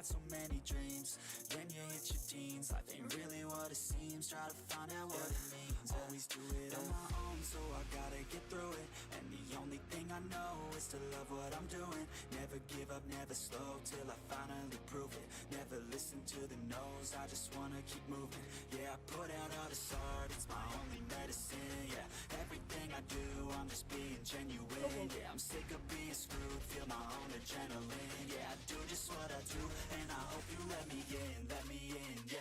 had so many dreams. Then you hit your teens, life ain't really what it seems. Try to find out what it means. Always do it on my own, so I gotta get through it. And the only thing I know is to love what I'm doing. Never give up, never slow, till I finally prove it. Never listen to the no's, I just wanna keep moving. Yeah, I put out all this art, it's my only medicine. Yeah, everything I do, I'm just being genuine. Yeah, I'm sick of being screwed, feel my own adrenaline. Yeah, I do just what I do, and I hope you let me in, yeah.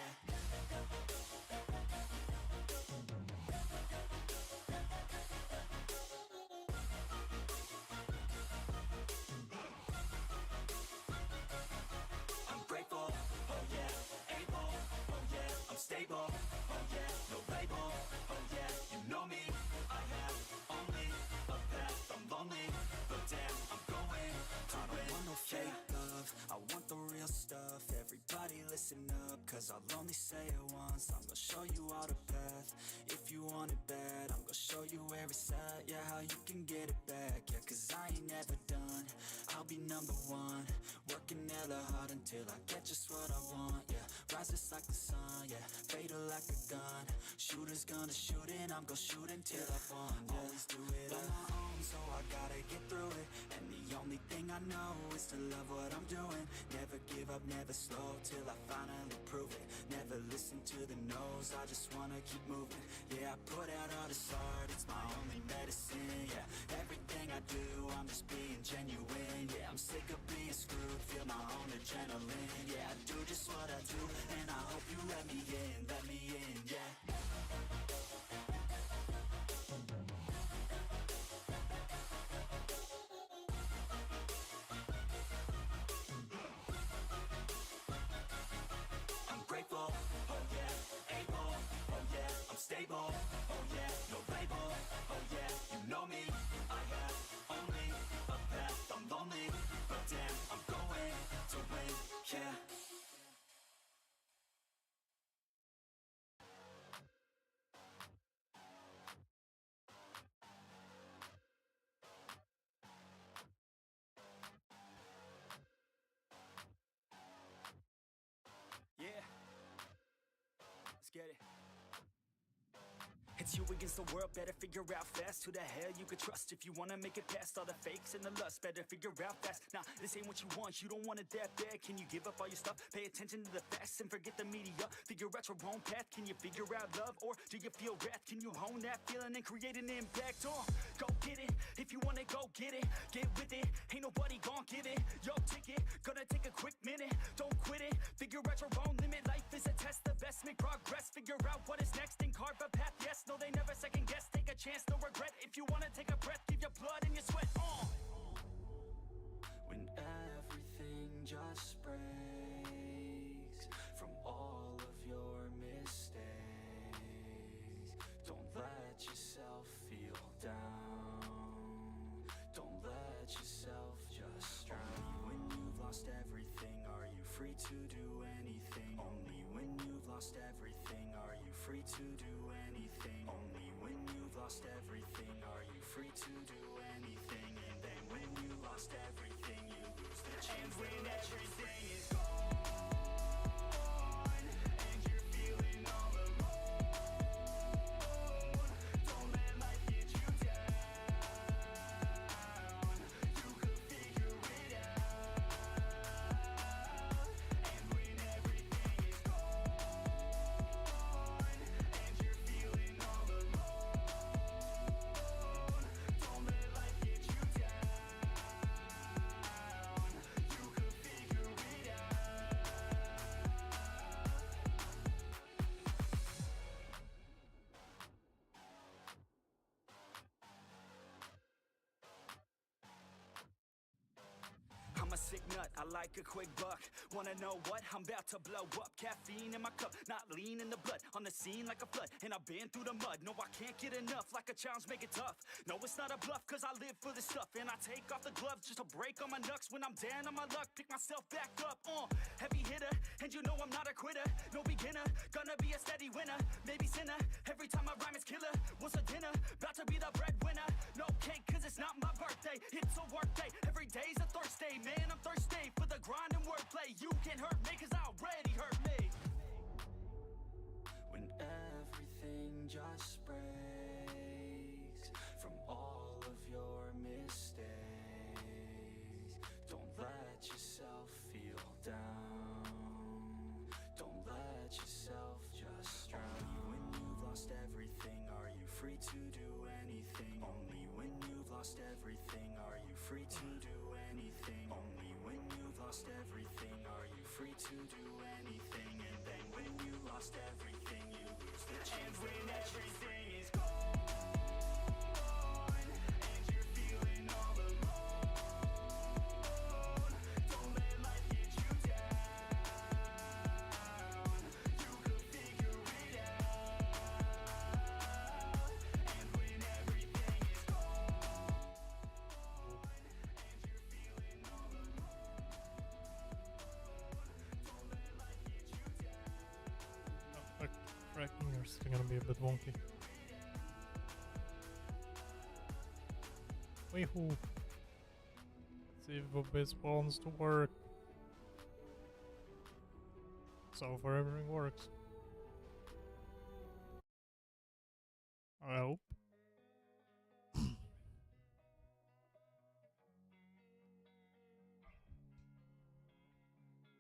I'm grateful, oh yeah, able, oh yeah, I'm stable, oh yeah, no label, oh yeah, you know me, I have only a path, I'm lonely, but damn, I'm going to win. I don't want no fake love, I want the real stuff. Everybody listen up, cause I'll only say it once. I'm gonna show you all the path, if you want it bad. I'm gonna show you where it's at, yeah, how you can get it back. Yeah, cause I ain't never done, I'll be number one. Working hella hard until I get just what I want, yeah. Rises like the sun, yeah, fatal like a gun. Shooters gonna shoot and I'm gonna shoot until I won, yeah. Always do it on my own, so I gotta get through it. And the only thing I know is to love what I'm doing. Never give up, never slow, till I finally prove it. Never listen to the no's, I just wanna keep moving. Yeah, I put out all this art, it's my only medicine. Yeah, everything I do, I'm just being genuine. Yeah, I'm sick of being screwed, feel my own adrenaline. Yeah, I do just what I do, and I hope you let me in, yeah. I'm grateful, oh yeah, able, oh yeah, I'm stable, oh yeah, no label, oh yeah, you know me, I have only a path, I'm lonely, but damn, I'm going to win, yeah. Yeah, let's get it. It's you against the world, better figure out fast who the hell you could trust. If you wanna make it past all the fakes and the lust, better figure out fast. Nah, this ain't what you want, you don't want it that bad. Can you give up all your stuff, pay attention to the facts and forget the media? Figure out your own path, can you figure out love? Or do you feel wrath? Can you hone that feeling and create an impact? Go get it, if you want it, go get it. Get with it, ain't nobody gon' give it your ticket, gonna take a quick minute. Don't quit it, figure out your own limit. Life is a test, the best make progress. Figure out what is next and carve a path, yes. No, they never second guess, take a chance, no regret. If you wanna take a breath, give your blood and your sweat on. When everything just breaks from all of your mistakes, don't let yourself feel down, don't let yourself just drown. Only when you've lost everything are you free to do anything. Only when you've lost everything are you free to do anything. Only when you've lost everything are you free to do anything. And then when you lost everything you lose the chance. And when everything is gone and you're feeling all alone, don't let life get you down, you could figure it out. And when everything is gone and you're feeling all alone, don't let life get you down, you could figure it out. I'm a sick nut, I like a quick buck. Wanna know what? I'm about to blow up. Caffeine in my cup, not lean in the blood. On the scene like a flood, and I've been through the mud. No, I can't get enough, like a challenge, make it tough. No, it's not a bluff, cause I live for this stuff. And I take off the gloves just to break all my knucks. When I'm down on my luck, pick myself back up. Heavy hitter, and you know I'm not a quitter. No beginner, gonna be a steady winner. Maybe sinner, every time I rhyme is killer. What's a dinner? About to be the breadwinner. No cake cause it's not my birthday. It's a work day, every day's a Thursday. Man, I'm thirsty for the grind and wordplay. You can't hurt me cause I already hurt me. When everything just breaks from all of your mistakes, don't let yourself feel down. Don't let yourself just drown. Only when you've lost everything are you free to do anything. Only when you've lost everything are you free to do anything. Only when you've lost everything are you free to do anything. And then when you lost everything you lose the chance. And when everything is gone and you're feeling all alone, don't let life get you down. You could figure it out. And when everything is gone and you're feeling all alone, don't let life get you down. Fuck, tracking are still gonna be a bit wonky. Weehoo! Let's see if OBS wants to work. So far everything works. I hope.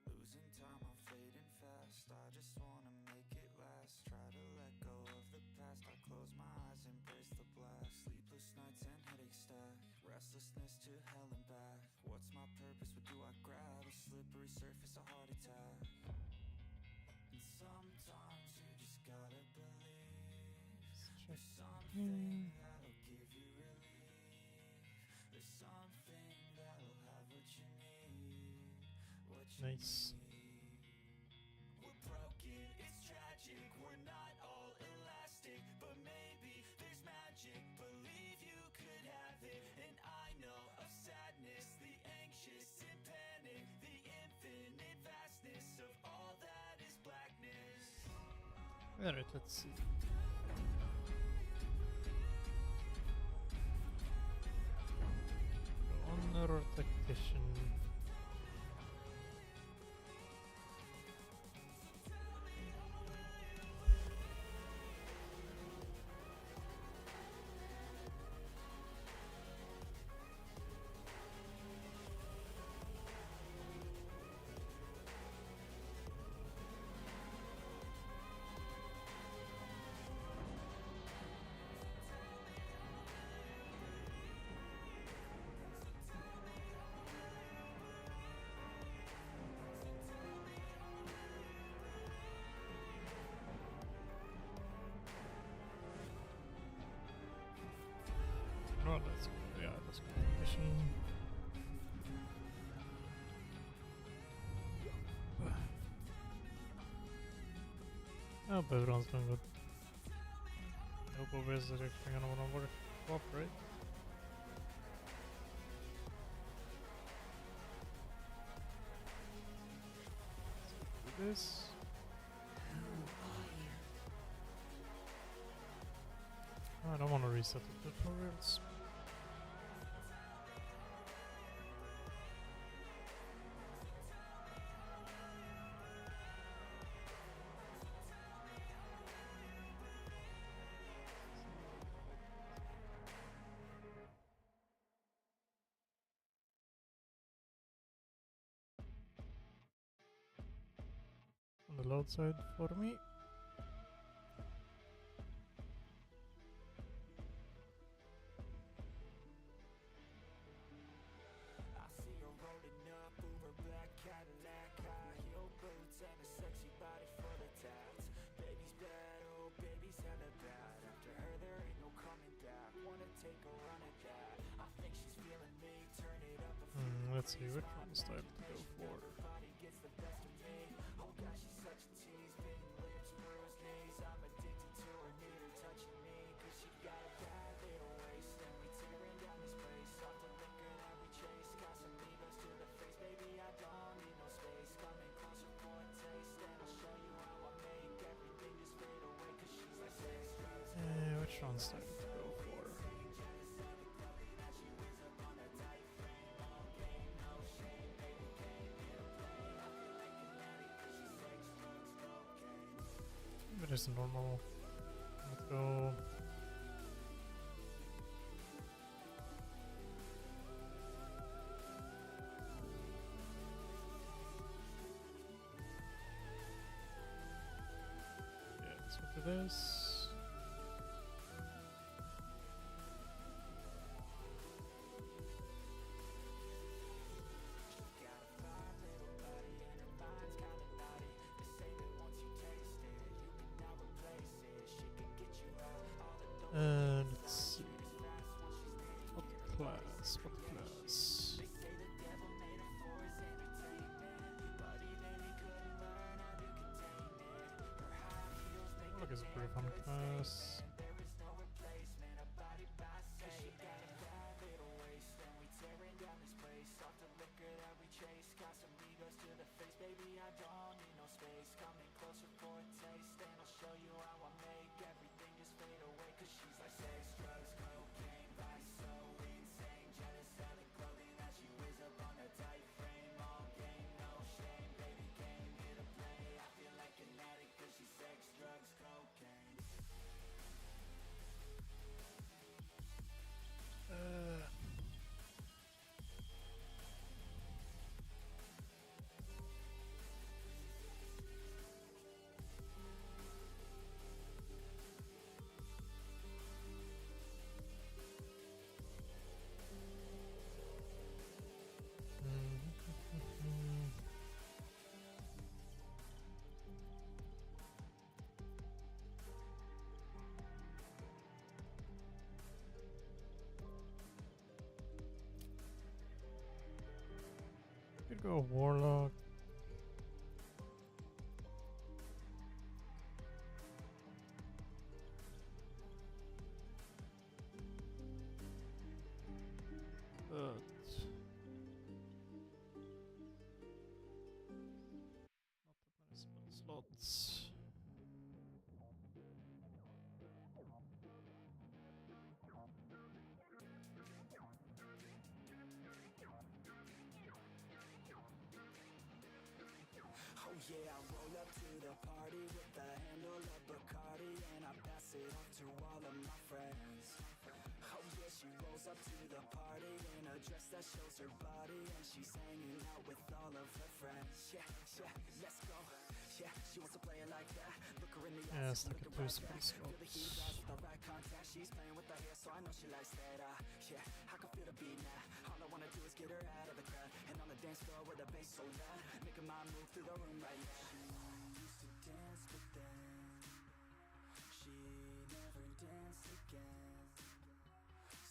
Losing time, I'm fading fast. I just wanna make it last. Try to let go of the past. I close my eyes, embrace the blast. Sleepless nights and headaches stack. Restlessness to hell and back. What's my purpose? What do I grab? A slippery surface, a heart attack. And sometimes you just gotta believe. There's something that'll give you relief. There's something that'll have what you need. What you Nice. We're broken, it's tragic. We're not all elastic, but maybe there's magic. Believe you could have it. And I know of sadness, the anxious and panic, the infinite vastness of all that is blackness. Alright, let's see. Honor or tactician. Oh, let's go. Yeah, let's go. Mission. Oh, but everyone's doing good. Hope OBS is actually gonna wanna work cooperate. Let's do this. I don't want to reset the tutorials. On the load side for me. I see her rolling up, Uber black Cadillac, high heel boots and a sexy body full of tats. Baby's bad, oh baby's hella bad. After her there ain't no coming back. Wanna take a run at that. I think she's feeling me. Turn it up a few Let's see which one is time to go for. body gets the best of me. Oh gosh, she's such a tease. Bitten lips, bruised knees. I'm addicted to her, need her touching me. Cause she got a bad little waist. And we tearing down this place. Off the liquor that we chase. Casamigos to the face, baby, I don't need no space. Coming closer for a taste. And I'll show you how I make everything just fade away. Cause she's like sex, drugs, Which one's time to go for? There's a normal. Let's go. Yeah, let's go for this. And let's see. What class? What class? Look, it's a pretty fun class. Could go Warlock. But not that many spell slots. Oh yeah, I roll up to the party with the handle of Bacardi, and I pass it off to all of my friends. Oh yeah, she rolls up to the party in a dress that shows her body, and she's hanging out with all of her friends. Yeah, yeah, let's go. Yeah, she wants to play it like that. Look her in the eyes, Stuck at two spell feel the heat rise slots. with the right contact. She's playing with her hair, so I know she likes that. Yeah, I can feel the beat now. All I wanna do is get her out of the crowd, and on the dance floor with the bass so loud, making my move through the room right now. She used to dance, but then she never danced again.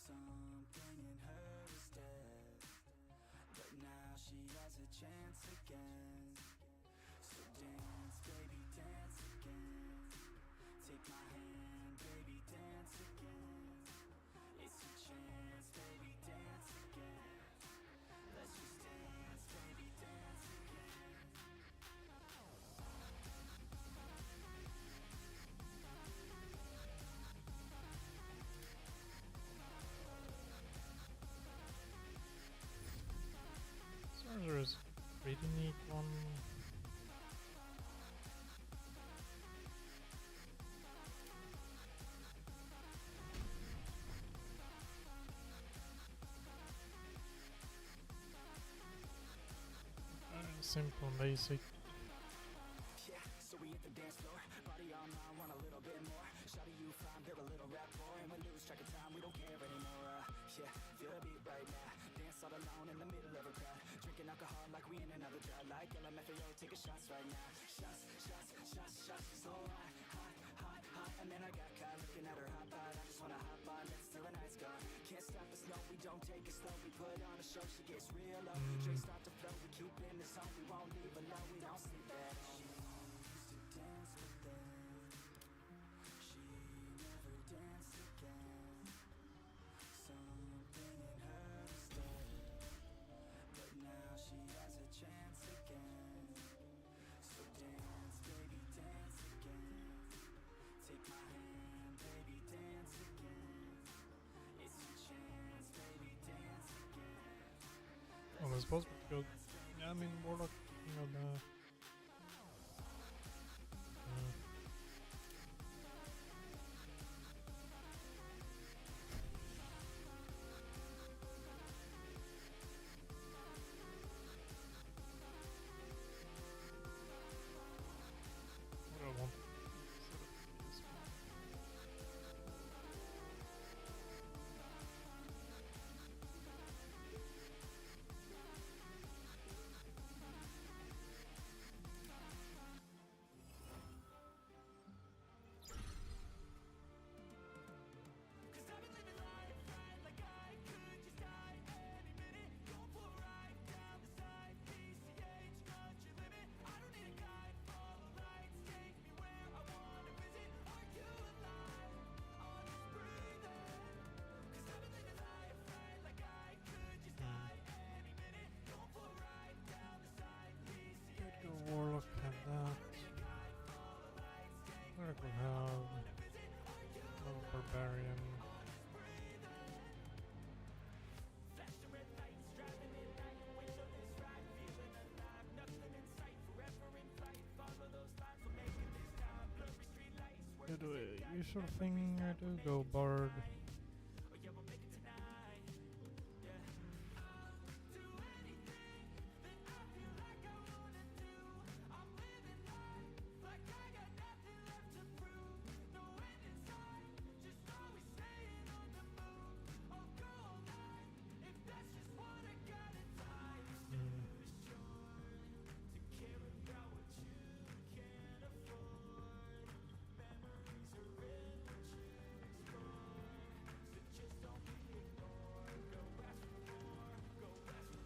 Something in her is dead, but now she has a chance again. So dance, baby, dance again. Take my hand, baby, dance again. It's your chance, baby, dance again. Let's just dance, baby, dance again. Sorcerer is a pretty neat one. Simple and basic. Yeah, so we hit the dance floor, body on mine, want a little bit more. Shawty, you fine, build a little rapport, and we lose track of time, we don't care anymore. Yeah, feel the beat right now, dance all alone in the middle of a crowd, drinking alcohol like we in another drought, like LMFAO, taking shots right now. Shots, shots, shots, shots, so hot, hot, hot, hot. And then I got caught looking at her hot bod, I just wanna hop on, dance till the night's gone. Can't stop us, no, we don't take it slow, we put on a show, she gets real low. Drinks start to flow, we keep in the zone, we won't leave alone, we don't sleep at home. She used to dance, but then she never danced again. Something in her is dead, but now she has a chance again. So dance, baby, dance again. Take my hand, baby, dance again. It's your chance, baby, dance again. Well, it's possible to go. Yeah, I mean, Warlock, you know, the. usual thing I do, go bard.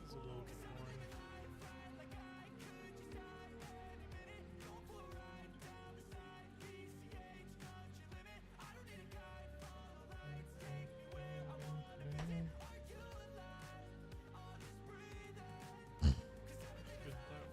It's a little bit boring. Good though.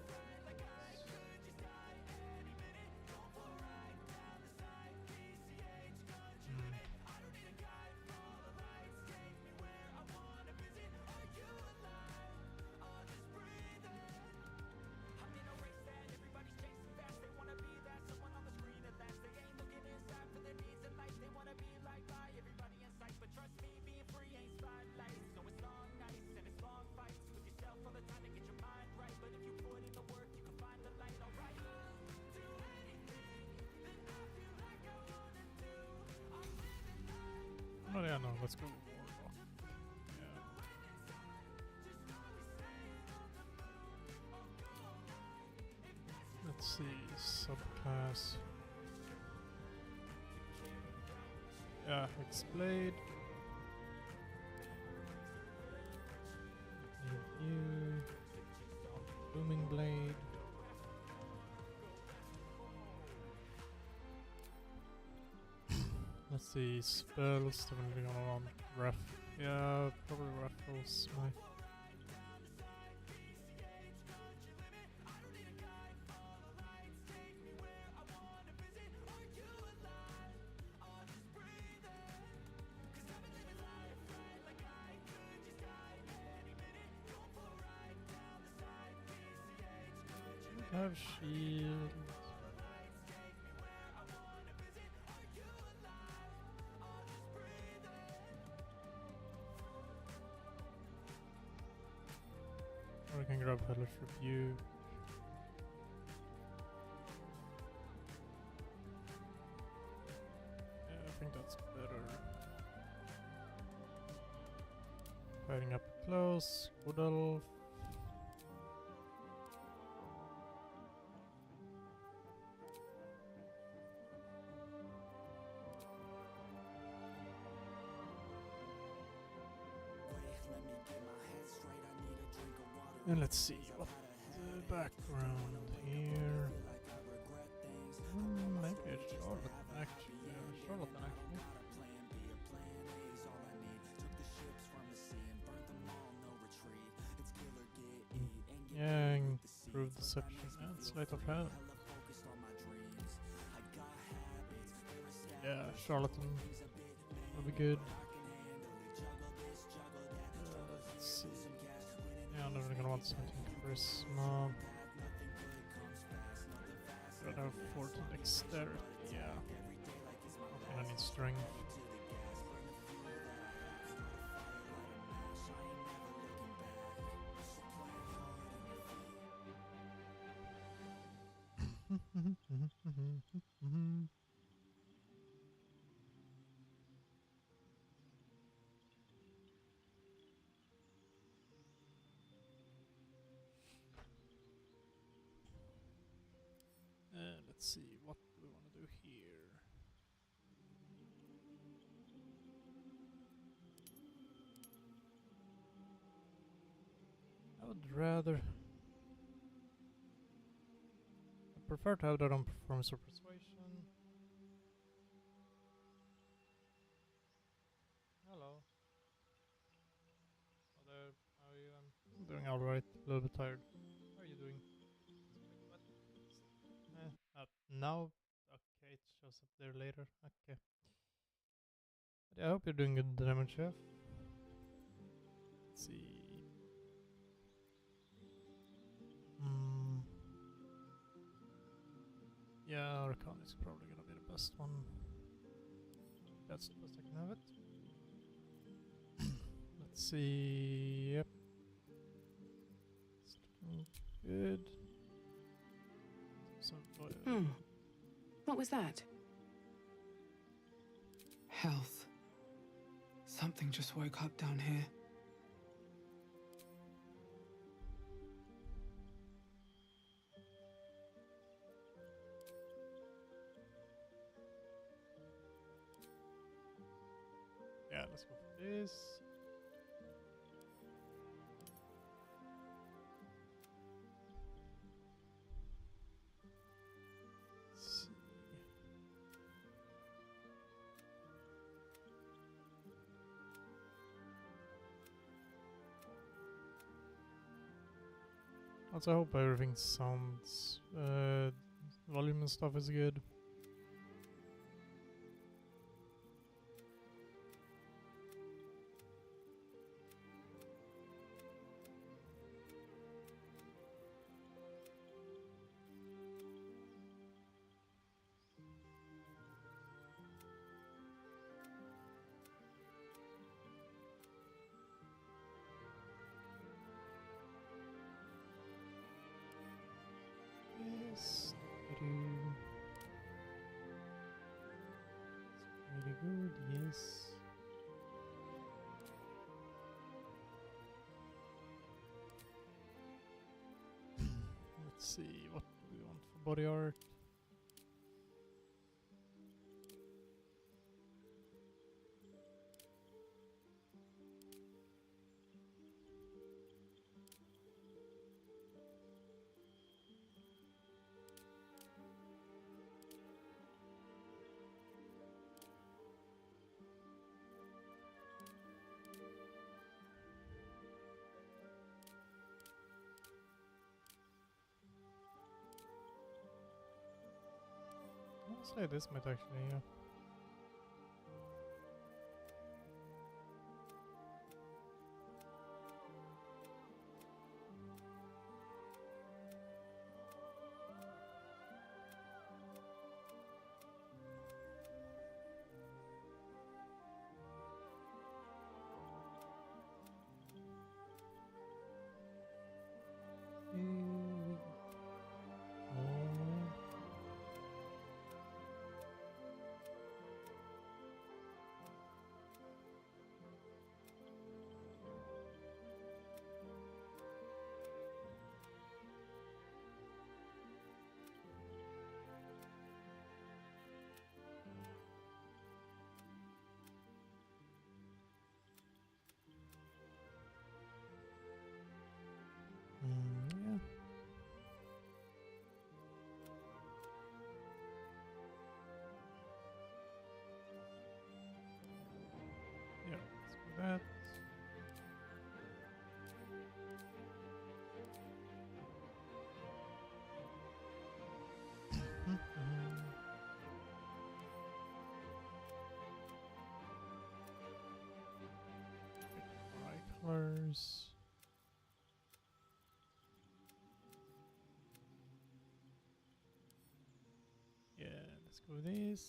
Oh yeah, no, let's go Warlock. Yeah. Let's see, subclass. Yeah, Hexblade. Need you. Booming Blade. Let's see, spells, definitely gonna want Ref. Yeah, probably Raffles my... I have shield. Or I can grab Hellish Rebuke. Yeah, I think that's better. Fighting up close, Good Elf. And let's see what the background here. Maybe it's Charlotte actually. Yeah, Charlotte actually. Yeah, improve deception and sleight of hand. Yeah, Charlatan will be good. Let's see. Yeah, I'm never gonna want something charisma. Gotta have 14 dexterity, yeah. Okay, I need strength. Let's see, what do we want to do here? I would rather... I prefer to have that on performance or persuasion. Hello. Hello, how are you? I'm doing alright, a little bit tired. How are you doing? Now? Okay, it shows up there later. Okay. But yeah, I hope you're doing good damage, chef. Let's see. Yeah, Arcana is probably gonna be the best one. That's the best I can have it. Let's see. Yep. It's looking good. So, What was that? Health. Something just woke up down here. yeah, let's go for this. Let's see. Also, I hope everything sounds, volume and stuff is good. Yes. It's really good, yes. Let's see, what do we want for body art? I'll say this might actually, yeah. Yeah. Yeah, let's do that. Eye colors. Yeah, let's go with this.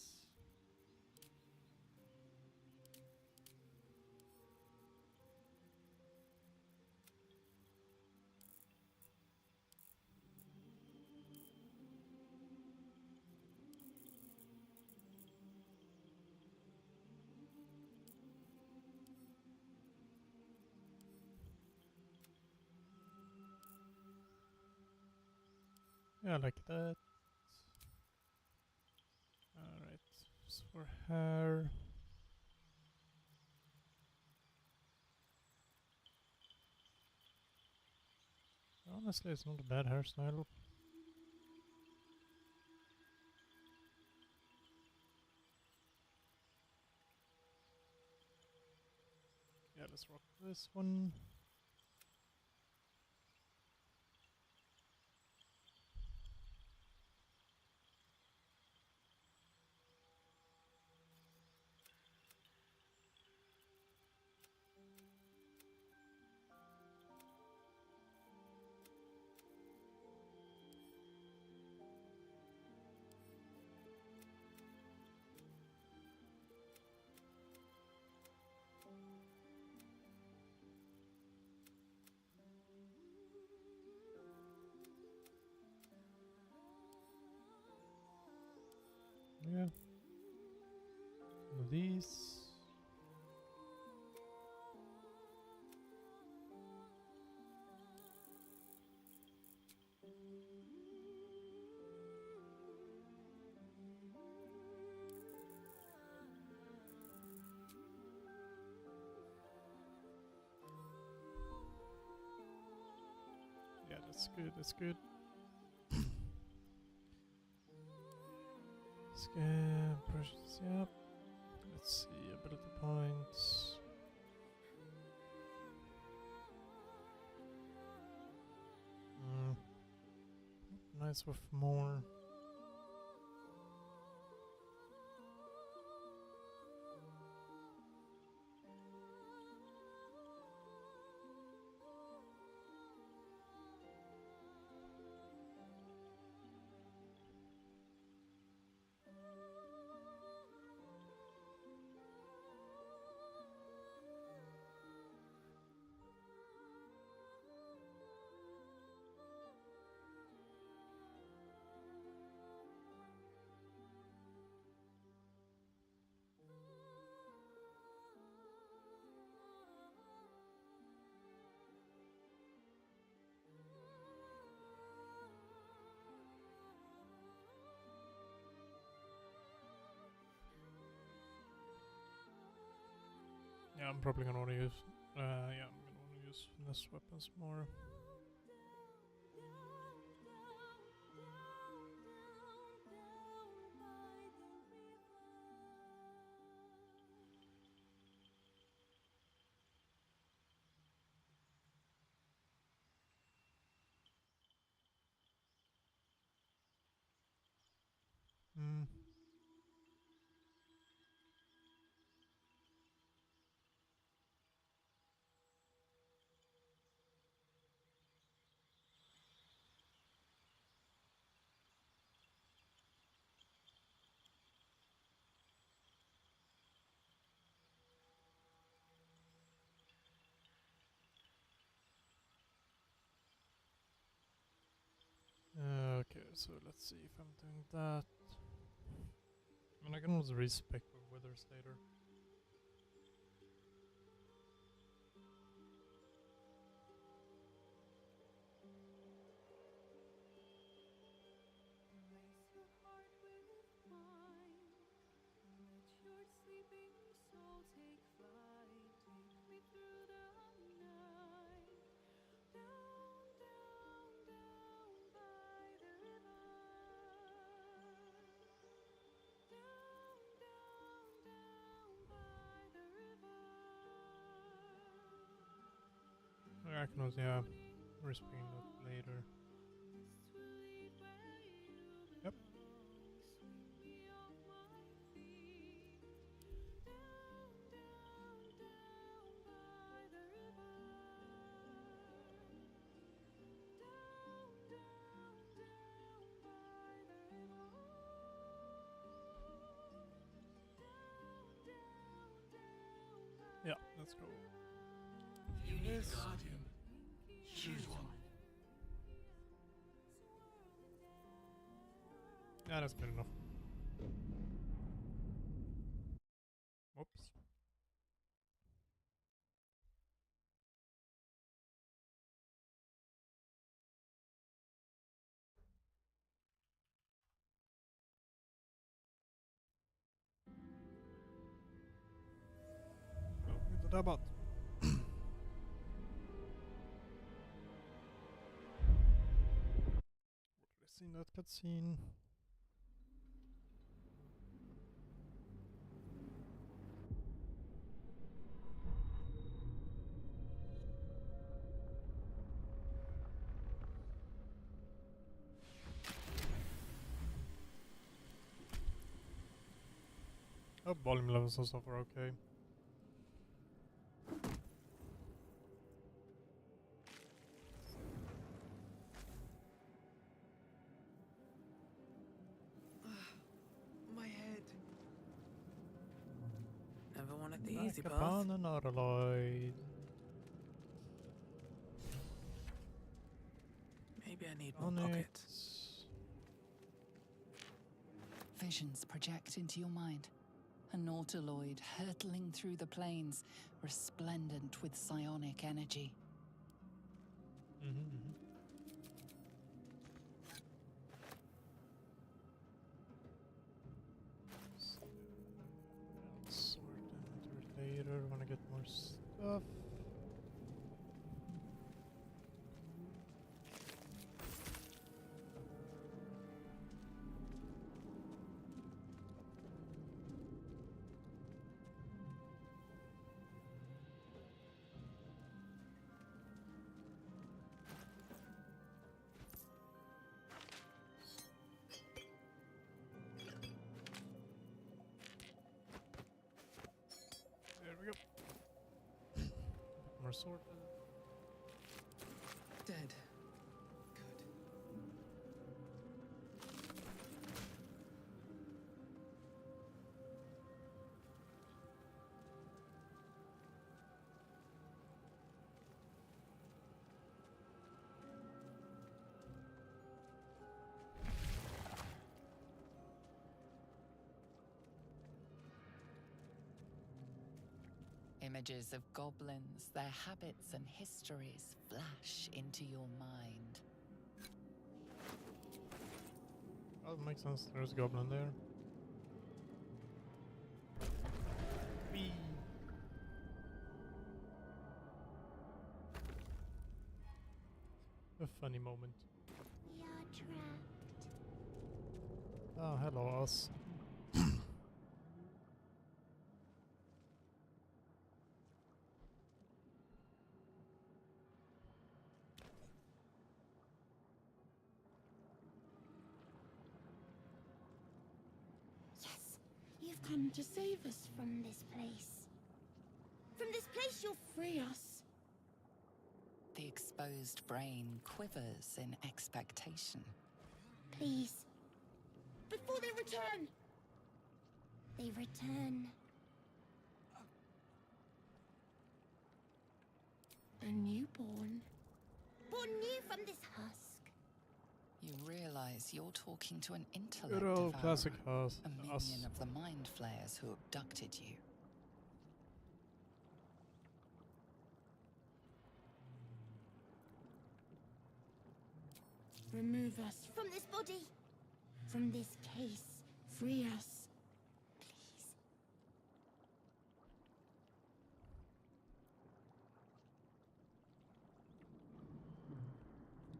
Yeah, I like that. Alright, so for hair. Honestly, it's not a bad hairstyle. Yeah, let's rock this one. That's good, that's good. Scan, precious, yep. Let's see, ability points. Nice with more. Yeah, I'm probably gonna wanna use yeah, I'm gonna wanna use finesse weapons more. Hmm. Okay, so let's see if I'm doing that. I mean, I can also respec with withers later. I can also, yeah, respecting that later. Yep. Yeah, let's go. You need a guardian. Choose one. Yeah, that's good enough. Whoops. Oh, with the bot. Already seen that cutscene. Oh, volume levels and stuff are okay. My head. Never wanted the Back easy path. upon an Autoloid. Maybe I need more On pocket. it. Visions project into your mind. An Autoloid hurtling through the plains, resplendent with psionic energy. Sort inventory later. Wanna get more stuff. sorted. Dead. Good. Images of goblins, their habits and histories flash into your mind. Oh, makes sense. There's a goblin there. Whee! A funny moment. We are trapped. Oh, hello, us. Yes, you've come to save us from this place. From this place, you'll free us. The exposed brain quivers in expectation. Please. Before they return. They return. A newborn. Born new from this husk. You realize you're talking to an intellect Good old devourer, classic house. a minion Us. of the mind flayers who abducted you. Remove us from this body. From this case. Free us. Please.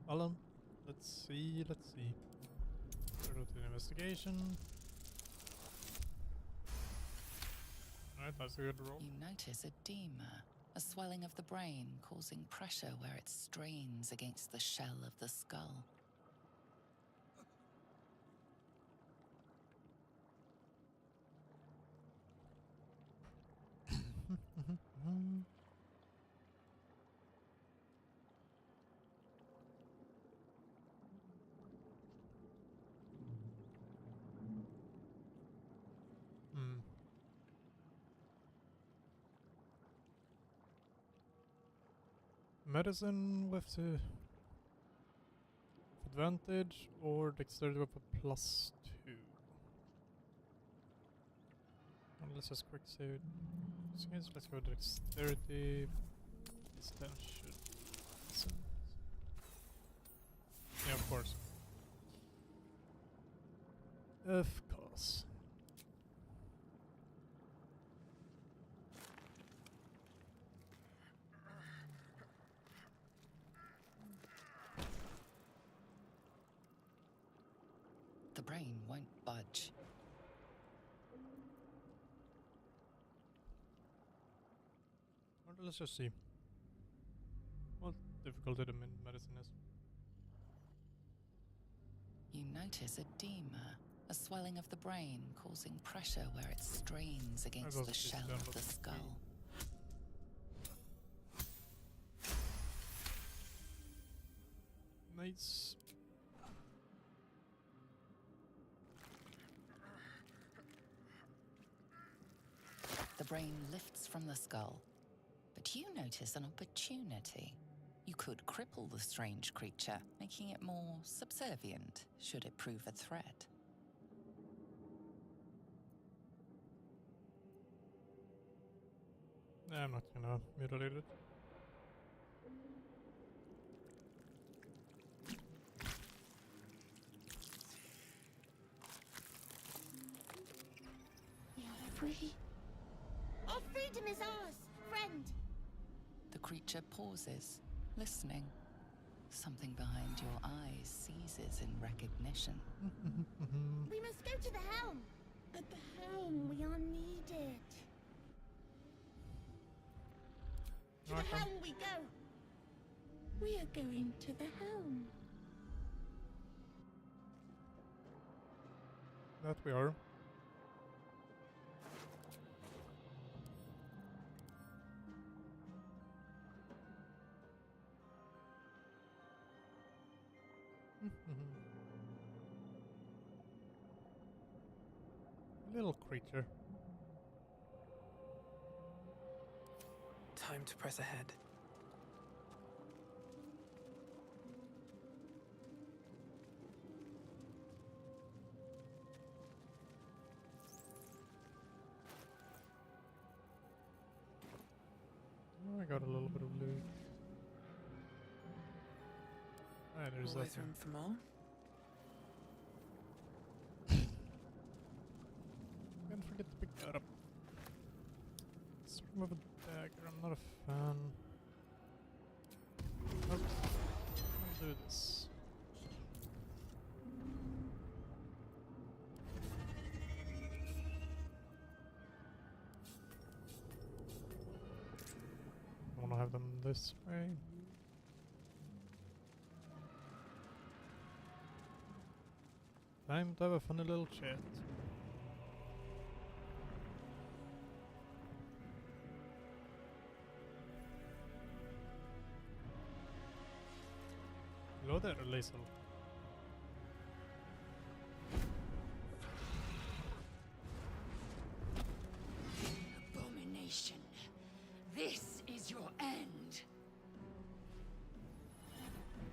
Alan, let's see. Go to the investigation. Alright, that's a good roll. You notice edema, a swelling of the brain causing pressure where it strains against the shell of the skull. Hmm. Medicine with the advantage or dexterity with a +2. And let's just quick save it. So let's go dexterity. This then should. Yeah, of course. Of course. The brain won't budge. Well, let's just see what difficulty the medicine is. You notice edema, a swelling of the brain causing pressure where it strains against was the just shell done of with the the skull. Nice. The brain lifts from the skull, but you notice an opportunity. You could cripple the strange creature, making it more subservient should it prove a threat. Nah, I'm not gonna mutilate it. We are free. Our freedom is ours, friend. The creature pauses, listening. Something behind your eyes seizes in recognition. We must go to the helm. At the helm, we are needed. To the Okay. helm we go. We are going to the helm. That we are. Little creature. Time to press ahead. Oh, I got a little bit of loot. Ah, there's Always that one. room for more. Can't forget to pick that up. String of a dagger, I'm not a fan. Nope. I'll do this. I wanna have them this way. Time to have a funny little chat. Hello there, Lae'zel. Abomination. This is your end.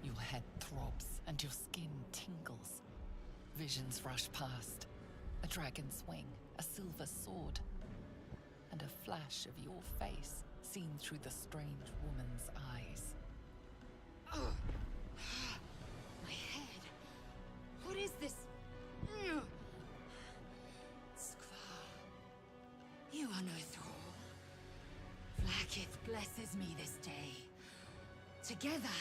Your head throbs and your skin tingles. Visions rush past. A dragon's wing, a silver sword, and a flash of your face seen through the strange woman's eyes. Ugh. My head. What is this? Ugh. Skvar. You are no thrall. Vlaakith blesses me this day. Together,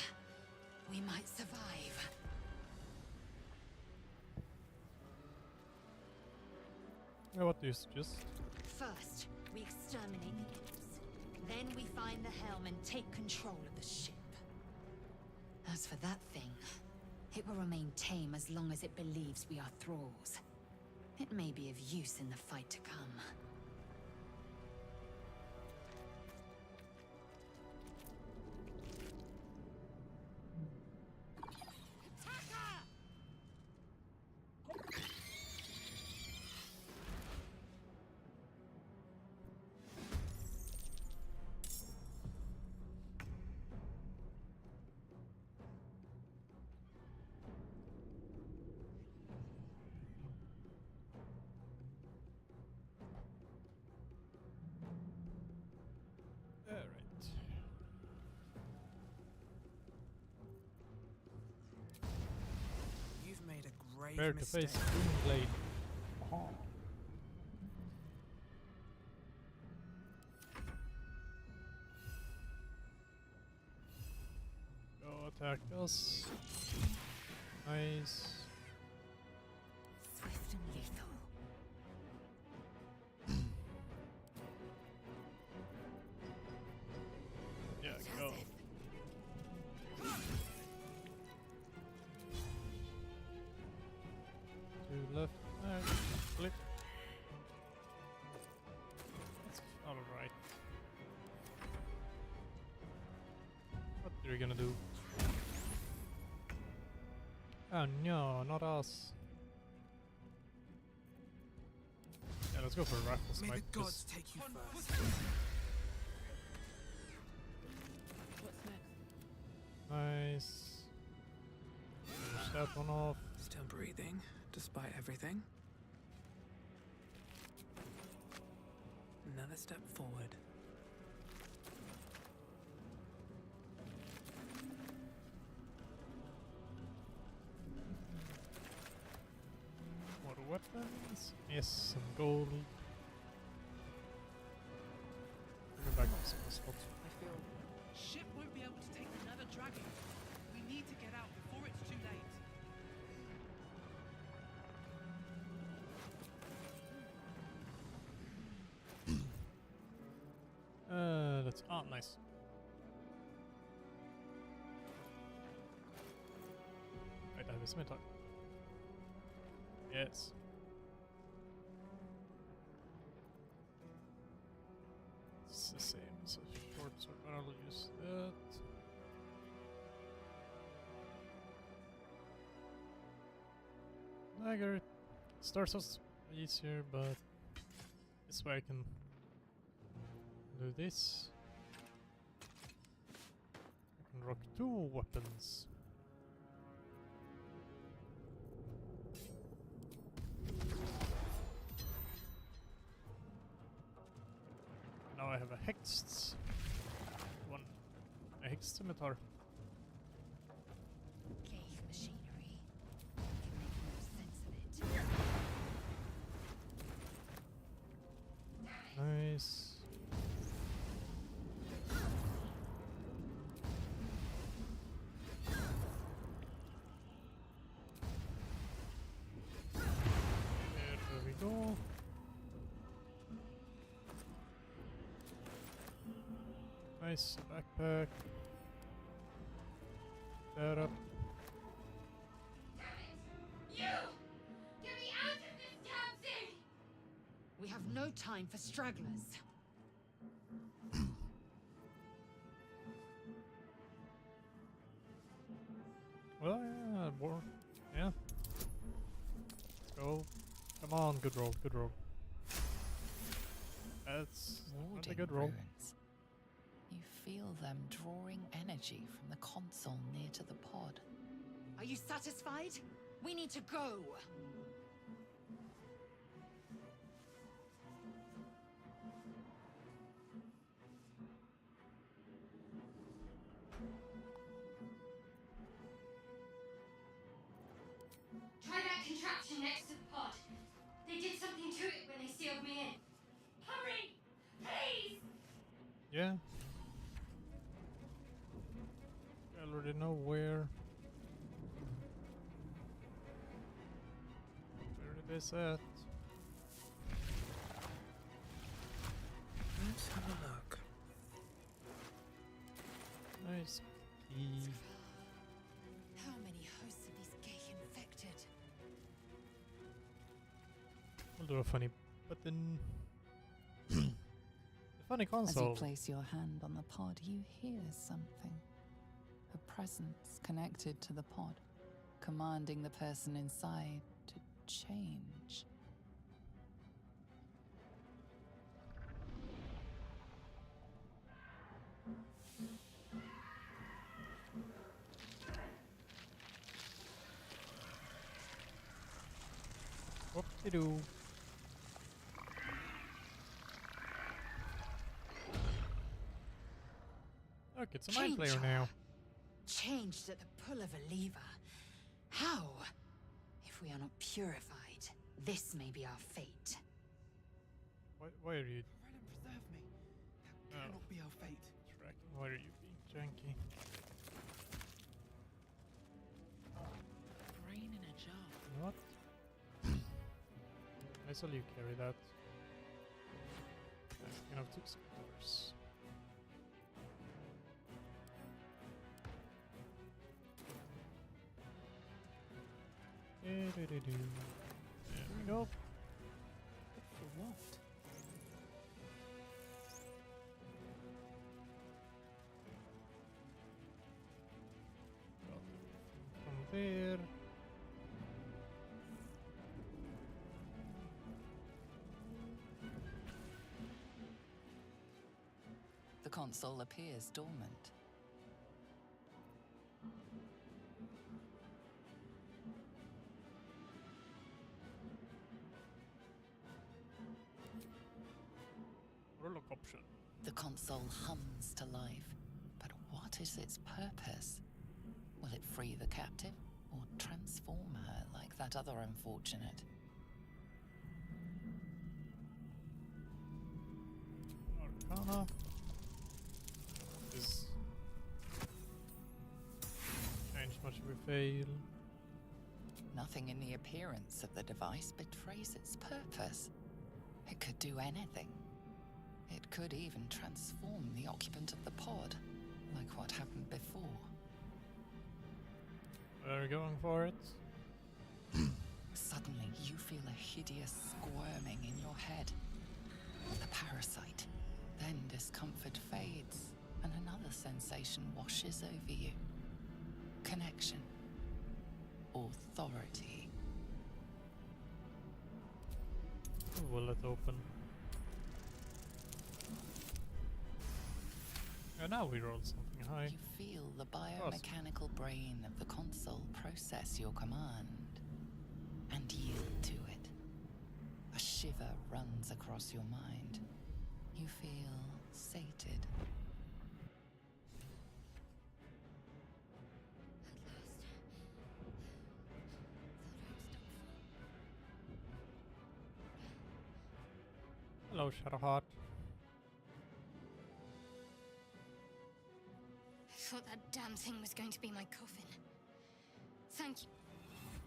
we might survive. Yeah, what do you suggest? First, we exterminate the imps. Then we find the helm and take control of the ship. As for that thing, it will remain tame as long as it believes we are thralls. It may be of use in the fight to come. Alright. You've made a grave Prepare to mistake. face Doomblade. Go attack us. Nice. Swift and lethal. Yeah, go. To left. Alright. Flip. That's alright. What are we gonna do? Oh no, not us. Yeah, let's go for a rifle May smite. the gods Just take you first. What's next? nice. Push that one off. Still breathing, despite everything. Another step forward. More weapons. Yes, some gold. Bring it back to some spots. I feel Ship won't be able to take another dragon. We need to get out before it's too late. That's nice. Wait, I have a scimitar. Yes. It's the same as a short sword, but I'll use that. Dagger starts us easier, but This way I can do this. I can rock 2 weapons. Now I have a hexed one. A hexed scimitar. Gave machinery. Can make no sense of it. Nice. There we go. Nice backpack. That up. We have no time for stragglers. Well, yeah, more. Yeah. Let's go. Come on, good roll, good roll. That's not a Warding good roll. runes. You feel them drawing energy from the console near to the pod. Are you satisfied? We need to go. Try that contraption next to the pod. They did something to it when they sealed me in. Hurry! Please! Yeah. I already know where. Where it is at. Let's have a look. Nice key. How many hosts of these gay infected? We'll do a funny button. The funny As console. you place your hand on the pod, you hear something. A presence connected to the pod, commanding the person inside to change. Whoop-de-doo. Look, it's a mind player Change. now. Changed at the pull of a lever. How? If we are not purified, this may be our fate. Why are you Provide and preserve me. That Oh. cannot be our fate. tracking? Why are you being janky? Brain in a jar. What? I saw you carry that. Asking of 2 scimitars. Do-do-do-do. There we go. For what? Got everything from there. The console appears dormant. Warlock option. The console hums to life. But what is its purpose? Will it free the captive or transform her like that other unfortunate? Arcana. Is change much if we fail. Nothing in the appearance of the device betrays its purpose. It could do anything. It could even transform the occupant of the pod, like what happened before. Are we going for it? Suddenly, you feel a hideous squirming in your head. The parasite. Then discomfort fades, and another sensation washes over you. Connection. Authority. Will it open? And now we rolled something high. You feel the biomechanical brain of the console process your command and yield to it. A shiver runs across your mind. You feel sated. Hello, Shadowheart. I thought that damn thing was going to be my coffin. Thank you.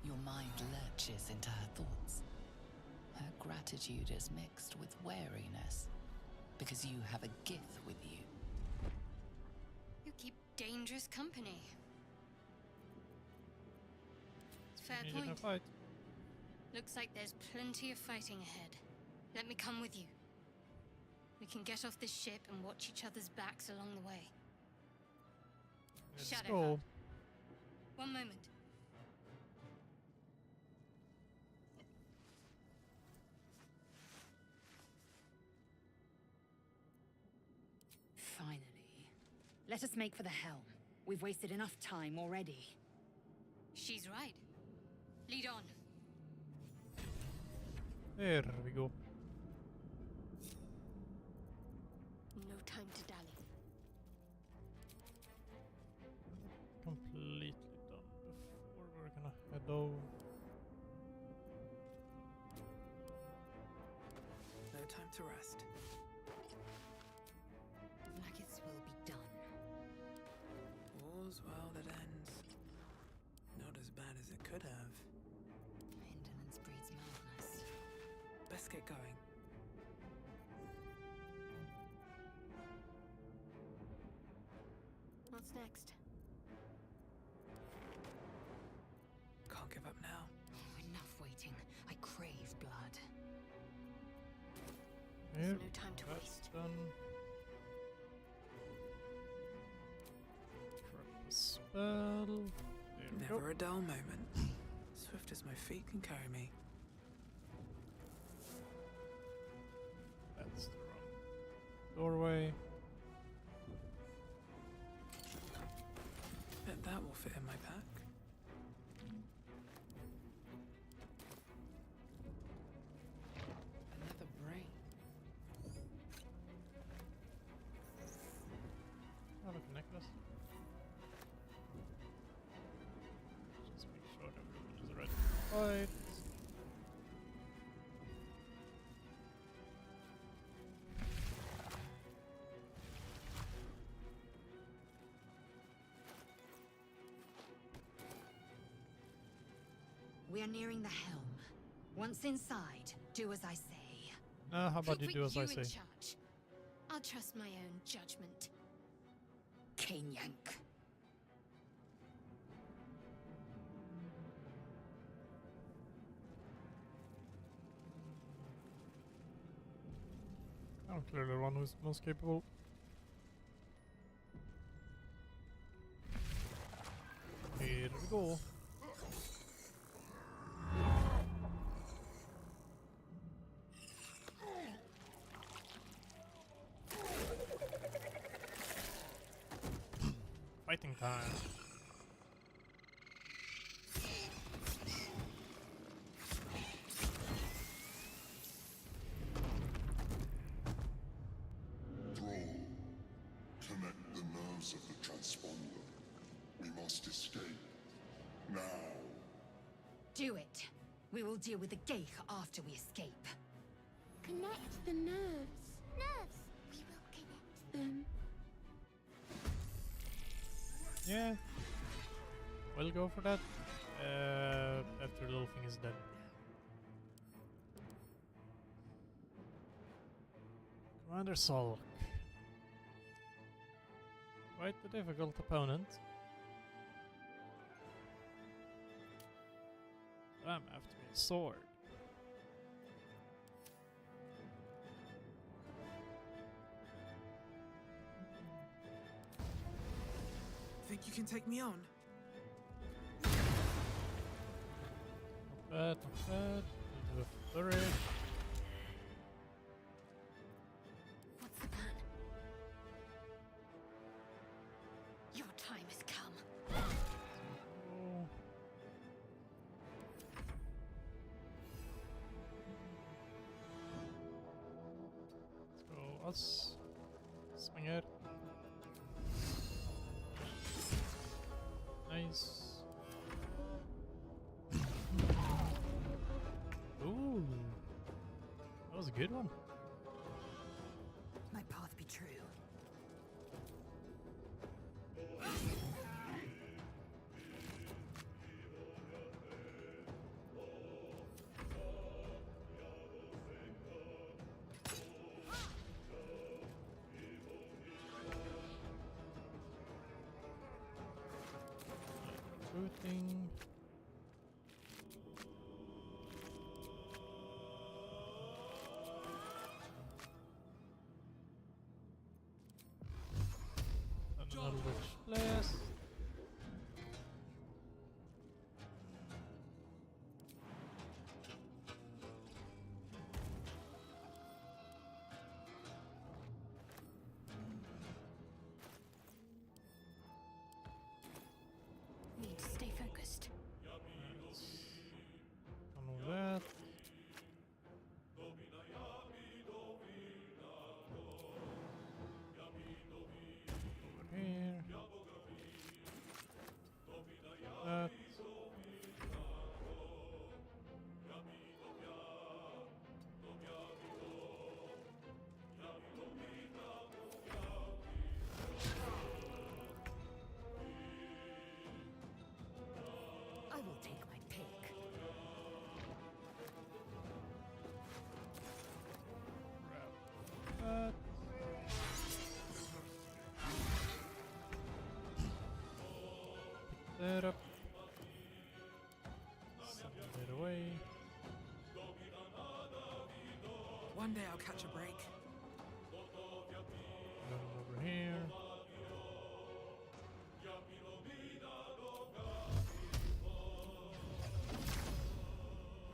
Your mind lurches into her thoughts. Her gratitude is mixed with wariness, because you have a Gith with you. You keep dangerous company. Fair You need a point. fight. Looks like there's plenty of fighting ahead. Let me come with you. We can get off this ship and watch each other's backs along the way. Let's Shadowheart. go. One moment. Finally. Let us make for the helm. We've wasted enough time already. She's right. Lead on. There we go. No time to dally. Completely done before we're gonna head over. No time to rest. Like its will be done. All's well that ends. Not as bad as it could have. Indolence breeds madness. Best get going. What's next? Can't give up now. Enough waiting. I crave blood. Here, There's no time to that's waste. done. Drop the spell. There we go. Never a dull moment. Swift as my feet can carry me. That's the wrong doorway. Bet that will fit in my pack. Another brain. Oh, look, a necklace. Just make sure that everyone is ready to fight. We are nearing the helm. Once inside, do as I say. How about you Put do as I you say? in charge. I'll trust my own judgment. Kanyank. I'm clearly the one who's most capable. Here we go. Fighting time. Thrall, connect the nerves of the transponder. We must escape. Now. Do it. We will deal with the Geich after we escape. Connect the nerves. Nerves. We will connect them. Yeah. We'll go for that. After the little thing is dead. Commander Solk. Quite a difficult opponent. But I'm after a sword. Think you can take me on? Not bad, not bad. Into the flourish. What's the plan? oss. Svänger. Nice. Ooh. That was a good one. My path be true. Booting. Another witch blast. Need to stay focused. On all that. Over here. That. I will take my pick. That. Pick that up. Send it away. One day I'll catch a break. Run over here.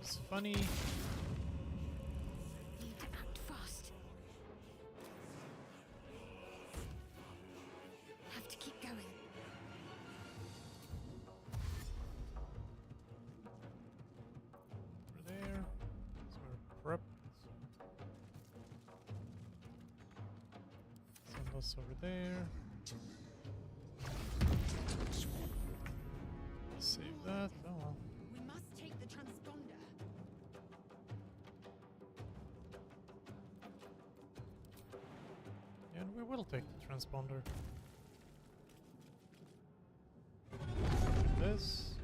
It's funny. Need to act fast. Have to keep going. Over there. So we're prepped. Send us over there. Save that. Oh well. We must take the transponder. And we will take the transponder. This.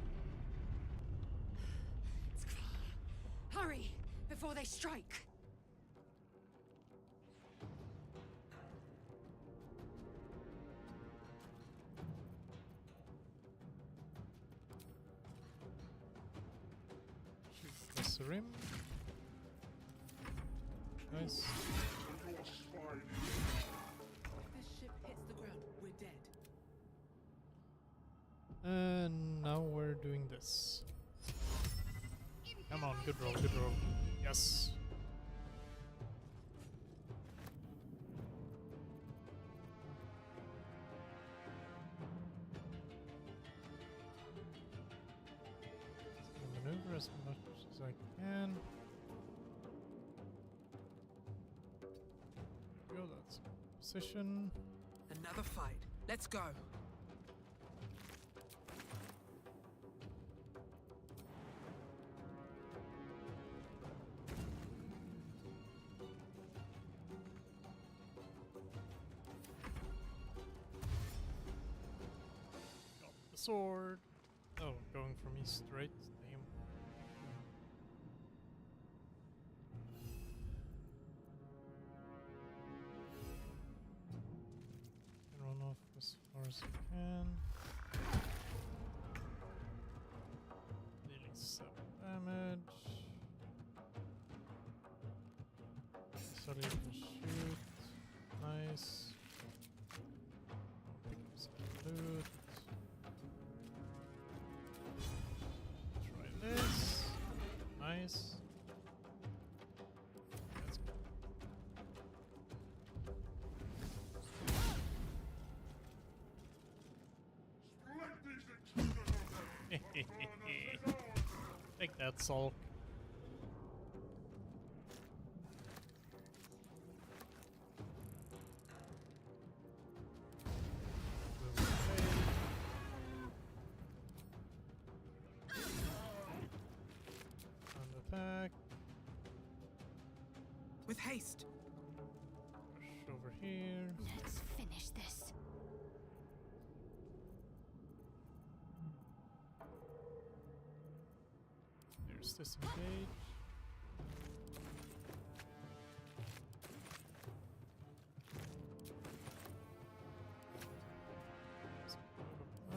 Hurry, before they strike. This rim. Nice. This ship hits the ground, we're dead. And now we're doing this. Come on, good roll, good roll. Yes. Maneuver as much as I can. There we go, that's position. Another fight. Let's go. Got the sword. Oh, going from east straight. Damn. Can run off as far as I can. Dealing 7 damage. Starting to shoot. Nice. Pick up some loot. Try this. Nice. Let's go. Take that, Sulk. With haste. Push over here. Let's finish this. There's disengage.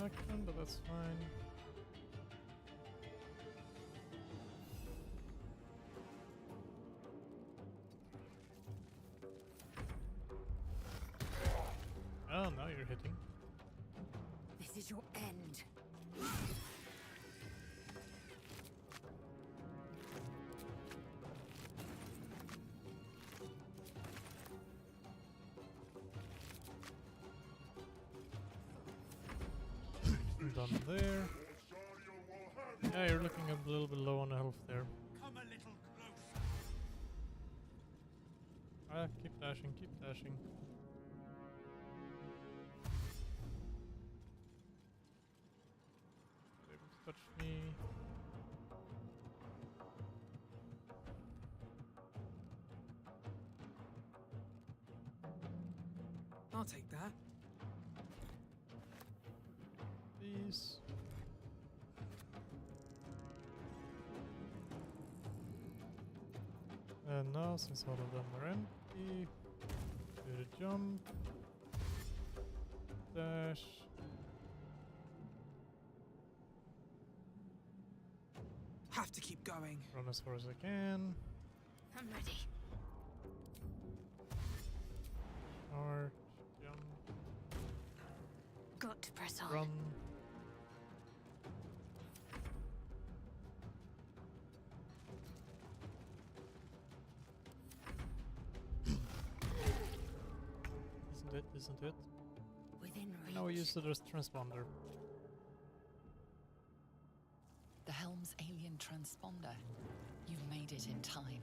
Action, but that's fine. Oh, now you're hitting. This is your end. Done there. Yeah, you're looking a little bit low on health there. Come a little closer. Keep dashing, keep dashing. Not able to touch me. I'll take that. Please. And now, since all of them are empty, do the jump. Dash. Have to keep going. Run as far as I can. I'm ready. Charge. Jump. Got to press on. Run. Isn't it? Within reach. Now we use the transponder. The Helm's alien transponder. You've made it in time.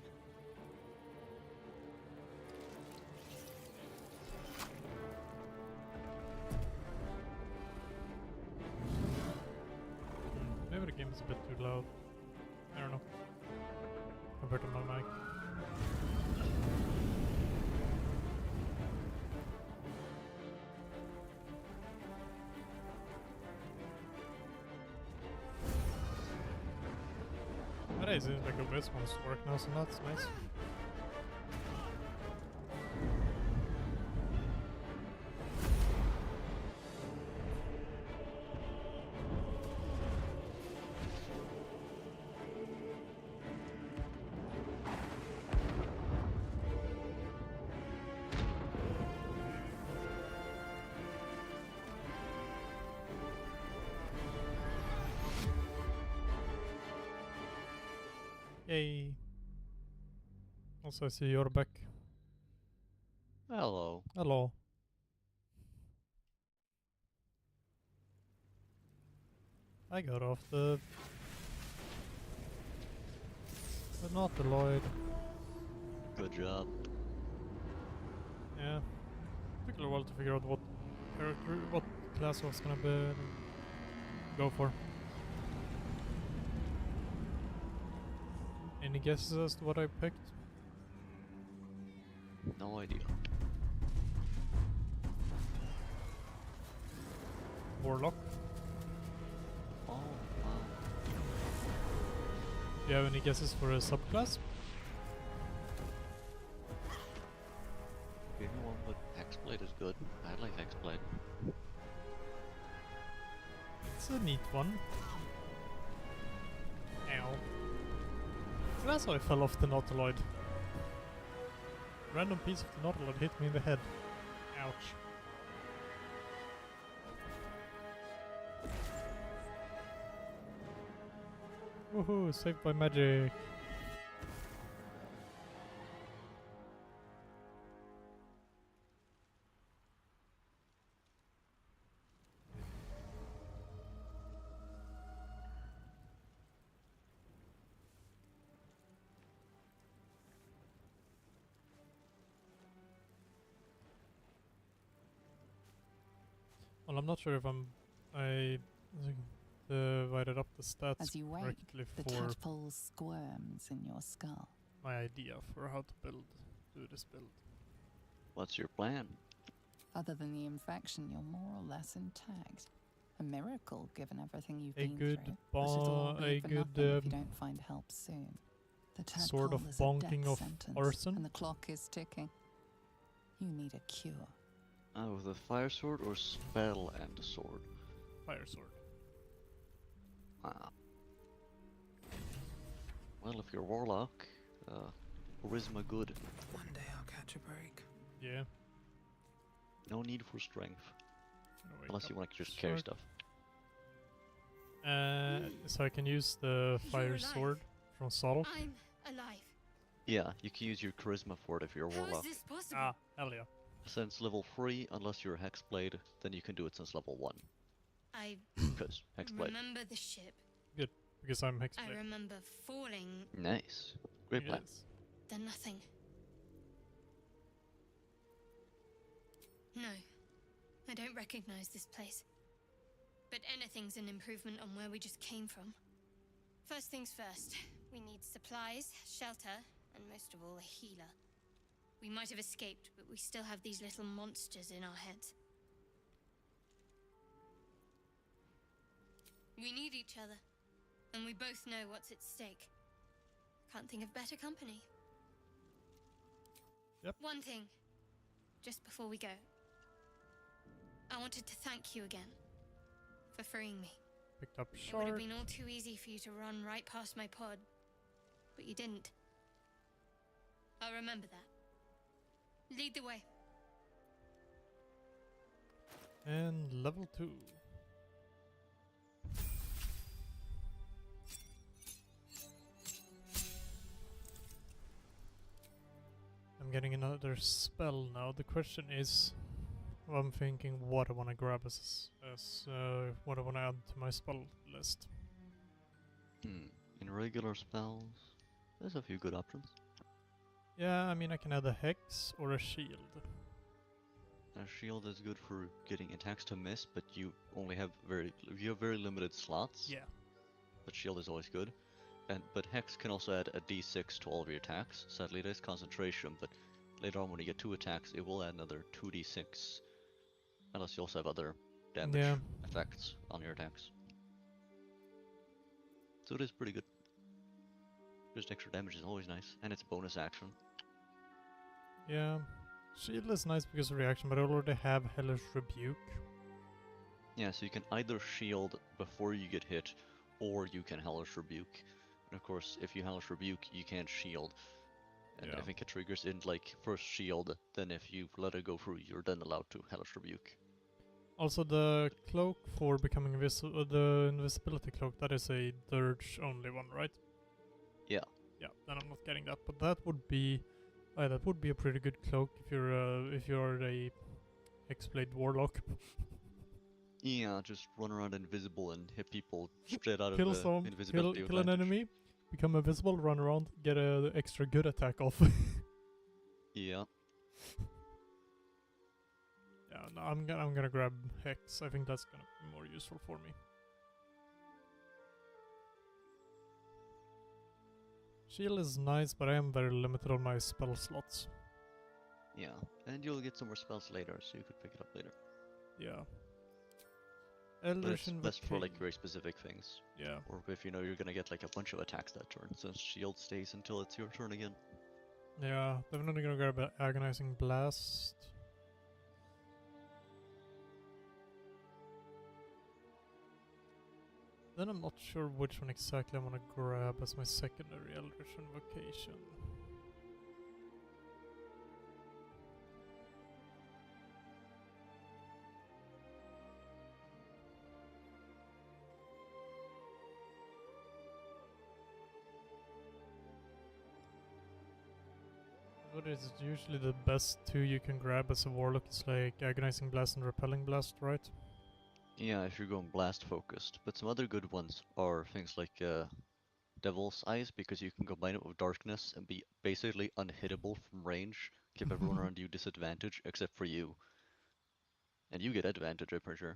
Maybe the game is a bit too loud. I don't know. Compared to my mic. But it seems like the best ones work now, so that's nice. Yay. Also, I see you're back. Hello. Hello. I got off the Nautiloid. Good job. Yeah. Took a little while to figure out what character, what class I was gonna go for. Any guesses as to what I picked? No idea. Warlock. Oh, wow. Do you have any guesses for a subclass? Anyone with Hexblade is good. I like Hexblade. It's a neat one. Ow. So that's how I fell off the Nautiloid. Random piece of the Nautiloid hit me in the head. Ouch. Woohoo, saved by magic. Well, I'm not sure if I divided up the stats As you wake, correctly the for tadpole squirms in your skull. my idea for how to build do this build. What's your plan? Other than the infection, you're more or less intact. A miracle, given everything you've A been good through. But it'll all be for nothing if you don't find help soon. The sort of tadpole is a bonking death of sentence, arson. and the clock is ticking. You need a cure. With a fire sword or spell and a sword? Fire sword. Wow. Well, if you're warlock, charisma good. One day I'll catch a break. Yeah. No need for strength. Gonna wake Unless up you want to just carry sword. stuff. So I can use the fire alive. sword from Sol. I'm alive. Yeah, you can use your charisma for it if you're a How is warlock. this possible? Ah, hell yeah. Since level 3, unless you're Hexblade, then you can do it since level 1. I Because Hexblade. remember the ship. Because I'm I Hexblade. remember falling. Nice. Great plan. Yes. Then nothing. No, I don't recognize this place. But anything's an improvement on where we just came from. First things first, we need supplies, shelter, and most of all, a healer. We might have escaped, but we still have these little monsters in our heads. We need each other, and we both know what's at stake. Can't think of better company. Yep. One thing, just before we go. I wanted to thank you again for freeing me. Picked up It would have shard. been all too easy for you to run right past my pod, but you didn't. I'll remember that. Lead the way. And level 2. I'm getting another spell now. The question is, I'm thinking what I want to grab as what I want to add to my spell list. In regular spells, there's a few good options. Yeah, I mean I can add a hex or a shield. A shield is good for getting attacks to miss, but you only have very limited slots. Yeah. But shield is always good. But hex can also add a d6 to all of your attacks. Sadly, it is concentration, but later on when you get 2 attacks, it will add another 2d6. Unless you also have other damage effects on your attacks. So it is pretty good. Just extra damage is always nice, and it's a bonus action. Yeah. Shield is nice because of reaction, but I already have Hellish Rebuke. Yeah, so you can either shield before you get hit, or you can Hellish Rebuke. And of course, if you Hellish Rebuke, you can't shield. And I think it triggers in like first shield, then if you let it go through, you're then allowed to Hellish Rebuke. Also, the cloak for becoming invisible, the invisibility cloak, that is a dirge only one, right? Yeah. Yeah, then I'm not getting that, but that would be a pretty good cloak if you're a Hexblade warlock. Yeah, just run around invisible and hit people straight out Kill of the some, invisibility kill an advantage. enemy, become invisible, run around, get a extra good attack off. Yeah. Yeah, no, I'm gonna grab Hex. I think that's gonna be more useful for me. Shield is nice, but I am very limited on my spell slots. Yeah, and you'll get some more spells later, so you could pick it up later. Yeah. But Eldritch it's best for like Invocation. very specific things. Yeah. Or if you know you're gonna get like a bunch of attacks that turn, since shield stays until it's your turn again. Yeah, definitely gonna grab an Agonizing Blast. Then I'm not sure which one exactly I want to grab as my secondary Eldritch Invocation. What is usually the best two you can grab as a warlock is like Agonizing Blast and Repelling Blast, right? Yeah, if you're going blast focused. But some other good ones are things like Devil's Eyes, because you can combine it with Darkness and be basically unhittable from range. Give everyone around you disadvantage except for you. And you get advantage, I'm pretty sure.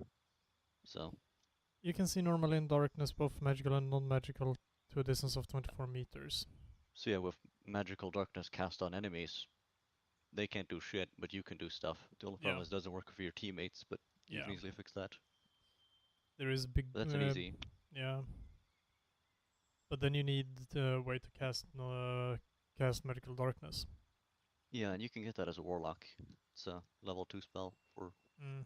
So, You can see normally in darkness both magical and non-magical to a distance of 24 meters. so yeah, with magical darkness cast on enemies, they can't do shit, but you can do stuff. The only problem Yeah. is it doesn't work for your teammates, but you can Yeah. easily fix that. There is big. But that's an easy. Yeah. But then you need the way to cast medical darkness. Yeah, and you can get that as a warlock. It's a level 2 spell for Mm.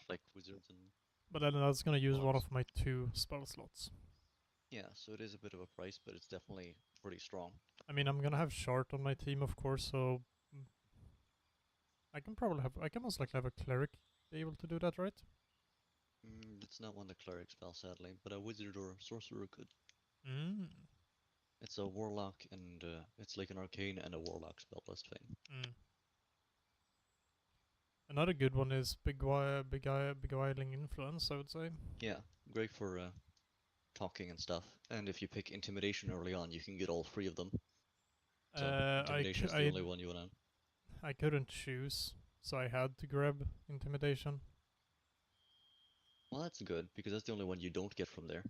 like wizards and But then that's gonna use one warlocks. of my 2 spell slots. Yeah, so it is a bit of a price, but it's definitely pretty strong. I mean, I'm gonna have Shard on my team, of course, so I can probably have. I can most likely have a cleric be able to do that, right? It's not one of the cleric spell, sadly, but a wizard or a sorcerer could. Mm. It's a warlock, and it's like an arcane and a warlock spell-list thing. Mm. Another good one is beguiling influence, I would say. Yeah, great for talking and stuff. And if you pick intimidation early on, you can get all 3 of them. So intimidation is the only one you wanna. I couldn't choose, so I had to grab intimidation. Well, that's good because that's the only one you don't get from there.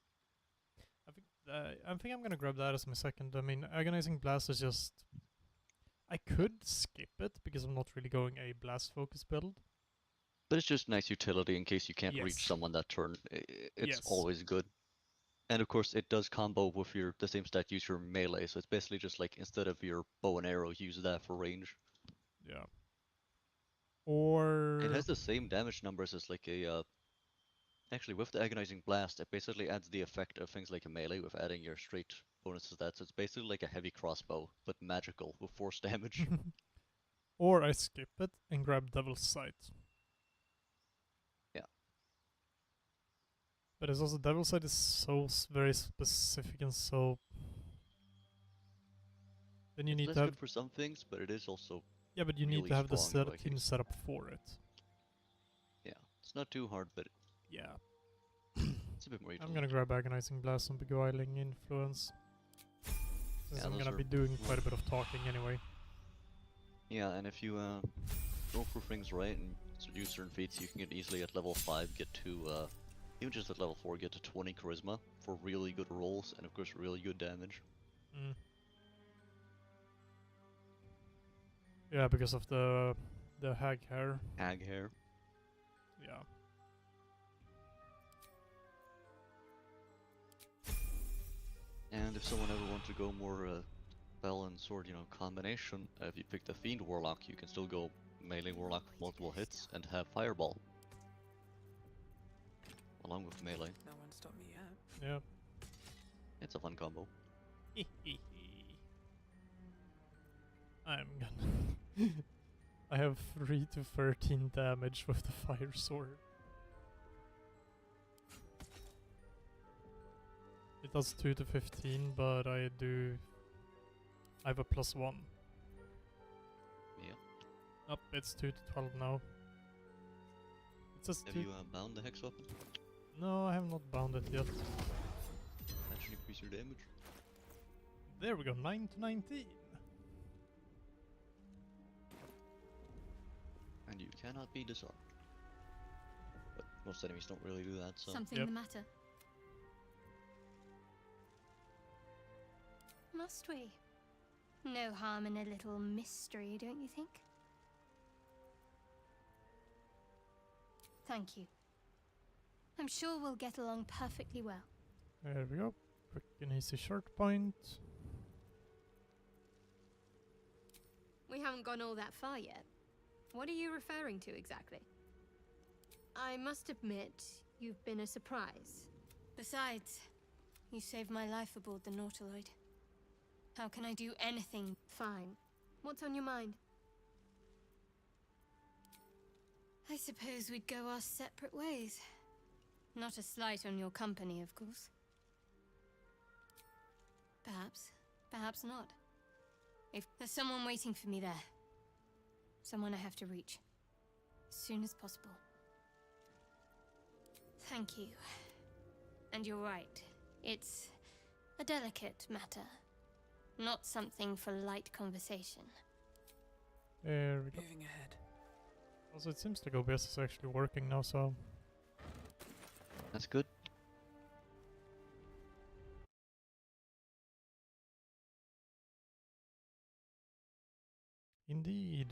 I think I'm gonna grab that as my second. I mean, agonizing blast is just. I could skip it because I'm not really going a blast focus build. But it's just nice utility in case you can't Yes. reach someone that turn. It's Yes. always good. And of course, it does combo with the same stat. Use your melee, so it's basically just like instead of your bow and arrow, use that for range. Yeah. Or It has the same damage numbers as like a. Actually, with the agonizing blast, it basically adds the effect of things like a melee with adding your straight bonus to that. So it's basically like a heavy crossbow, but magical with force damage. or I skip it and grab Devil's Sight. Yeah. But it's also Devil's Sight is so very specific and so. Then you need Less to have. good for some things, but it is also. Yeah, but you need really to have the strong in other team cases. set up for it. Yeah, it's not too hard, but Yeah. it's a bit more. I'm gonna grab Agonizing Blast and Beguiling Influence. Since Yeah, I'm those gonna are be doing quite a bit of talking anyway. Yeah, and if you go for things right and use certain feats, you can get easily at level 5 get to even just at level 4 get to 20 charisma for really good rolls and of course really good damage. Mm. Yeah, because of the hag hair. Hag hair. Yeah. And if someone ever wants to go more spell and sword, combination, if you pick the fiend warlock, you can still go melee warlock with multiple hits and have fireball along with melee. No one stopped me yet. Yeah. It's a fun combo. I'm gonna. I have 3 to 13 damage with the fire sword. It does 2 to 15, but I have a +1. Yeah. Up, it's 2 to 12 now. It says Have 2. you bound the hex weapon? No, I have not bound it yet. That should increase your damage. There we go, 9 to 19. And you cannot be disarmed. But most enemies don't really do that, so. Something the matter? Must we? No harm in a little mystery, don't you think? Thank you. I'm sure we'll get along perfectly well. There we go. Quick and easy short point. We haven't gone all that far yet. What are you referring to exactly? I must admit, you've been a surprise. Besides, you saved my life aboard the Nautiloid. How can I do anything? Fine. What's on your mind? I suppose we'd go our separate ways. Not a slight on your company, of course. Perhaps. Perhaps not. If there's someone waiting for me there. Someone I have to reach. As soon as possible. Thank you. And you're right. It's a delicate matter. Not something for light conversation. There we go. Moving ahead. Also, it seems like OBS is actually working now, so... That's good. Indeed.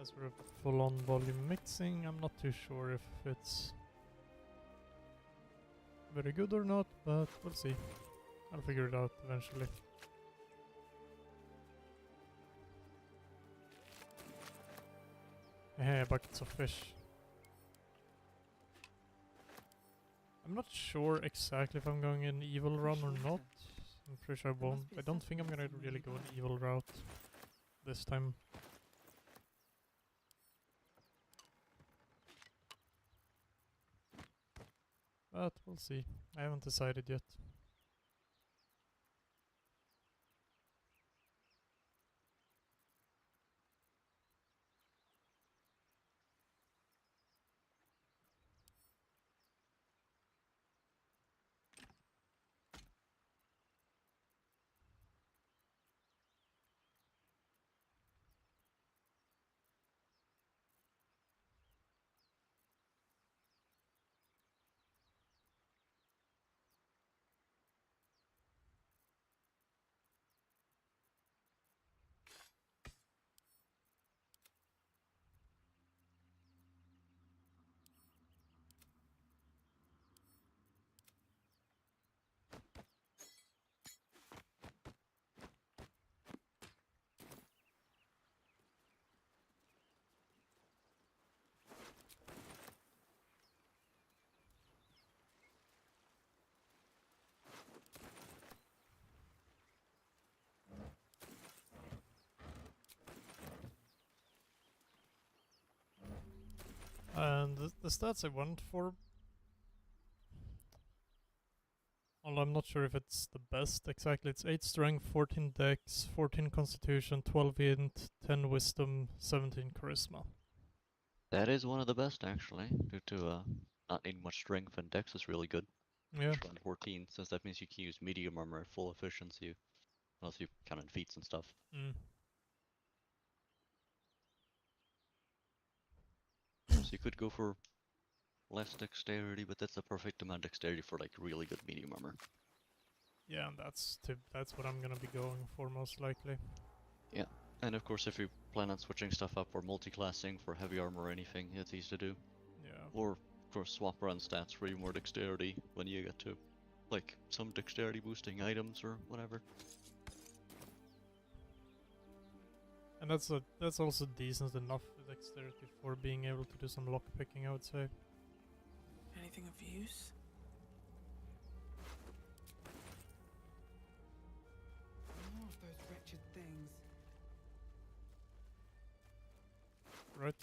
As for a full-on volume mixing, I'm not too sure if it's very good or not, but we'll see. I'll figure it out eventually. Hey, buckets of fish. I'm not sure exactly if I'm going an evil run or not. I'm pretty sure I won't. I don't think I'm gonna really go an evil route this time. But we'll see. I haven't decided yet. And the stats I went for, well, I'm not sure if it's the best exactly. It's 8 strength, 14 dex, 14 constitution, 12 int, 10 wisdom, 17 charisma. That is one of the best actually, due to not needing much strength, and dex is really good. Yeah. Around 14, since that means you can use medium armor at full efficiency, unless you count in feats and stuff. Mm. So you could go for less dexterity, but that's the perfect amount of dexterity for like really good medium armor. Yeah, and that's what I'm gonna be going for most likely. Yeah, and of course if you plan on switching stuff up or multi-classing for heavy armor or anything, it's easy to do. Yeah. Or of course swap around stats for even more dexterity when you get to like some dexterity boosting items or whatever. And that's also decent enough dexterity for being able to do some lock picking, I would say. Anything of use? More of those wretched things. Right.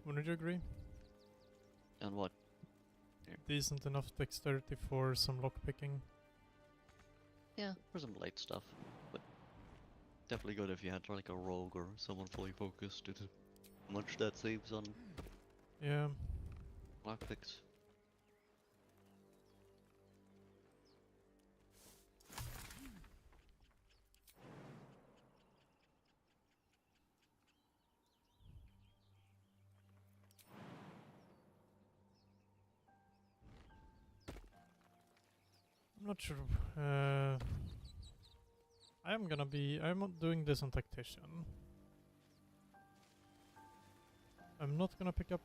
Wouldn't you agree? And what? Decent enough dexterity for some lock picking. Yeah, for some light stuff, but definitely good if you had like a rogue or someone fully focused due to how much that saves on Yeah. lockpicks. I'm not sure. I'm not doing this on Tactician. I'm not gonna pick up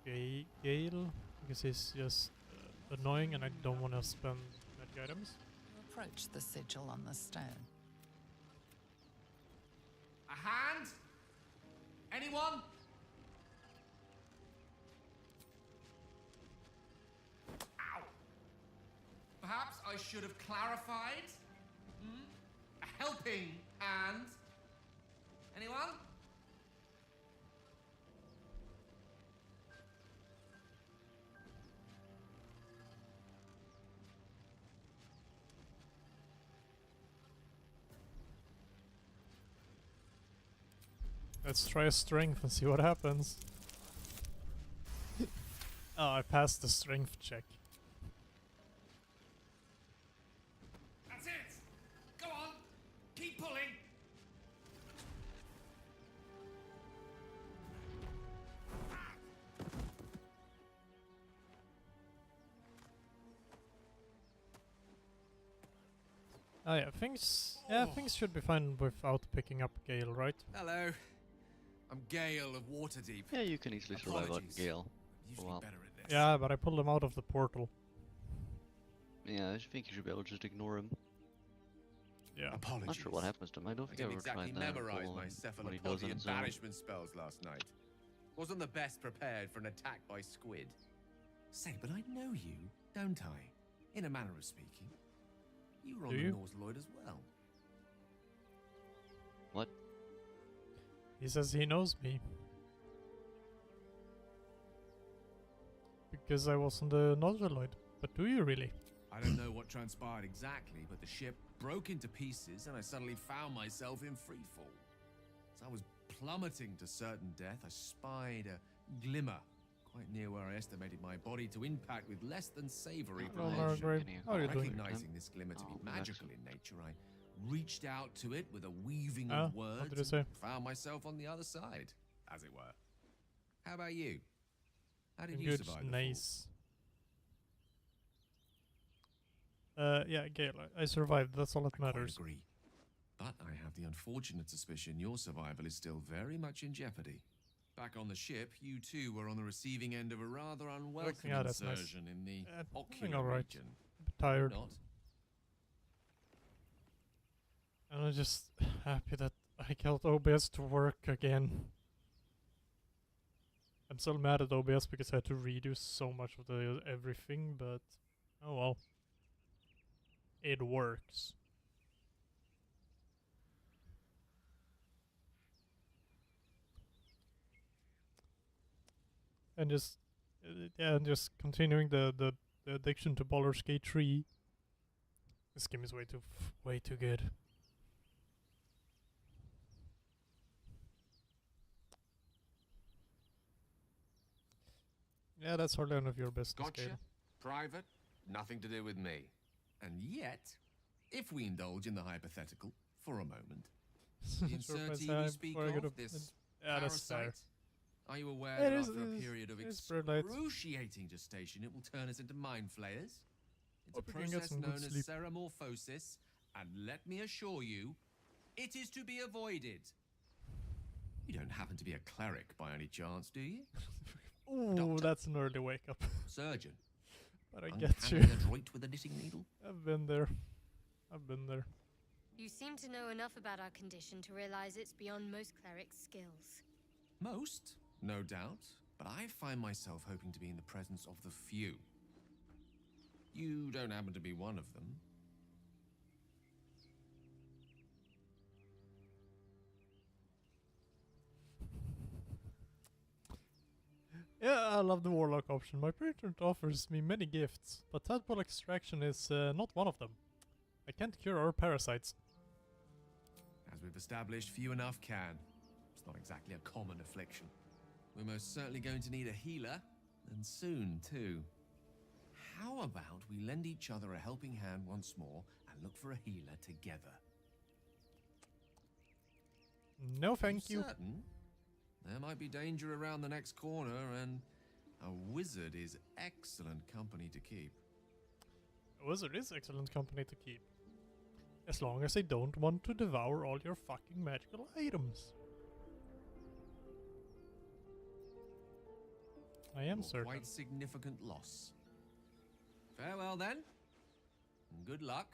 Gale because he's just annoying and I don't want to spend magic items. You approach the sigil on the stone. A hand? Anyone? Ow! Perhaps I should have clarified? A helping hand? Anyone? Let's try a strength and see what happens. Oh, I passed the strength check. That's it! Go on! Keep pulling! Oh yeah, things should be fine without picking up Gale, right? Hello. I'm Gale of Waterdeep. Yeah, you can easily survive out Apologies. Gale. I'm for a usually while. better at this. Yeah, but I pulled him out of the portal. Yeah, I think you should be able to just ignore him. Yeah. Apologies. Not sure what happens to him. I don't I think I didn't ever exactly tried that. memorize or my what he does on cephalopodian his own. banishment spells last night. Wasn't the best prepared for an attack by squid. Say, but I know you, don't I? In a manner of speaking. You were on Do the you? Norse Lloyd as well. What? He says he knows me. Because I was on the Nodroloid. But do you really? I don't know what transpired exactly, but the ship broke into pieces and I suddenly found myself in freefall. As I was plummeting to certain death, I spied a glimmer quite near where I estimated my body to impact with less than savory Hello, propulsion. Margaret. How are you doing? Recognizing this glimmer to be Oh, magical in nature, I reached out to it with a weaving Ah, of what words did it and say? found myself on the other side, as it were. How about you? How did you Good, survive the fall? nice. Yeah, Gale, I survived. That's all that I quite matters. agree. But I have the unfortunate suspicion your survival is still very much in jeopardy. Back on the ship, you too were on the receiving end of a rather unwelcome Yeah, that's nice. insertion in the Doing ocular all right. region. A bit tired. Not? And I'm just happy that I got OBS to work again. I'm still mad at OBS because I had to redo so much of the everything, but oh well. It works. And just yeah, and just continuing the addiction to Baldur's Gate 3. This game is way too good. Yeah, that's hardly none of your business, Gotcha. Gale. Private. Nothing to do with me. And yet, if we indulge in the hypothetical for a moment, the Sure, insertee time you speak before I go to of, this bed. Yeah, that's fair. parasite, are you aware It that is- after a it is- period of it's pretty late. excruciating gestation, it will turn us into mind flayers? It's a Hope you can get process some good known as sleep. ceremorphosis, and let me assure you, it is to be avoided. You don't happen to be a cleric by any chance, do you? Ooh, Doctor. that's an early wake up. Surgeon. But I get you. Uncannily adroit with a knitting needle? I've been there. I've been there. You seem to know enough about our condition to realize it's beyond most clerics' skills. Most, no doubt, but I find myself hoping to be in the presence of the few. You don't happen to be one of them. Yeah, I love the Warlock option. My printer offers me many gifts, but tadpole extraction is not one of them. I can't cure our parasites. As we've established, few enough can. It's not exactly a common affliction. We're most certainly going to need a healer, and soon, too. How about we lend each other a helping hand once more and look for a healer together? No, thank you. Certain? There might be danger around the next corner, and a wizard is excellent company to keep. A wizard is excellent company to keep. As long as they don't want to devour all your fucking magical items. I am Your certain. Quite significant loss. Farewell then, and good luck.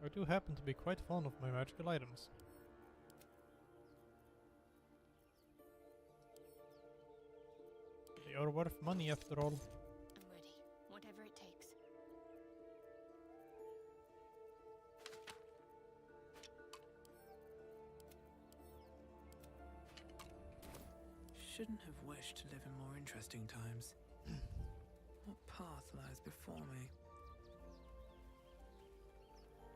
I do happen to be quite fond of my magical items. They are worth money after all. I'm ready, whatever it takes. Shouldn't have wished to live in more interesting times. What path lies before me?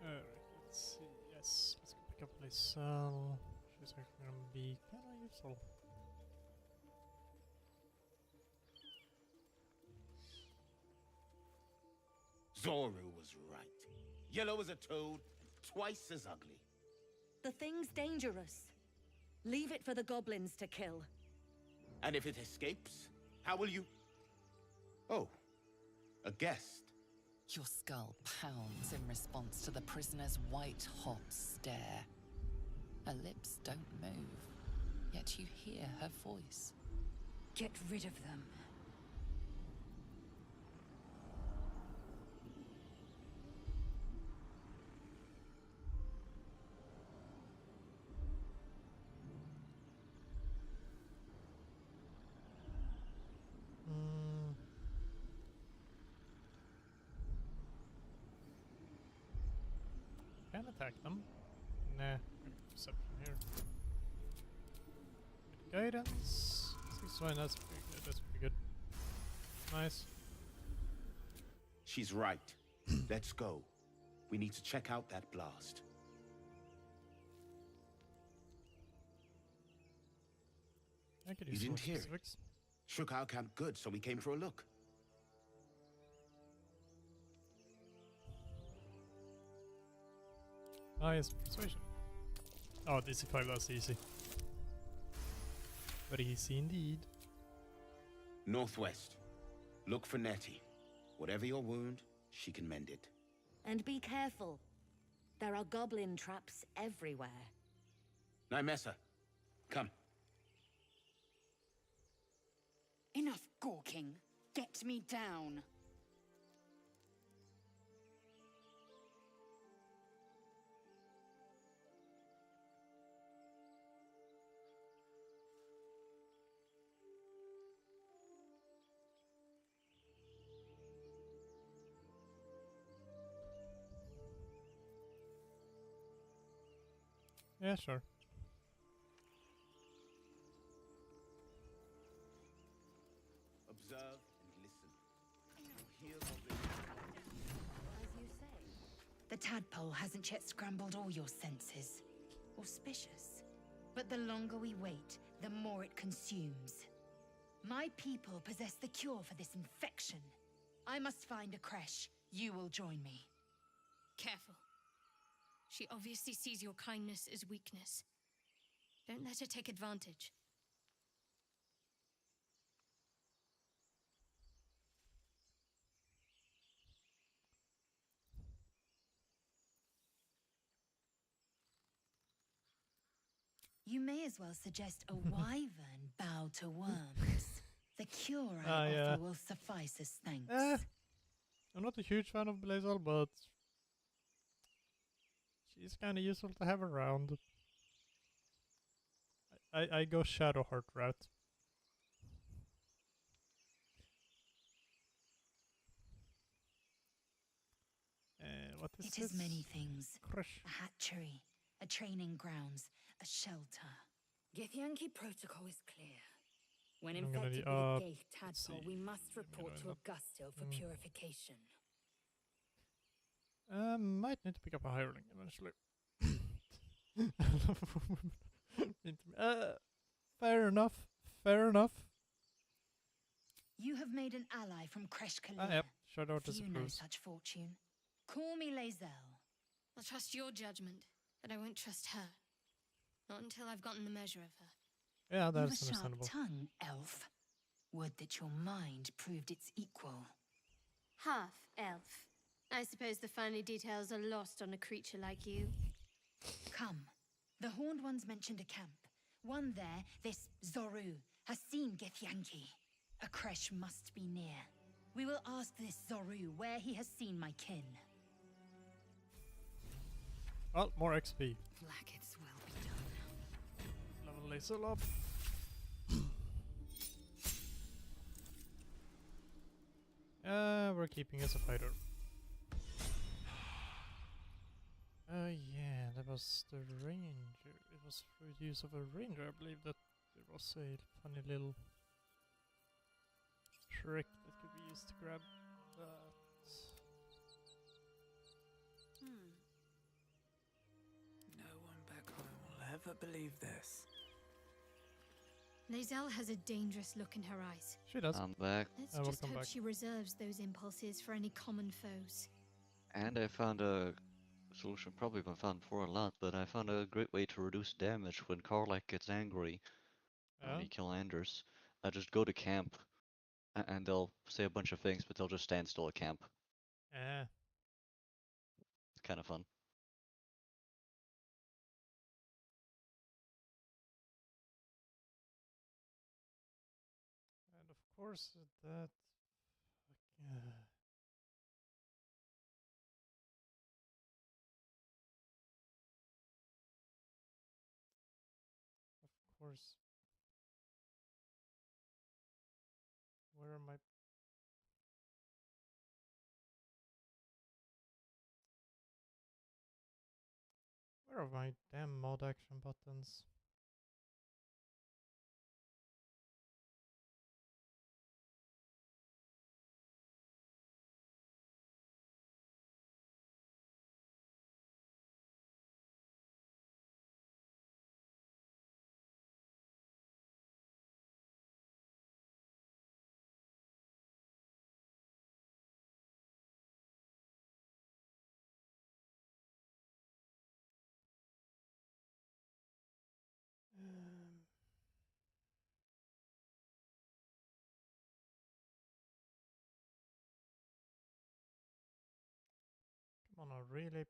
Alright, let's see. Yes, let's go pick up Lysel. She's actually gonna be kinda useful. Zoru was right. Yellow as a toad, twice as ugly. The thing's dangerous. Leave it for the goblins to kill. And if it escapes, how will you... Oh, a guest. Your skull pounds in response to the prisoner's white-hot stare. Her lips don't move, yet you hear her voice. Get rid of them. Can attack them. Nah, perception here. Guidance. 6-1, that's pretty good. That's pretty good. Nice. She's right. Let's go. We need to check out that blast. I could You use didn't more hear it. specifics. Shook our camp good, so we came for a look. Ah, yes, persuasion. Oh, DC5, that's easy. But easy indeed. Northwest. Look for Nettie. Whatever your wound, she can mend it. And be careful. There are goblin traps everywhere. Nymessa, come. Enough gawking. Get me down. Yeah, sure. Observe and listen. You hear all this? As you say. The tadpole hasn't yet scrambled all your senses. Auspicious. But the longer we wait, the more it consumes. My people possess the cure for this infection. I must find a creche. You will join me. Careful. She obviously sees your kindness as weakness. Don't let her take advantage. You may as well suggest a wyvern bow to worms. The cure I yeah. offer will suffice as thanks. I'm not a huge fan of Blazal, but she's kind of useful to have around. I go Shadowheart route. What is It this? is many things. Crush. A hatchery, a training grounds, a shelter. Githyanki protocol is clear. When I'm gonna infected do- with a let's gate tadpole, see. we must report to look. Augustil for purification. Might need to pick up a hireling eventually. Fair enough. Fair enough. You have made an ally from Kresh Kalia. Yep. Shadow Few know disapproves. such fortune. Call me Lae'zel. I'll trust your judgment, but I won't trust her. Not until I've gotten the measure of her. Yeah, You have that's a sharp understandable. tongue, elf. Would that your mind proved its equal. Half elf. I suppose the finer details are lost on a creature like you. Come. The Horned Ones mentioned a camp. One there, this Zoru, has seen Githyanki. A creche must be near. We will ask this Zoru where he has seen my kin. Well, more XP. Blacket's will be done. Level Lae'zel up. We're keeping as a fighter. Oh yeah, that was the ranger. It was through use of a ranger, I believe, that there was a funny little trick that could be used to grab that. No one back home will ever believe this. Lae'zel has a dangerous look in her eyes. She does. I'm back. Let's I will just come hope back. she reserves those impulses for any common foes. And I found a solution, probably been found before a lot, but I found a great way to reduce damage when Karlach gets angry when Yeah? you kill Anders. I just go to camp, and they'll say a bunch of things, but they'll just stand still at camp. Eh. It's kind of fun. And of course that... Of course. Where are my... Where are my damn mod action buttons? Come on, I really...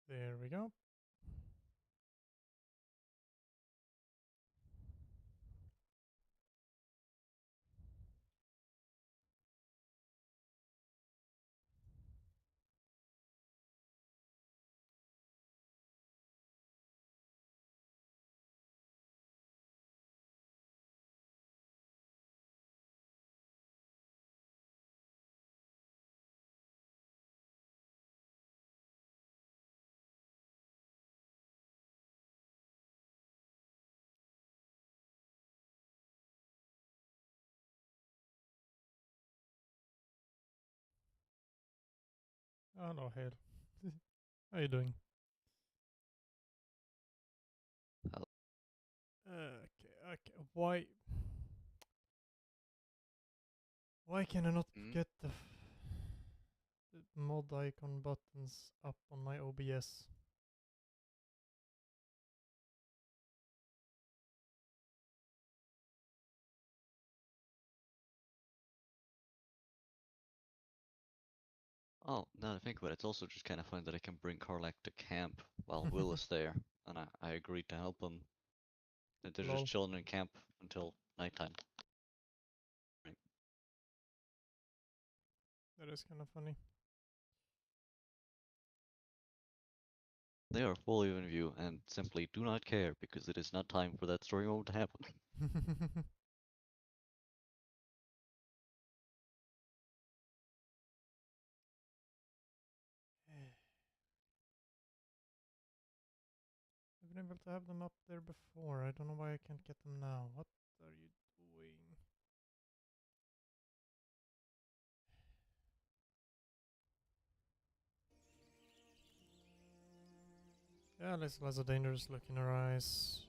There we go. Oh no, hell. How you doing? Okay. Why can I not get the mod icon buttons up on my OBS? Oh, now that I think about it, it's also just kind of fun that I can bring Karlach to camp while Will is there, and I agreed to help him. And they're Lol. just chilling in camp until nighttime. Right. That is kind of funny. They are fully in view and simply do not care because it is not time for that story mode to happen. I've been able to have them up there before. I don't know why I can't get them now. What are you doing? Yeah, Liz has a dangerous look in her eyes.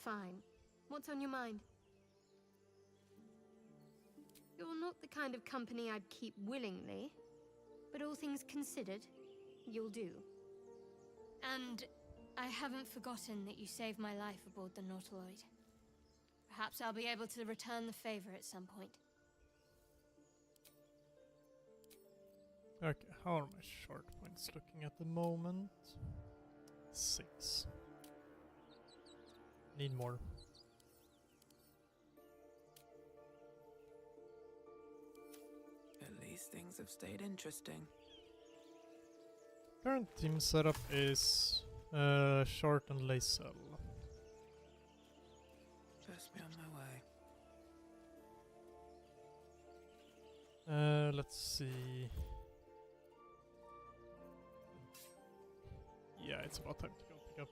Fine. What's on your mind? You're not the kind of company I'd keep willingly, but all things considered, you'll do. And I haven't forgotten that you saved my life aboard the Nautiloid. Perhaps I'll be able to return the favor at some point. Okay, how are my short points looking at the moment? 6. Need more. At least things have stayed interesting. Current team setup is Short and Lae'zel. Best be on my way. Let's see. Yeah, it's about time to go pick up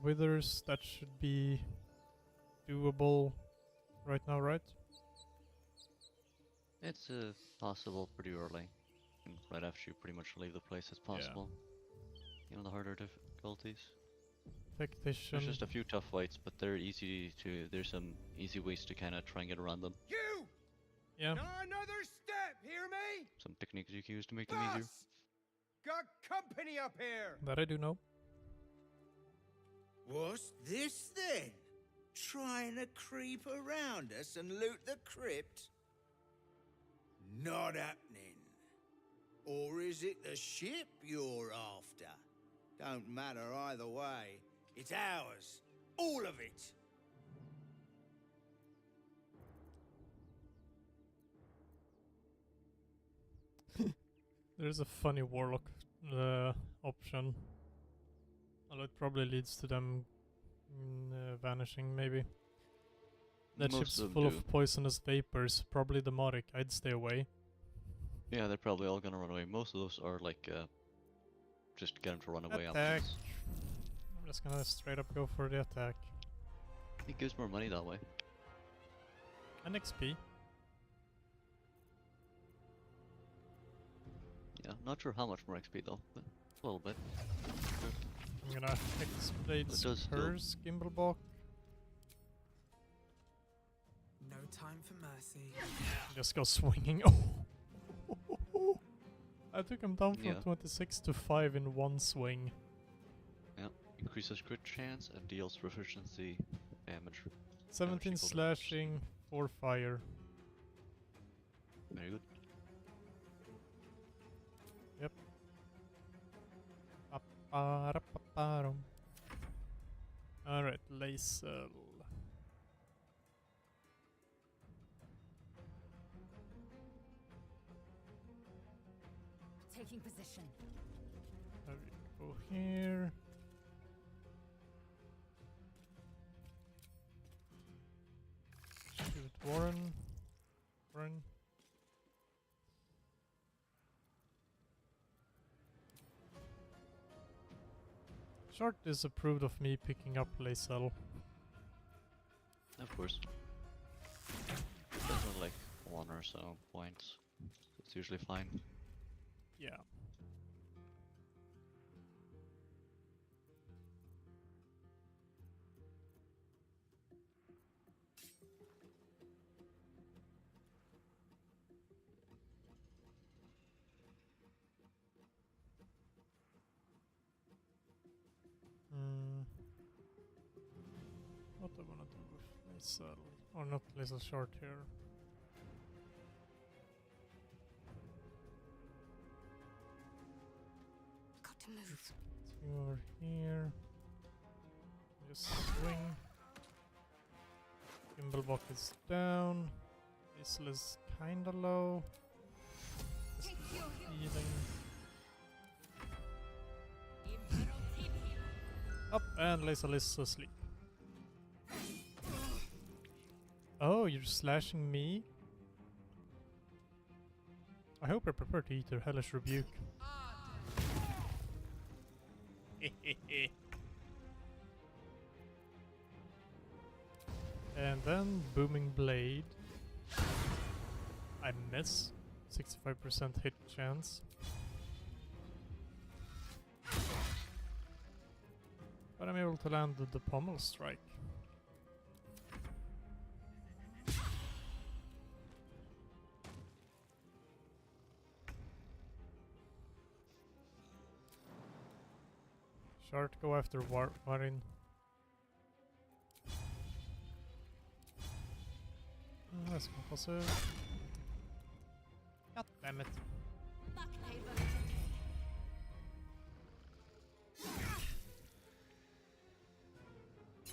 Withers. That should be doable right now, right? It's possible pretty early. And right after you pretty much leave the place, it's possible. You know, the harder difficulties. Tactician. There's just a few tough fights, but they're easy to. There's some easy ways to kind of try and get around them. You! Yeah. Not another step, hear me? Some techniques you can use to make them easier. Boss! Got company up here! That I do know. What's this then? Trying to creep around us and loot the crypt? Not happening. Or is it the ship you're after? Don't matter either way. It's ours. All of it. There's a funny warlock option. Although it probably leads to them vanishing, maybe. That Most ship's of them full do. of poisonous vapors, probably demonic. I'd stay away. Yeah, they're probably all gonna run away. Most of those are like, just get them to run away Attack! options. I'm just gonna straight up go for the attack. It gives more money that way. And XP. Yeah, not sure how much more XP though, but a little bit. Good. I'm gonna X-Blade It does still- Spurs, Gimblebok. No time for mercy. Just go swinging. Oh! I took him down from Yeah. 26 to 5 in one swing. Yeah, increases crit chance and deals proficiency damage. 17 equal to slashing, 4 fire. Very good. Yep. Ba-ba-da-ba-ba-dum. Alright, Lae'zel. Taking position. There we go here. Shoot Warren. Warren. Short disapproved of me picking up Lae'zel. Of course. Doesn't like 1 or so points. It's usually fine. Yeah. What I wanna do with Lae'zel, or not Lae'zel Short here. Got to move. Two over here. Just swing. Gimblebok is down. Lae'zel is kinda low. Just healing. Up, and Lae'zel is asleep. Oh, you're slashing me? I hope you're prepared to eat your hellish rebuke. And then Booming Blade. I miss. 65% hit chance. But I'm able to land the pommel strike. Shard, go after Warin. That's compulsive. God damn it.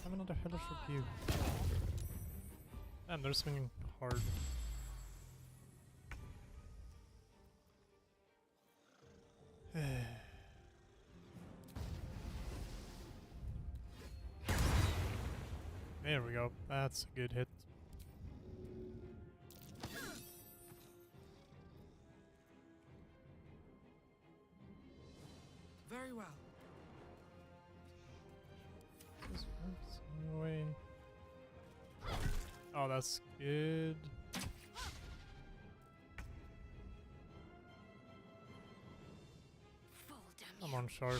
Have another hellish rebuke. And they're swinging hard. There we go. That's a good hit. Very well. This works anyway. Oh, that's good. Come on, Shard.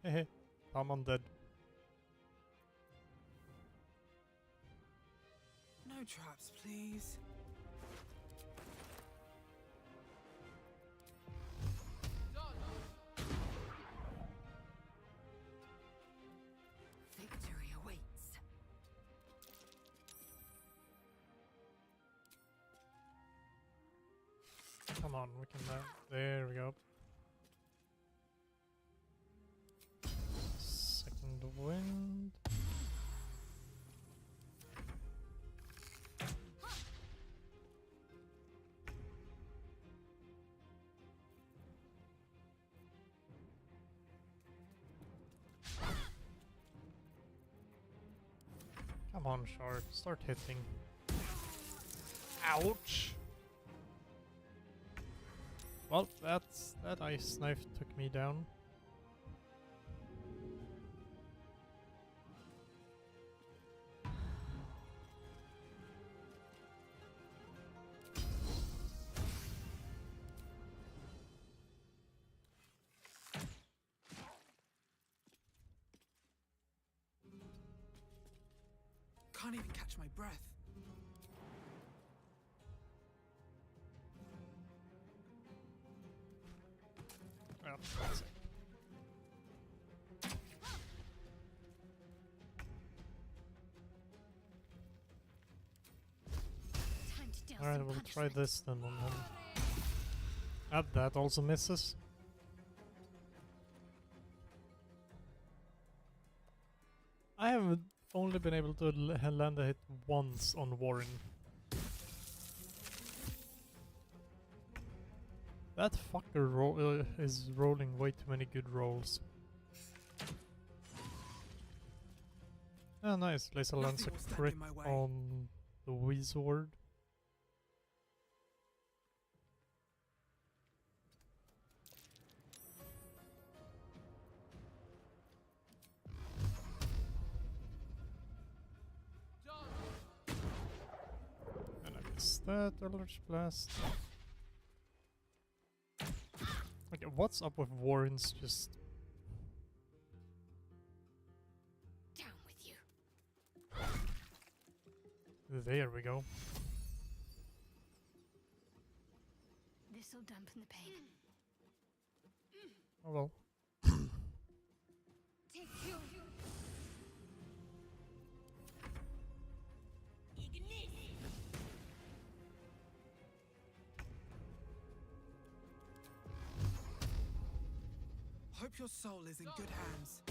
Hehe, I'm undead. No traps, please. Victory awaits. Come on, we can. There we go. Second wind. Come on, Shard, start hitting. Ouch! Well, that ice knife took me down. Can't even catch my breath. Well, that's it. Time to deal Alright, some we'll punishment. try this then on him. That also misses. I have only been able to land a hit once on Warren. That fucker is rolling way too many good rolls. Ah, nice. Laser lands a Nothing will stand crit in my way. on the Wizard. And I missed that Eldritch Blast. Okay, what's up with Warren's just... Down with you. There we go. This'll dampen the pain. Oh well. Take you. Hope your soul is in good hands.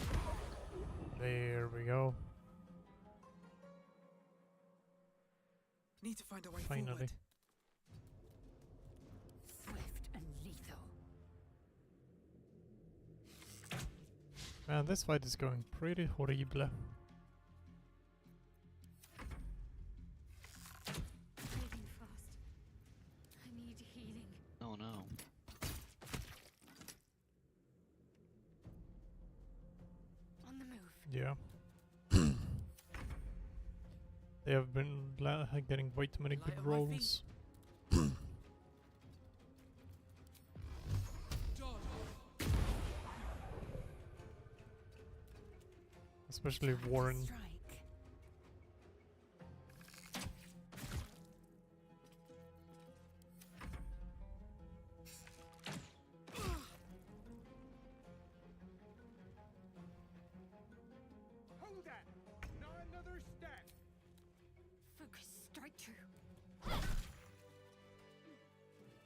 There we go. Need to find a way Finally. forward. Swift and lethal. Man, this fight is going pretty horrible. Breathing fast. I need healing. Oh no. On the move. Yeah. They have been getting way too many Light good on my rolls. Especially Warren. Strike. Hold that! Not another step! Focus. Strike true.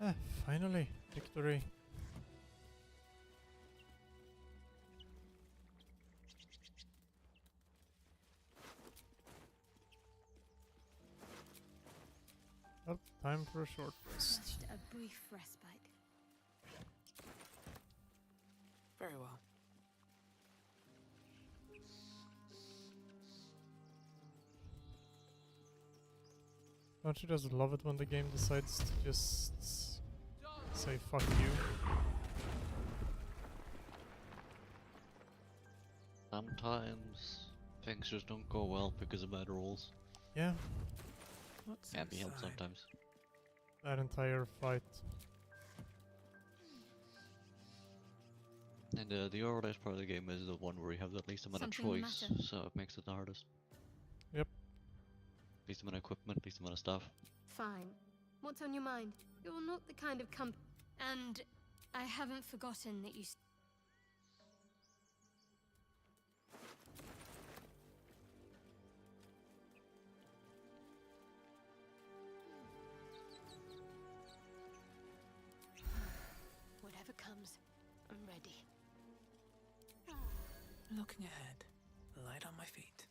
Ah, finally, victory. Time for a short rest. Just a brief respite. Very well. Don't you just love it when the game decides to just say fuck you? Sometimes things just don't go well because of bad rules. Yeah, Can't be helped sometimes. that entire fight. And the hardest part of the game is the one where you have the least amount of Something the choice, matter? so it makes it the hardest. Yep. Least amount of equipment, least amount of stuff. Fine. What's on your mind? You're not the kind of And I haven't forgotten that you. Whatever comes, I'm ready. Looking ahead, light on my feet.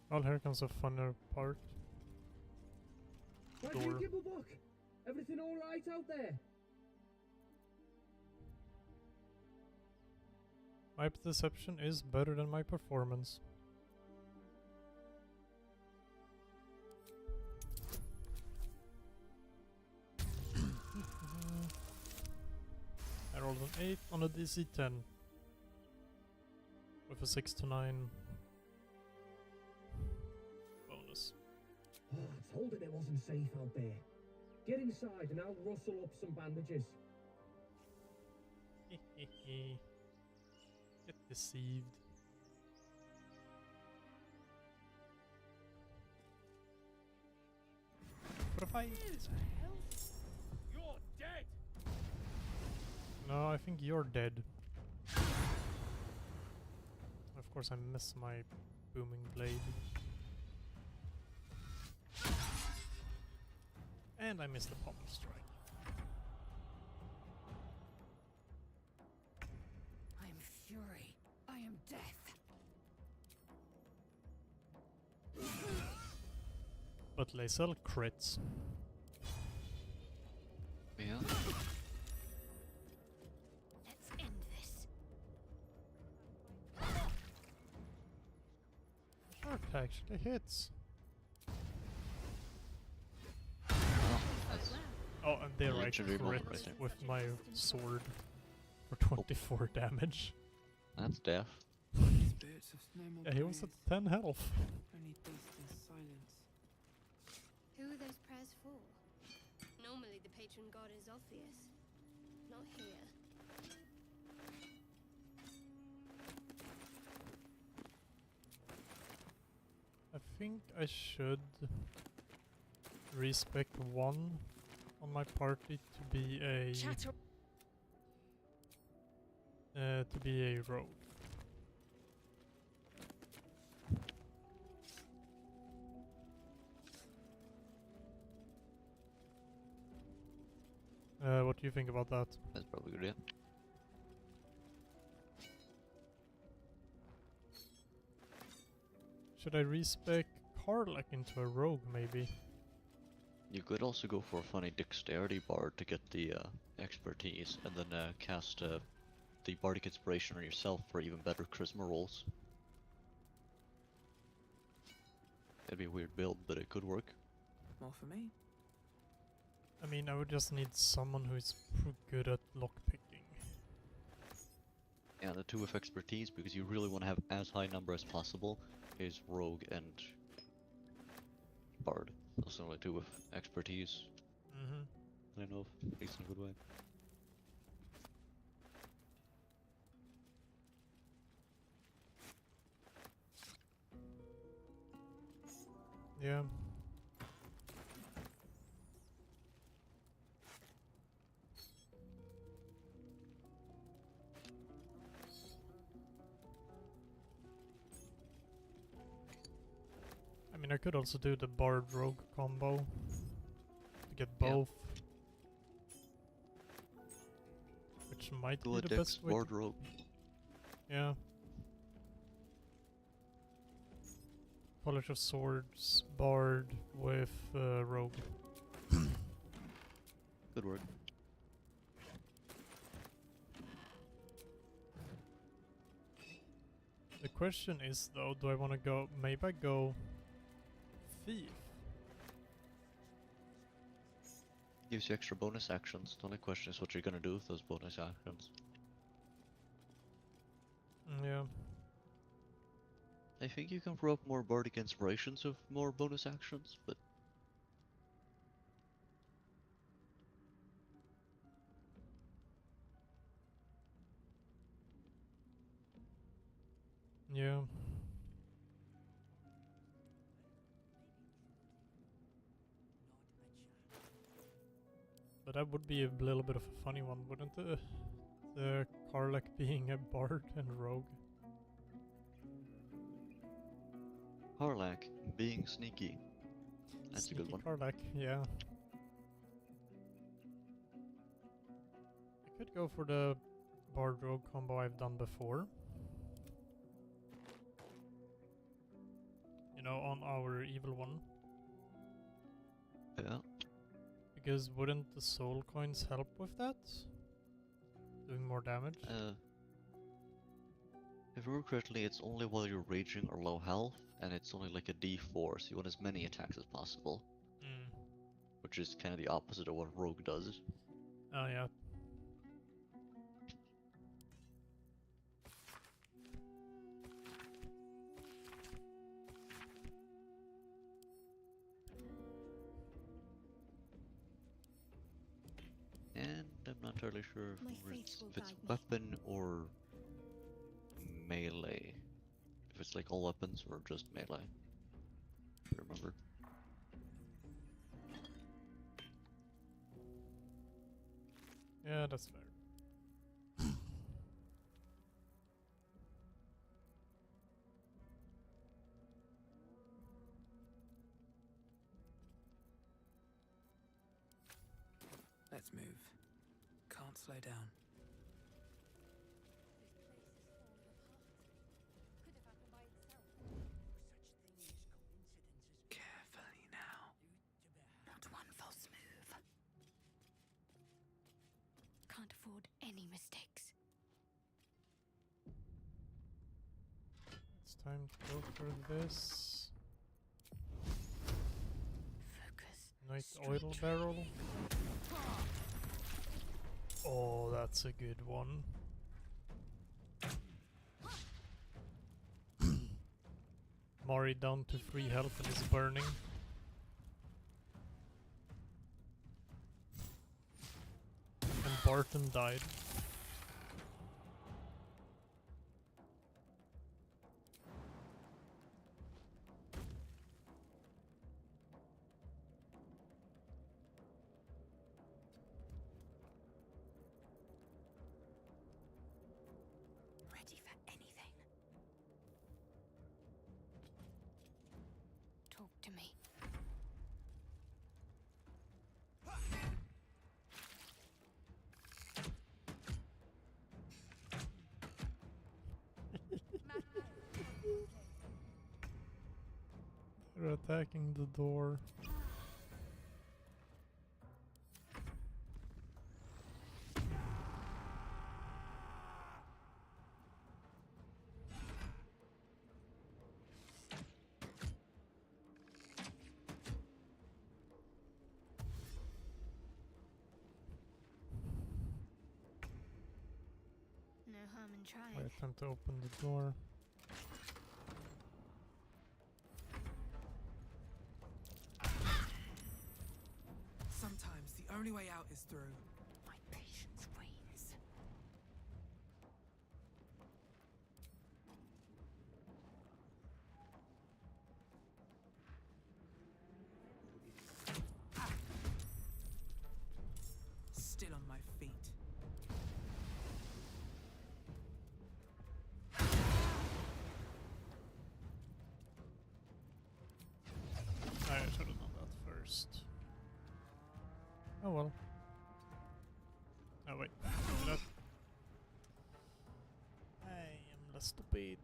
Well, here comes a funner part. Why Door. do you give a buck? Everything all right out there? My deception is better than my performance. I rolled an 8 on a DC 10 with a 6 to 9 bonus. Oh, I told it wasn't safe out there. Get inside and I'll rustle up some bandages. Get deceived. For a fight. You're dead! No, I think you're dead. Of course I miss my booming blade. And I missed the pommel strike. I am fury. I am death. But Lae'zel crits. Yeah. Let's end this. Shark actually hits. Oh, and there I Legendary moment crit right there. with my sword for 24 damage. That's death. Spirits of no more Yeah, he was at 10 health. Only beast in silence. Who are those prayers for? Normally the patron god is obvious. Not here. I think I should respec one on my party to be a rogue. What do you think about that? That's probably a good idea. Should I respec Karlach into a rogue, maybe? You could also go for a funny dexterity bard to get the expertise, and then cast the bardic inspiration on yourself for even better charisma rolls. It'd be a weird build, but it could work. More for me. I mean, I would just need someone who is good at lockpicking. Yeah, the two with expertise, because you really want to have as high number as possible, is rogue and bard. Those are the only two with expertise. Mm-hmm. I know of, at least in a good way. Yeah. I mean, I could also do the Bard Rogue combo to get both. Which might Do be a the dex best way. Bard Rogue. Yeah. Polish of Swords, Bard with Rogue. Good work. The question is though, do I want to go, maybe I go Thief? Gives you extra bonus actions. The only question is what you're gonna do with those bonus actions. Yeah. I think you can throw up more bardic inspirations with more bonus actions, but yeah. But that would be a little bit of a funny one, wouldn't it? The Karlach being a bard and rogue. Karlach being sneaky. That's Sneaky a good one. Karlach, yeah. I could go for the bard rogue combo I've done before. You know, on our evil one. Yeah. Because wouldn't the soul coins help with that? Doing more damage? If I remember correctly, it's only while you're raging or low health, and it's only like a D4, so you want as many attacks as possible. Which is kind of the opposite of what Rogue does. Oh yeah. And I'm not entirely sure My if faith it's, will if it's guide me. weapon or melee. If it's like all weapons or just melee. I can't remember. Yeah, that's fair. Let's move. Can't slow down. Carefully now. Not one false move. Can't afford any mistakes. It's time to go for this. Focus. Night oil barrel. Oh, that's a good one. Mari down to 3 health and is burning. And Barton died. Ready for anything. Talk to me. They're attacking the door. No harm in trying. Right, time to open the door. Sometimes the only way out is through. My patience wanes. Still on my feet. I should have done that first. Oh well. Oh wait, do that. I am less stupid.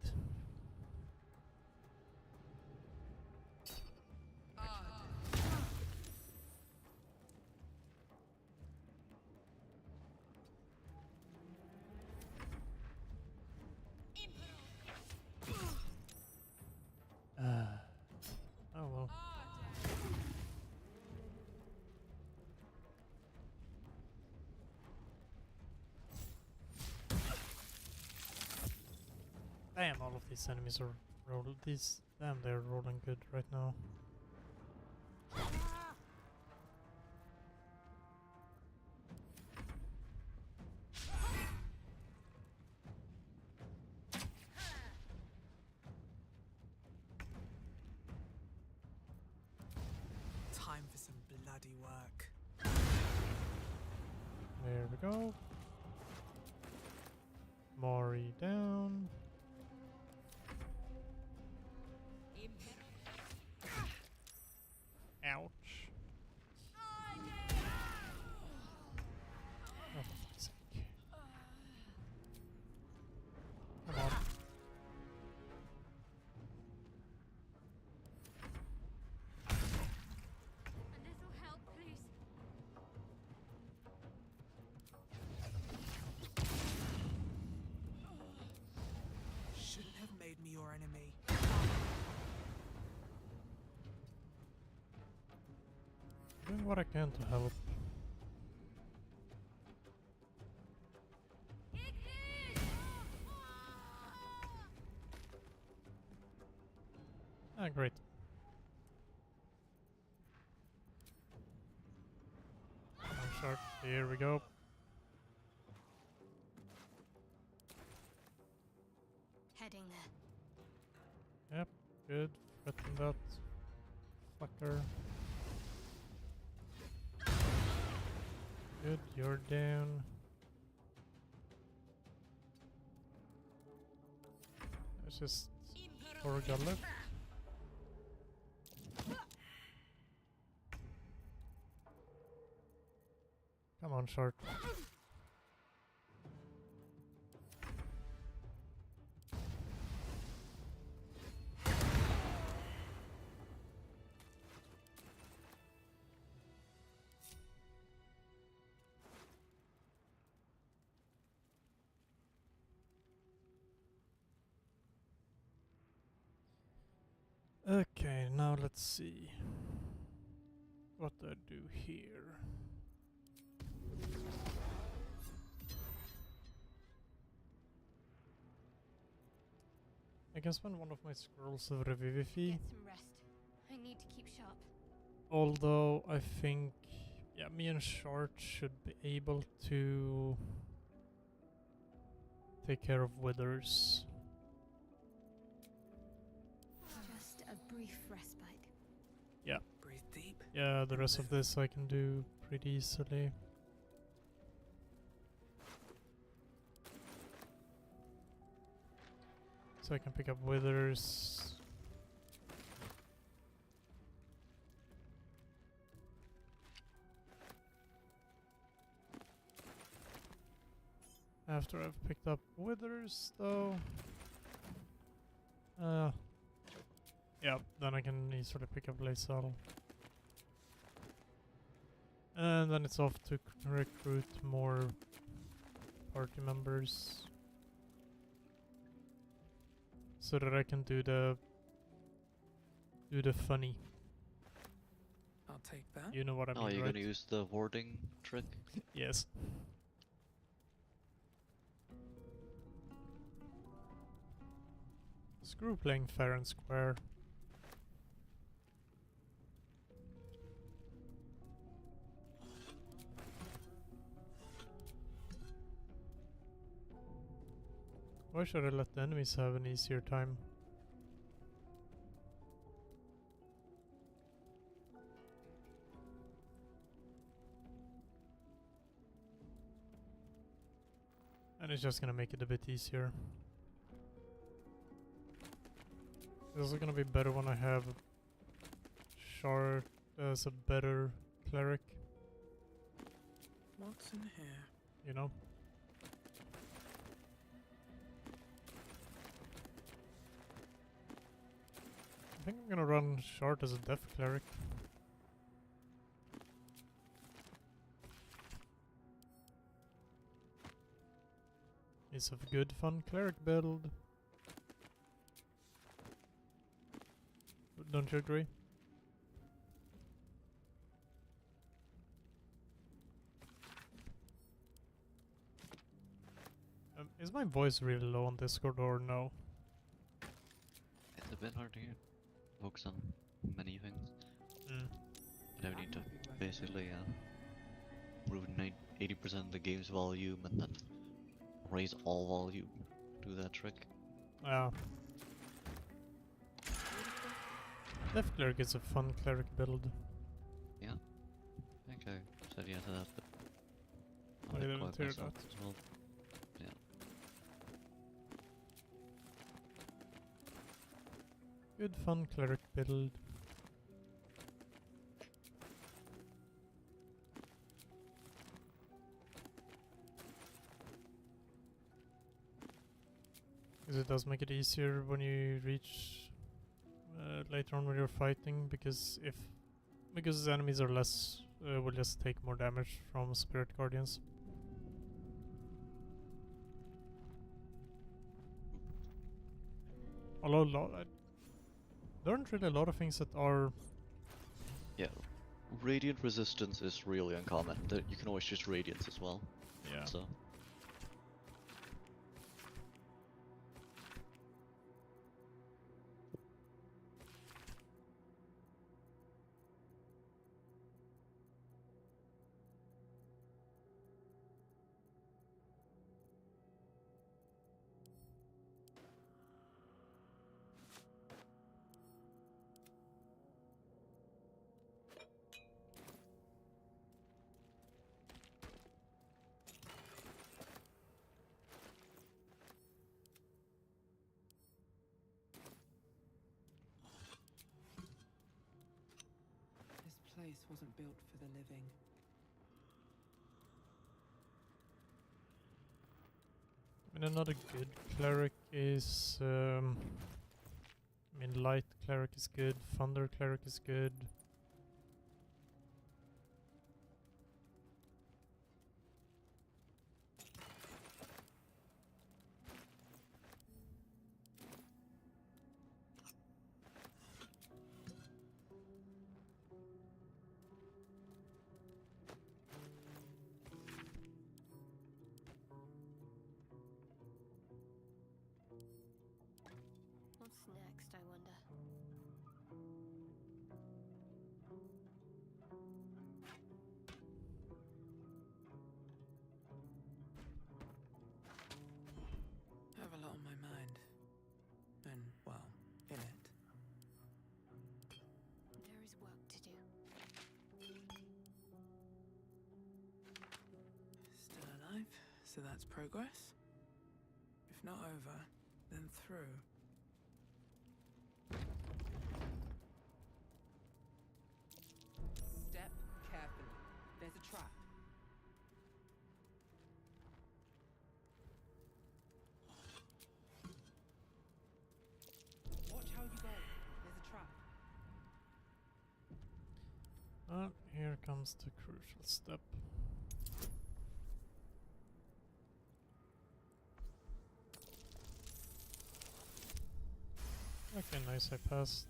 Damn, all of these enemies are rolling. Damn, they're rolling good right now. Time for some bloody work. There we go. Mori down. Ouch. Oh, for fuck's sake. Come on. A little help, please. Shouldn't have made me your enemy. Doing what I can to help. Ah, great. One shot. Here we go. Heading there. Yep, good. Threaten that fucker. Good, you're down. Let's just Torgal left. Come on, Short. Okay, now let's see. What do I do here? I can spend one of my scrolls of Revivify. Get some rest. I need to keep sharp. Although I think, yeah, me and Short should be able to take care of Withers. Just a brief respite. Yeah. Breathe deep. Yeah, the rest of this I can do pretty easily. So I can pick up Withers. After I've picked up Withers, though, yeah, then I can easily pick up Lae'zel. And then it's off to recruit more party members, so that I can do the funny. I'll take that. You know what I mean, Oh, you're right? gonna use the warding trick? Yes. Screw playing fair and square. Why should I let the enemies have an easier time? And it's just gonna make it a bit easier. It's also gonna be better when I have Shard as a better cleric, What's in here? you know? I think I'm gonna run Shard as a death cleric. It's a good fun cleric build. Don't you agree? Is my voice really low on Discord or no? a bit hard to focus on many things. Mm. I need to basically remove 80% of the game's volume and then raise all volume. Do that trick. Yeah. Death Cleric is a fun cleric build. Yeah. I think I said yeah to that, but I didn't quite hear myself that. as well. Yeah. Good fun cleric build. Because it does make it easier when you reach later on when you're fighting, because enemies are less will just take more damage from Spirit Guardians. Although there aren't really a lot of things that are. Yeah. Radiant resistance is really uncommon. You can always just Radiance as well. Yeah. So. This place wasn't built for the living. I mean, another good cleric is. I mean, light cleric is good. Thunder cleric is good. What's next, I wonder? I have a lot on my mind. And, well, in it. There is work to do. Still alive, so that's progress. If not over, then through. Step carefully. There's a trap. Watch how you go. There's a trap. Here comes the crucial step. Okay, nice, I passed.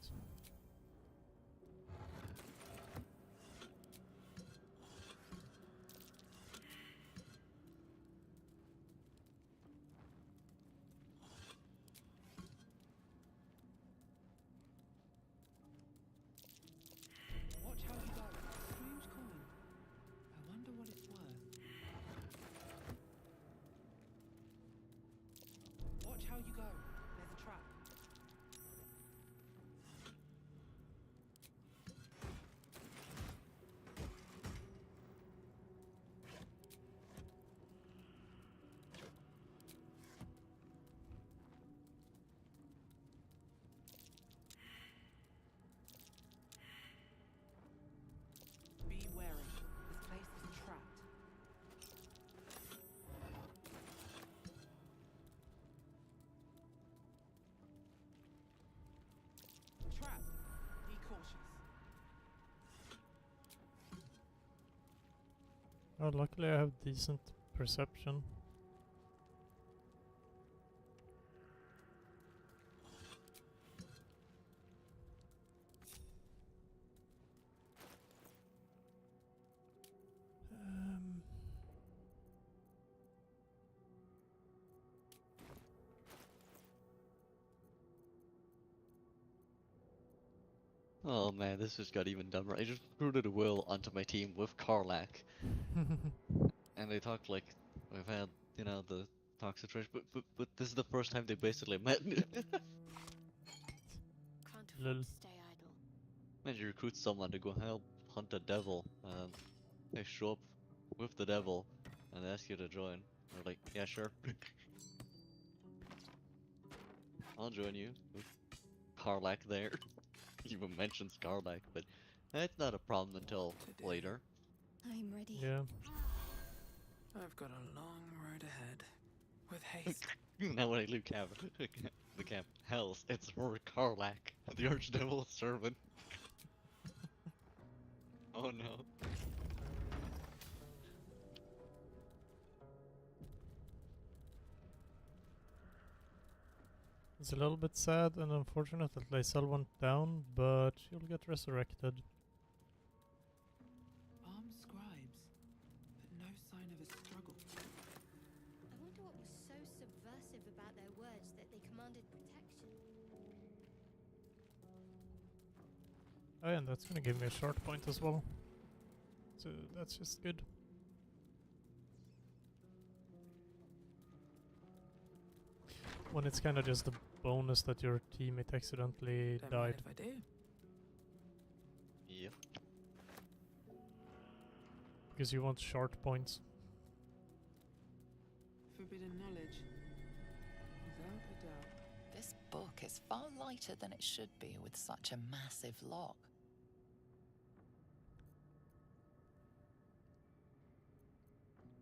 Watch how you go. Strange coin. I wonder what it's worth. Watch how you go. There's a trap. Be wary. This place is trapped. Trap. Be cautious. Oh, luckily I have decent perception. Oh man, this just got even dumber. I just recruited Will onto my team with Karlak. And they talk like we've had, you know, the talk situation, but this is the first time they basically met. Can't Lol. afford to stay idle. Man, you recruit someone to go help hunt a devil, and they show up with the devil, and they ask you to join. They're like, yeah, sure. I'll join you. With Karlak there. Even mentions Karlak, but that's not a problem until later. I'm ready. Yeah. I've got a long road ahead. With haste. Now when I leave camp, the camp, hells, it's for Karlak, the Archdevil's servant. Oh no. It's a little bit sad and unfortunate that Lae'zel went down, but she'll get resurrected. Armed scribes, but no sign of a struggle. I wonder what was so subversive about their words that they commanded protection. Oh yeah, and that's gonna give me a short point as well. So that's just good. When it's kinda just a bonus that your teammate accidentally Don't died. mind if I do. Yep. Because you want short points. Forbidden knowledge. Without a doubt. This book is far lighter than it should be with such a massive lock.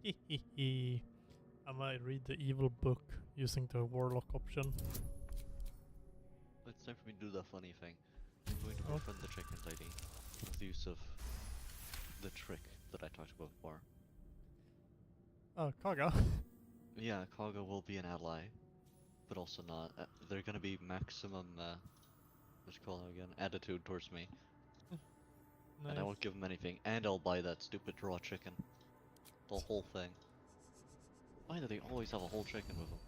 I might read the evil book using the warlock option. It's time for me to do the funny thing. I'm going to refund the chicken ID with the use of the trick that I talked about before. Oh, Kaga. Yeah, Kaga will be an ally, but also not. They're gonna be maximum, what's it called again? Attitude towards me. And I won't give them anything, and I'll buy that stupid raw chicken. The whole thing. Why do they always have a whole chicken with them?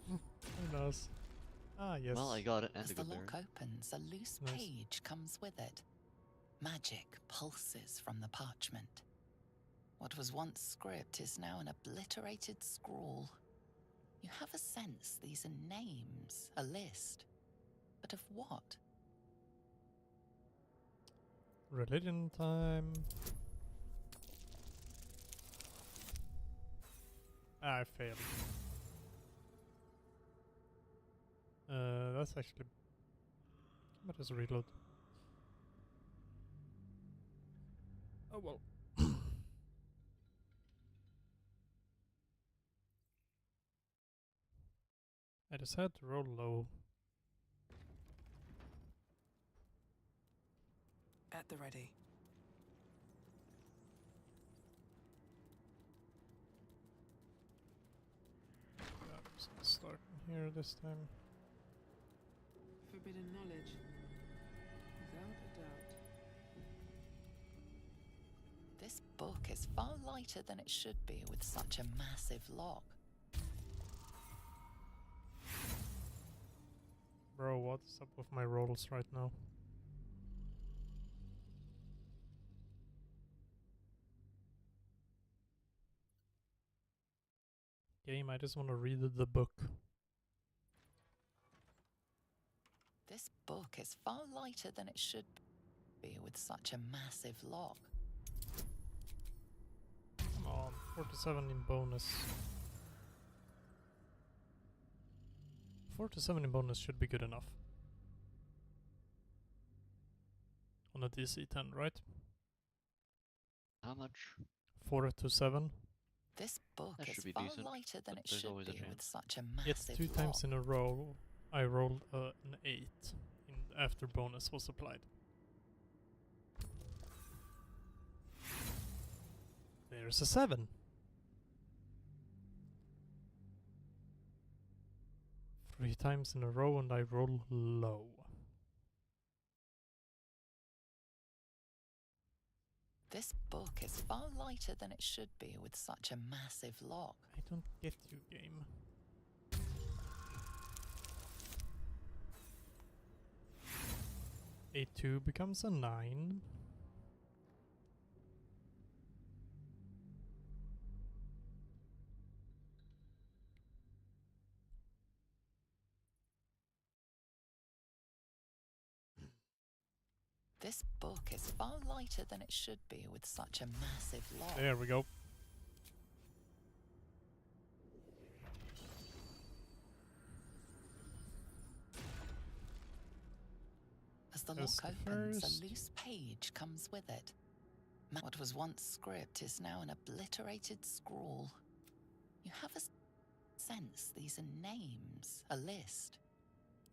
Who knows? Ah, yes. Well, I got it, and As a the good lock berry. opens, a loose Nice. page comes with it. Magic pulses from the parchment. What was once script is now an obliterated scrawl. You have a sense these are names, a list. But of what? Religion time. I failed. That's actually... Let us reload. Oh well. I just had to roll low. At the ready. Start here this time. Forbidden knowledge. Without a doubt. This book is far lighter than it should be with such a massive lock. Bro, what's up with my rolls right now? Game, I just want to read the book. This book is far lighter than it should be with such a massive lock. Come on, 47 in bonus. 47 in bonus should be good enough. On a DC 10, right? How much? 4 to 7. This book That is should be far decent, lighter than but it there's should always a be with chance. such a Yet massive 2 lock. times in a row, I rolled an 8 after bonus was applied. There's a 7. Three times in a row and I roll low. This book is far lighter than it should be with such a massive lock. I don't get you, game. A 2 becomes a 9. This book is far lighter than it should be with such a massive log. There we go. As the That's lock the opens, first. a loose page comes with it. What was once script is now an obliterated scrawl. You have a sense these are names, a list.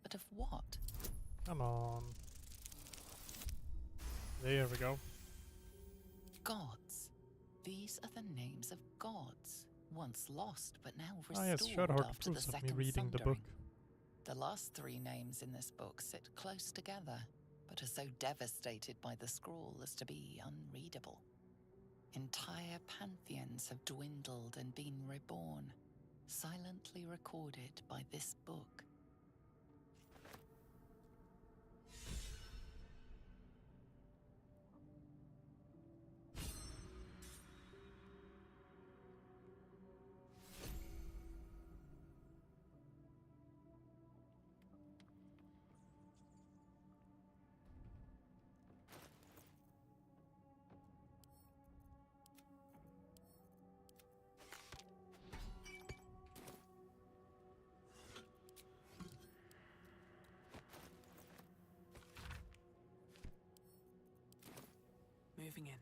But of what? Come on. There we go. Gods. These are the names of gods, once lost but now Ah yes, restored Shadowheart after the approves of me second reading the sundering. book. The last 3 names in this book sit close together, but are so devastated by the scrawl as to be unreadable. Entire pantheons have dwindled and been reborn, silently recorded by this book. Moving in.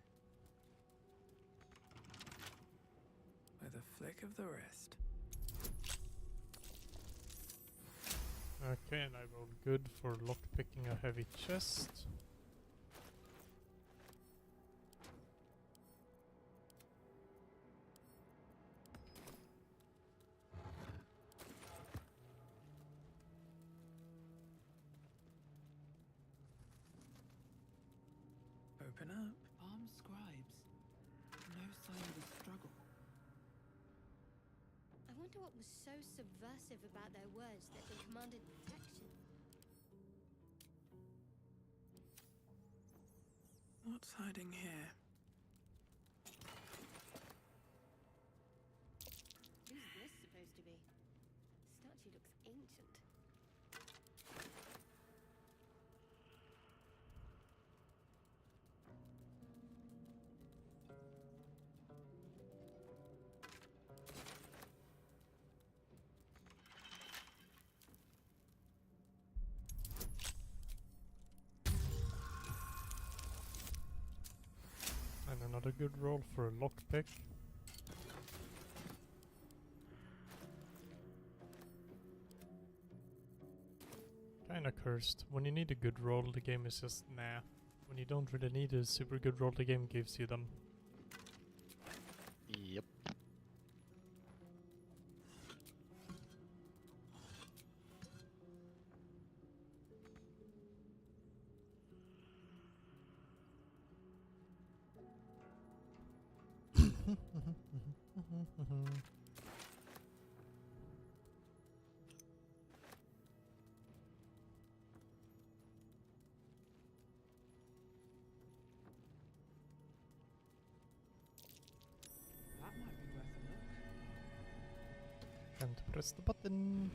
With a flick of the wrist. Okay, and I rolled good for lockpicking a heavy chest. Open up. Armed scribes. No sign of a struggle. I wonder what was so subversive about their words that they commanded protection. What's hiding here? Who's this supposed to be? The statue looks ancient. And another good roll for a lockpick. Kinda cursed. When you need a good roll, the game is just nah. When you don't really need a super good roll, the game gives you them. Yep. That might be worth a look. And press the button.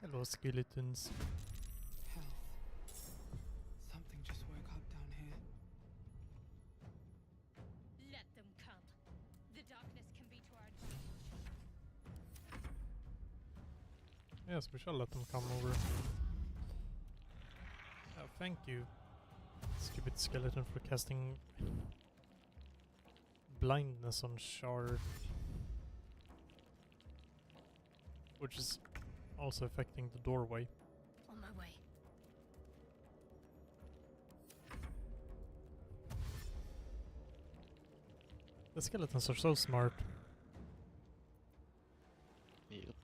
Hello, skeletons. Health. Something just woke up down here. Let them come. The darkness can be to our advantage. Yes, we shall let them come over. Oh, thank you, stupid skeleton, for casting blindness on Shard. Which is also affecting the doorway. On my way. The skeletons are so smart. Yep.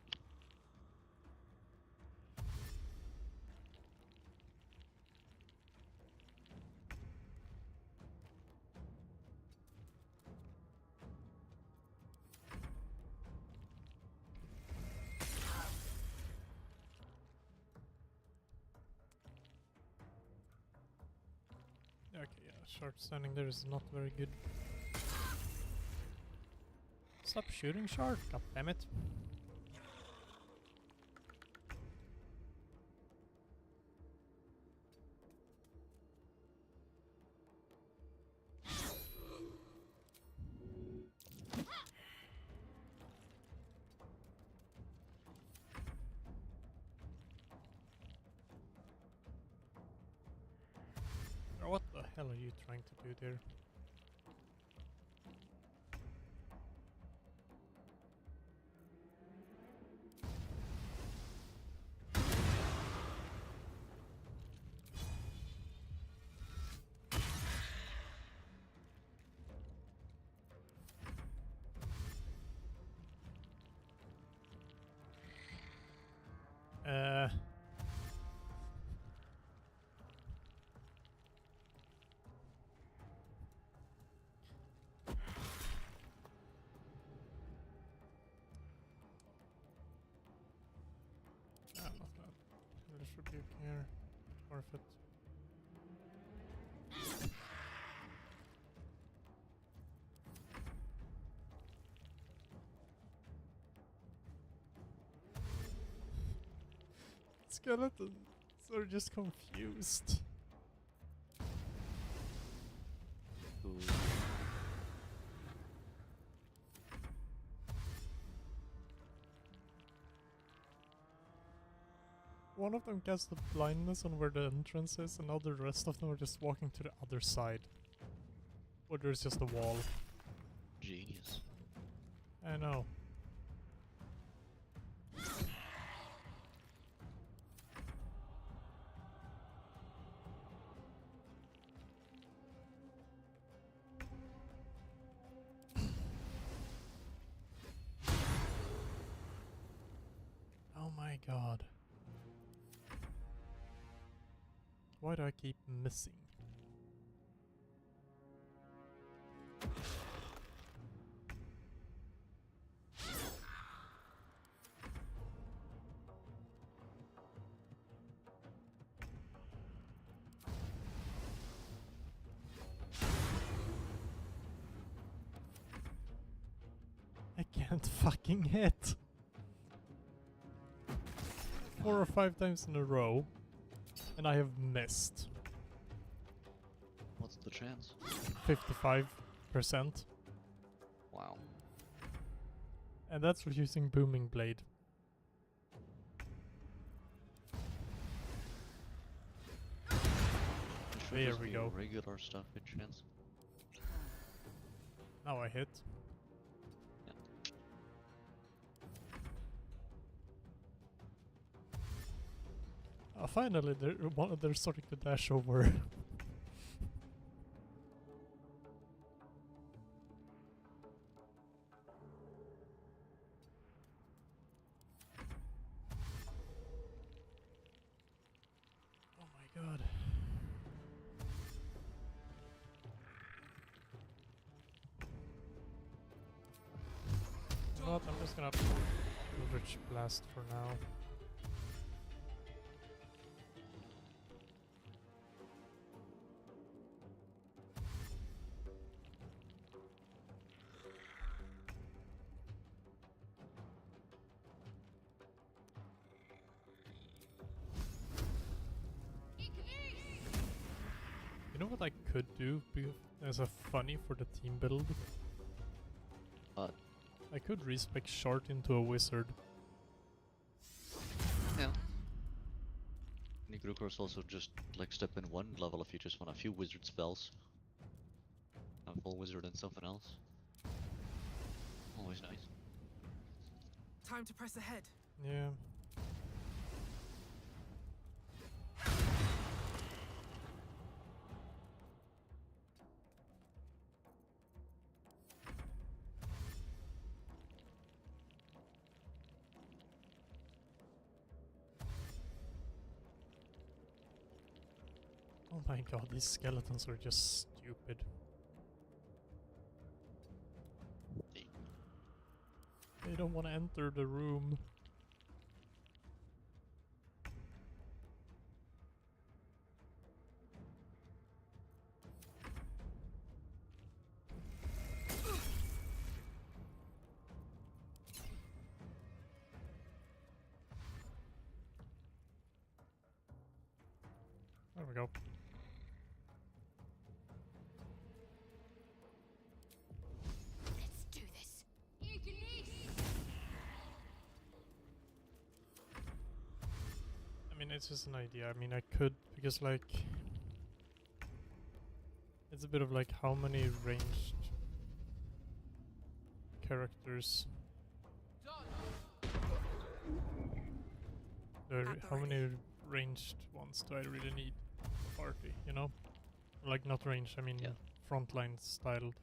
Short standing there is not very good. Stop shooting short, god damn it. What the hell are you trying to do there? Rebuke here. Worth it. Skeletons are just confused. Ooh. One of them cast the blindness on where the entrance is, and now the rest of them are just walking to the other side. Where there's just a wall. Genius. I know. Oh my god. Why do I keep missing? I can't fucking hit. 4 or 5 times in a row. And I have missed. What's the chance? 55%. Wow. And that's for using Booming Blade. There we go. Regular stuff with chance. Now I hit. Finally, they're starting to dash over. Oh my god. You know what, I'm just gonna Eldritch Blast for now. You know what I could do as a funny for the team build? What? I could respec Short into a wizard. Yeah. And you could of course also just like step in one level if you just want a few wizard spells. A full wizard and something else. Always nice. Time to press ahead. Yeah. Oh my god, these skeletons are just stupid. They don't want to enter the room. go. Let's do this. I mean, it's just an idea. I mean, I could, because like, it's a bit of like how many ranged characters how many ranged ones do I really need in the party, you know? Like not ranged, I mean frontline styled.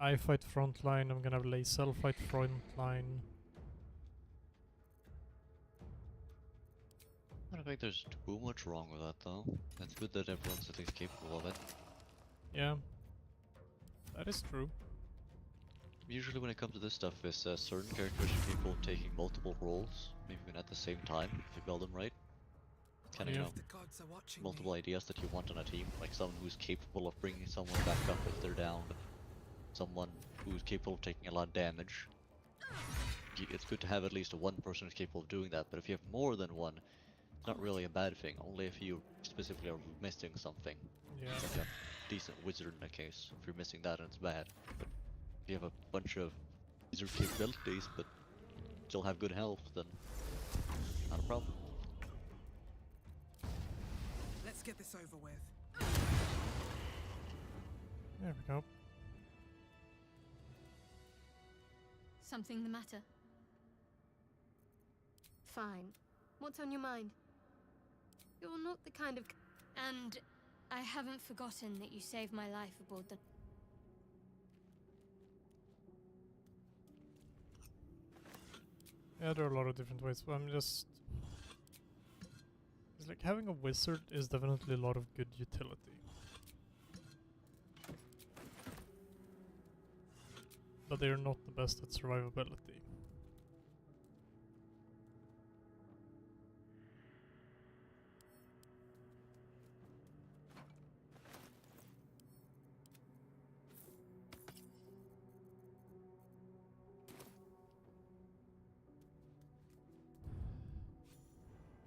I fight frontline, I'm gonna have Lae'zel fight frontline. I don't think there's too much wrong with that though. It's good that everyone's at least capable of it. Yeah, that is true. Usually when it comes to this stuff, is certain characters are capable of taking multiple roles, maybe even at the same time, if you build them right. Kind of, you know, multiple ideas that you want on a team, like someone who's capable of bringing someone back up if they're down, someone who's capable of taking a lot of damage. It's good to have at least one person who's capable of doing that, but if you have more than one, it's not really a bad thing, only if you specifically are missing something. Yeah. Like a decent wizard in that case. If you're missing that, it's bad. But if you have a bunch of wizard capabilities, but still have good health, then not a problem. Let's get this over with. There we go. Something the matter? Fine. What's on your mind? You're not the kind of... And I haven't forgotten that you saved my life aboard the... Yeah, there are a lot of different ways, but I'm just... It's like having a wizard is definitely a lot of good utility. But they're not the best at survivability.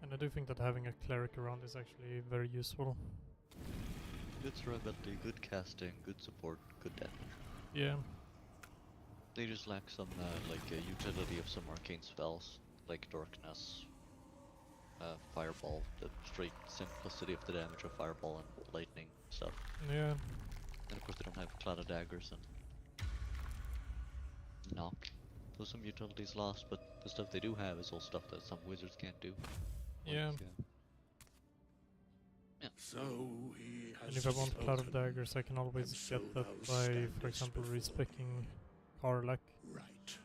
And I do think that having a cleric around is actually very useful. Good survivability, good casting, good support, good damage. Yeah. They just lack some utility of some arcane spells, like Darkness, Fireball, the straight simplicity of the damage of Fireball and Lightning stuff. Yeah. And of course they don't have Cloud of Daggers and Knock. Those some utilities lost, but the stuff they do have is all stuff that some wizards can't do. Yeah. Yeah. So he has And if I want Cloud of spoken, Daggers, I can always and so get that thou by, for standest example, before respecking Karlach Right,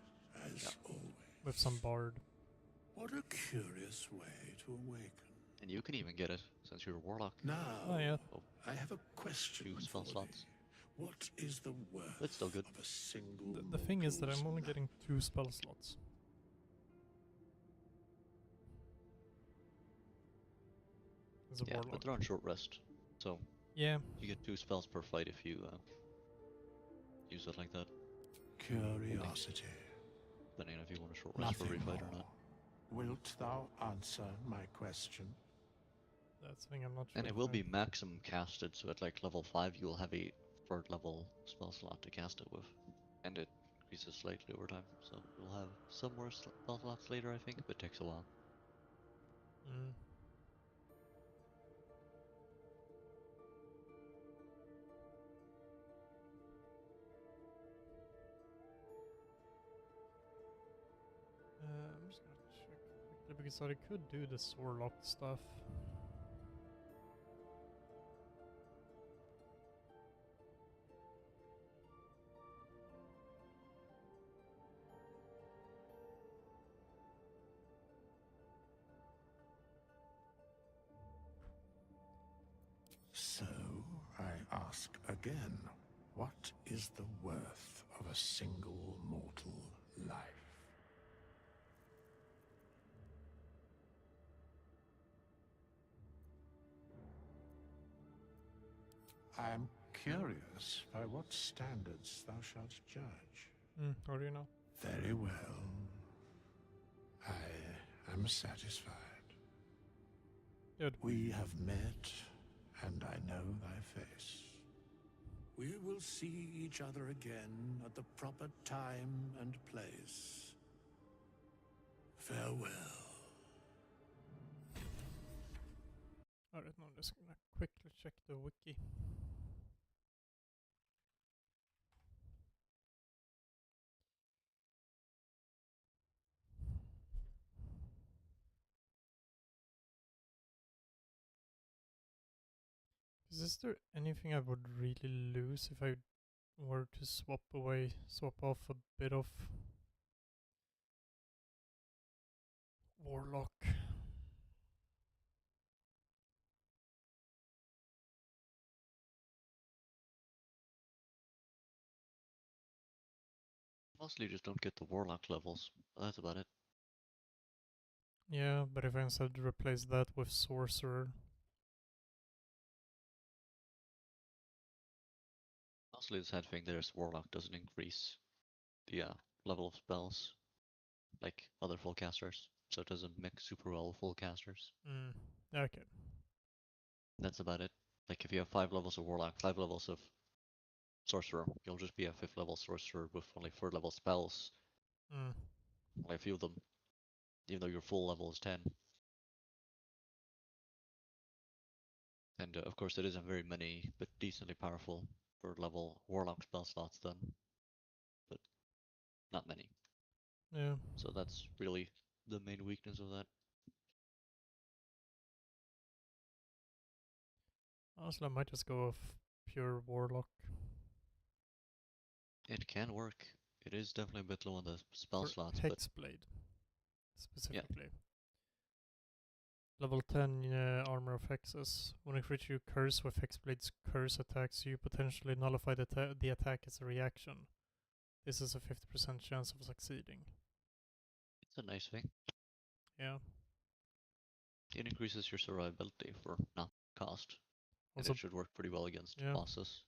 as always. with some bard. What a curious way to awaken. And you can even get it, since you're a warlock. Now, Oh, yeah. I have a question 2 spell for slots. thee. What is the worth It's still good. of a single The thing is that I'm only mortal's getting 2 spell slots. As a Yeah, warlock. but they're on short rest, so Yeah. you get 2 spells per fight if you use it like that. curiosity? Depending on if you want a short rest for Nothing refight or more. not. Wilt thou answer my question? That's the thing, I'm not sure. And it if will I- be maximum casted, so at like level 5 you will have a 3rd level spell slot to cast it with. And it increases slightly over time, so you'll have some more spell slots later I think, but it takes a while. Mm. I'm just gonna check quickly because I could do the Warlock stuff. So, I ask again, what is the worth of a single mortal life? I am curious by what standards thou shalt judge. How do you know? Very well. I am satisfied. Good. We have met, and I know thy face. We will see each other again at the proper time and place. Farewell. Alright, now I'm just gonna quickly check the wiki. Is there anything I would really lose if I were to swap off a bit of Warlock? Mostly you just don't get the Warlock levels. That's about it. Yeah, but if I instead replace that with Sorcerer. Mostly the sad thing there is Warlock doesn't increase the level of spells like other full casters, so it doesn't mix super well with full casters. Okay. That's about it. Like if you have 5 levels of Warlock, 5 levels of Sorcerer, you'll just be a 5th level Sorcerer with only 3rd level spells. Only a few of them, even though your full level is 10. And of course there isn't very many, but decently powerful 3rd level Warlock spell slots then. But not many. Yeah. So that's really the main weakness of that. Honestly, I might just go with pure Warlock. It can work. It is definitely a bit low on the spell For slots, but Hexblade, specifically. Level 10 Armor of Hexes. When a creature you curse with Hexblade's curse attacks, you potentially nullify the attack as a reaction. This is a 50% chance of succeeding. it's a nice thing. Yeah. It increases your survivability for not cost. And Also, it should work pretty well against bosses.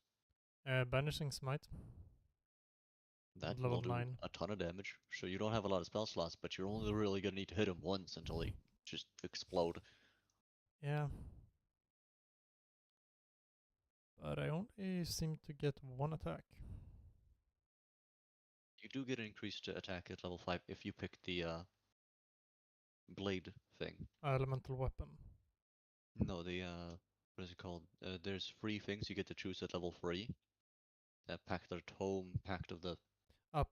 Banishing Smite. That level will do 9. a ton of damage. So you don't have a lot of spell slots, but you're only really gonna need to hit him once until he just explode. Yeah. But I only seem to get one attack. You do get an increased attack at level 5 if you pick the blade thing. Elemental Weapon. No, the what is it called? There's 3 things you get to choose at level 3. Pact of the Tome, Pact of the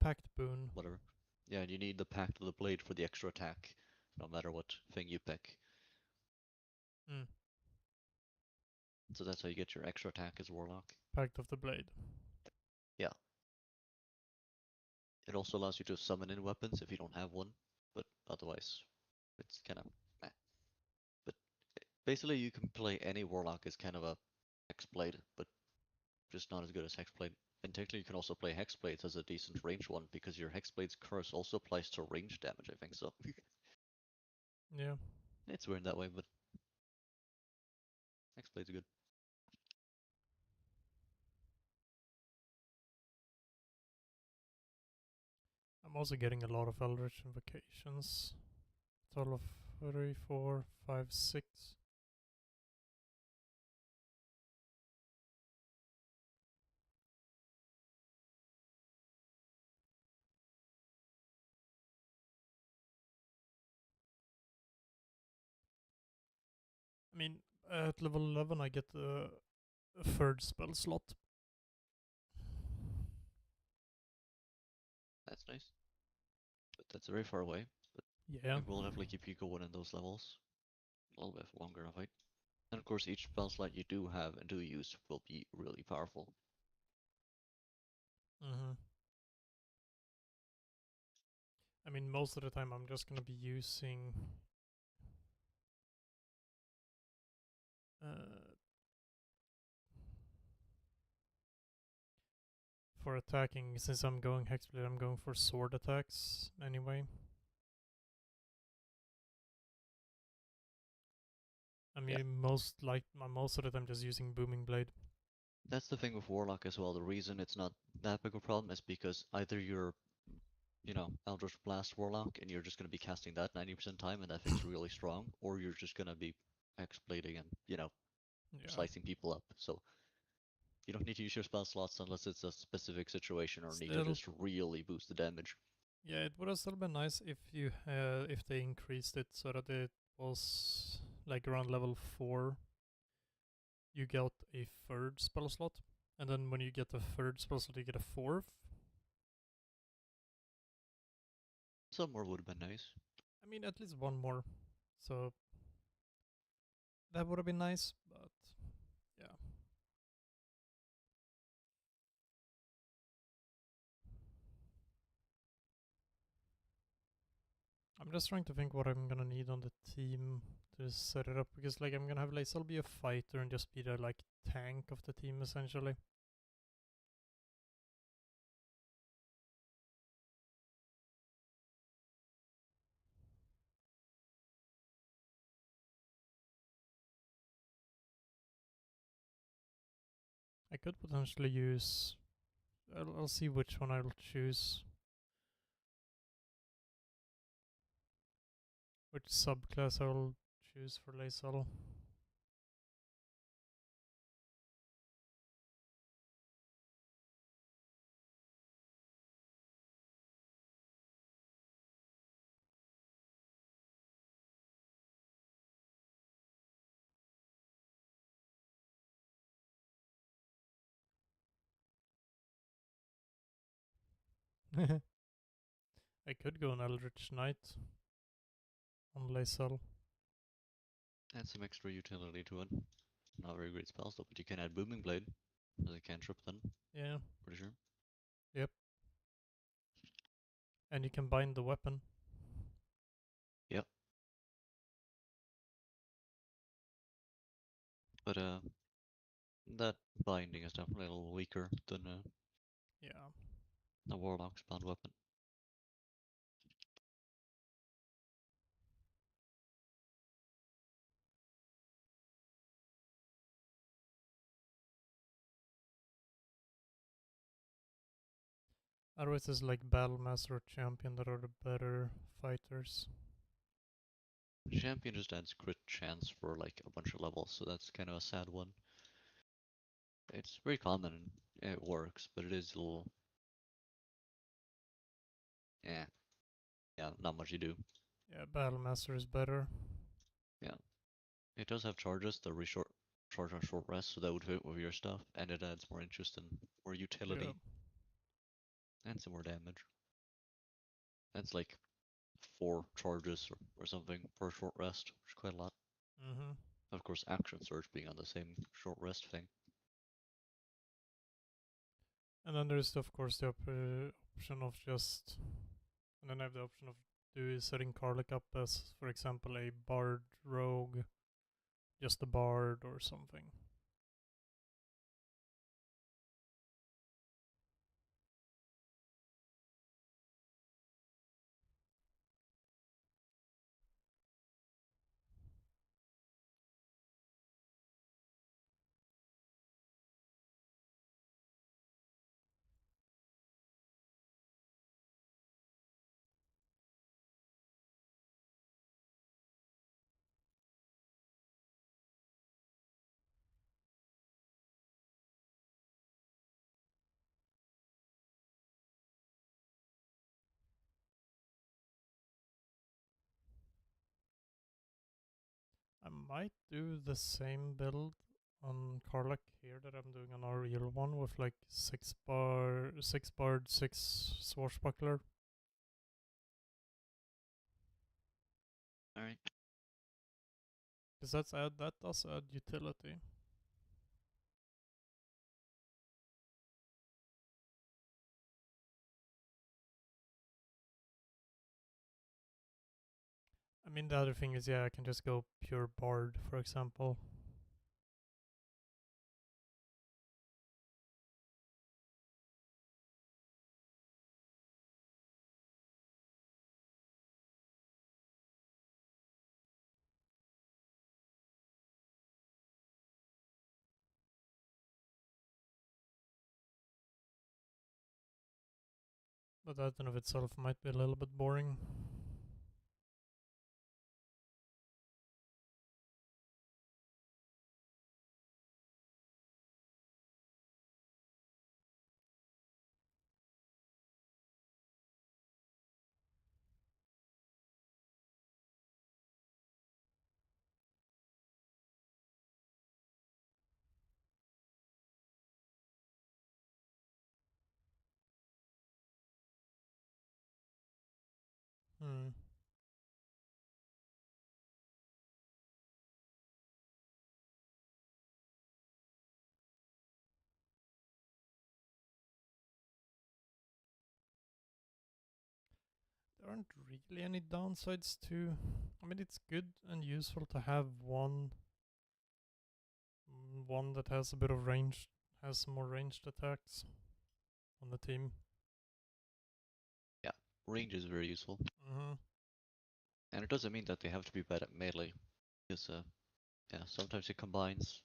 Pact Boon. whatever. Yeah, and you need the Pact of the Blade for the extra attack, no matter what thing you pick. So that's how you get your extra attack as Warlock. Pact of the Blade. Yeah. It also allows you to summon in weapons if you don't have one, but otherwise it's kind of meh. But basically you can play any Warlock as kind of a Hexblade, but just not as good as Hexblade. And technically you can also play Hexblades as a decent range one, because your Hexblade's curse also applies to range damage, I think so. Yeah. It's weird that way, but Hexblade's good. I'm also getting a lot of Eldritch Invocations. Total of 3, 4, 5, 6. I mean, at level 11 I get a 3rd spell slot. That's nice. But that's very far away. But yeah, it will definitely keep you going in those levels. A little bit longer of it. And of course each spell slot you do have and do use will be really powerful. I mean, most of the time I'm just gonna be using for attacking, since I'm going Hexblade, I'm going for sword attacks anyway. I mean, most of the time just using Booming Blade. That's the thing with Warlock as well. The reason it's not that big a problem is because either you're, you know, Eldritch Blast Warlock and you're just going to be casting that 90% time and that thing's really strong, or you're just going to be X blading and, Yeah. slicing people up. So you don't need to use your spell slots unless it's a specific situation or need to Still- just really boost the damage. Yeah, it would have still been nice if if they increased it so that it was like around level 4. You got a 3rd spell slot, and then when you get the 3rd spell slot, you get a 4th. Some more would have been nice. I mean, at least one more. So that would have been nice, but yeah. I'm just trying to think what I'm gonna need on the team to set it up, because like I'm gonna have Lae'zel be a fighter and just be the like tank of the team essentially. I could potentially use. I'll see which one I'll choose. Which subclass I'll choose for Lae'zel. I could go an Eldritch Knight on Lae'zel. Add some extra utility to it. Not very great spell stuff, but you can add Booming Blade as a cantrip then. Yeah. Pretty sure. Yep. And you can bind the weapon. Yep. But that binding is definitely a little weaker than Yeah. the Warlock's bound weapon. Otherwise, it's like Battlemaster or Champion that are the better fighters. Champion just adds crit chance for like a bunch of levels, so that's kind of a sad one. It's very common and it works, but it is a little. Yeah. Yeah, not much you do. Yeah, Battlemaster is better. Yeah. It does have charges that charge on short rest, so that would fit with your stuff, and it adds more interest and more utility. Yeah. And some more damage. That's like 4 charges or something per short rest, which is quite a lot. Mm-hmm. Of course, Action Surge being on the same short rest thing. And then there's of course the option of just, and then I have the option of setting Karlach up as, for example, a bard rogue, just a bard or something. I might do the same build on Karlach here that I'm doing on our real one with like 6 bard, 6 swashbuckler. Alright. Because that does add utility. I mean, the other thing is, yeah, I can just go pure bard, for example. But that in of itself might be a little bit boring. Hmm. There aren't really any downsides to. I mean, it's good and useful to have one that has a bit of range, has some more ranged attacks on the team. Yeah, range is very useful. Mm-hmm. And it doesn't mean that they have to be bad at melee, because yeah, sometimes it combines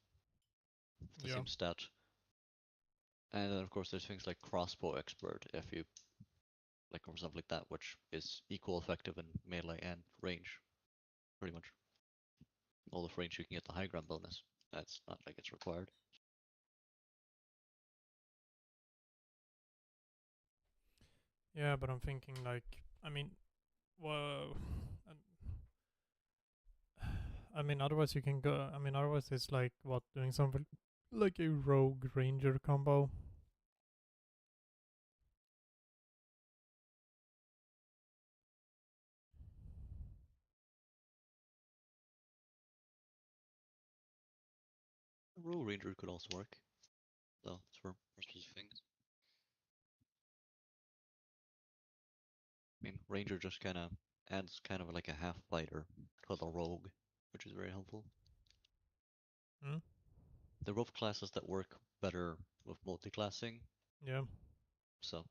the Yeah. same stat. And then of course there's things like crossbow expert, if you like, or something like that, which is equal effective in melee and range, pretty much. All of range you can get the high ground bonus. That's not like it's required. Yeah, but I'm thinking like, I mean, well, I mean, otherwise you can go. I mean, otherwise it's like what, doing something like a rogue ranger combo. Rogue ranger could also work, though it's for specific things. I mean, ranger just kind of adds kind of like a half fighter to the rogue, which is very helpful. Hmm? There are both classes that work better with multi-classing. Yeah. So,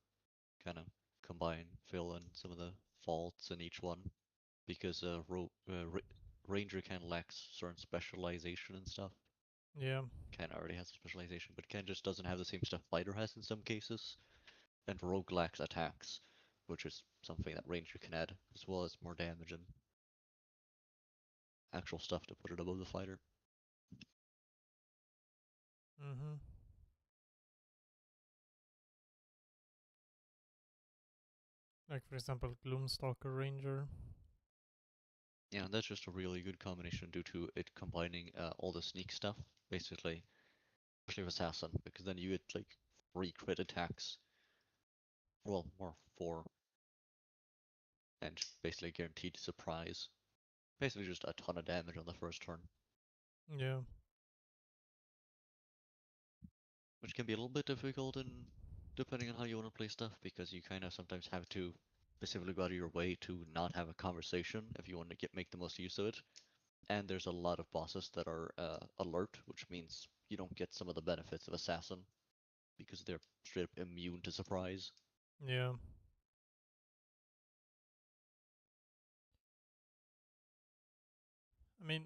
kind of combine, fill in some of the faults in each one, because ranger kind of lacks certain specialization and stuff. Yeah. Ken already has a specialization, but Ken just doesn't have the same stuff fighter has in some cases. And rogue lacks attacks, which is something that ranger can add, as well as more damage and actual stuff to put it above the fighter. Mm-hmm. Like for example, Gloomstalker Ranger. Yeah, that's just a really good combination due to it combining all the sneak stuff, basically, especially with Assassin, because then you get like 3 crit attacks, well, more 4, and basically guaranteed surprise. Basically just a ton of damage on the first turn. Yeah. Which can be a little bit difficult in depending on how you want to play stuff, because you kind of sometimes have to specifically go out of your way to not have a conversation if you want to make the most use of it. And there's a lot of bosses that are alert, which means you don't get some of the benefits of Assassin, because they're straight up immune to surprise. Yeah. I mean,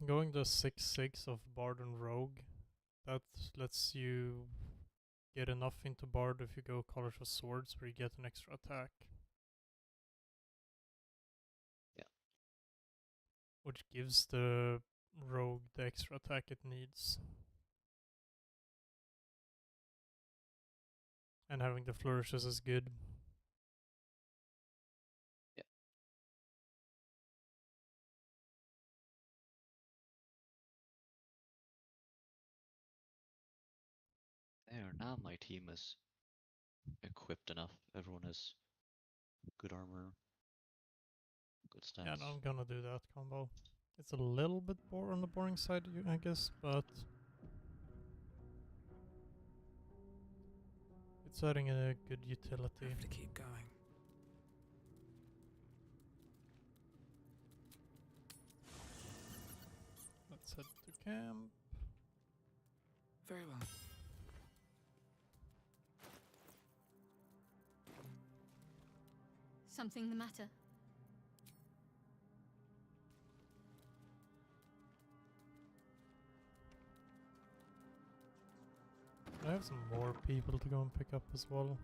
going the 6/6 of Bard and Rogue, that lets you get enough into Bard if you go College of Swords, where you get an extra attack. Yeah. Which gives the Rogue the extra attack it needs. And having the flourishes is good. Yeah. There, now my team is equipped enough. Everyone has good armor, good stats. Yeah, no, I'm gonna do that combo. It's a little bit on the boring side, I guess, but it's adding a good utility. Have to keep going. Let's head to camp. Very well. Something the matter? I have some more people to go and pick up as well.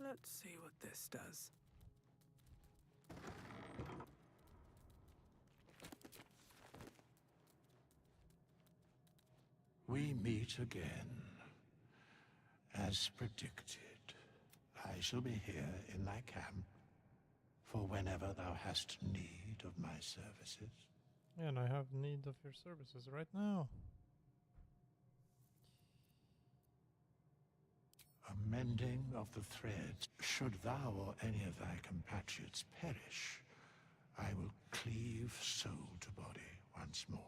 Let's see what this does. We meet again. As predicted, I shall be here in thy camp for whenever thou hast need of my services. And I have need of your services right now. A mending of the threads. Should thou or any of thy compatriots perish, I will cleave soul to body once more.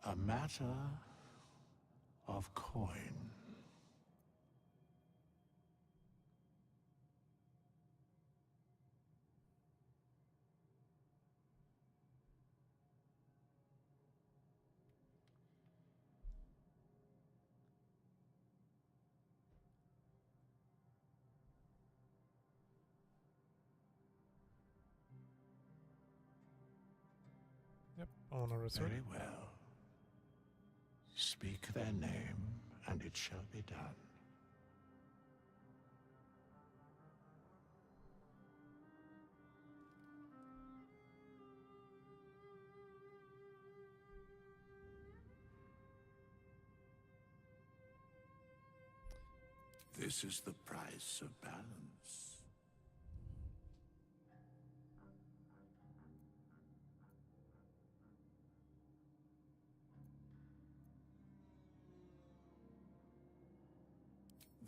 A matter of coin. Yep, honor resort. Very well. Speak their name, and it shall be done. This is the price of balance.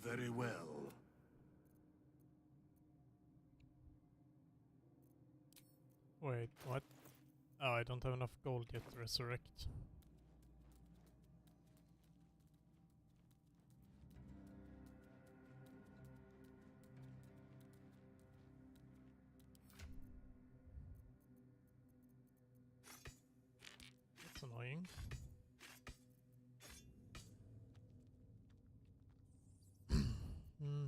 Very well. Wait, what? Oh, I don't have enough gold yet to resurrect. That's annoying. Hmm.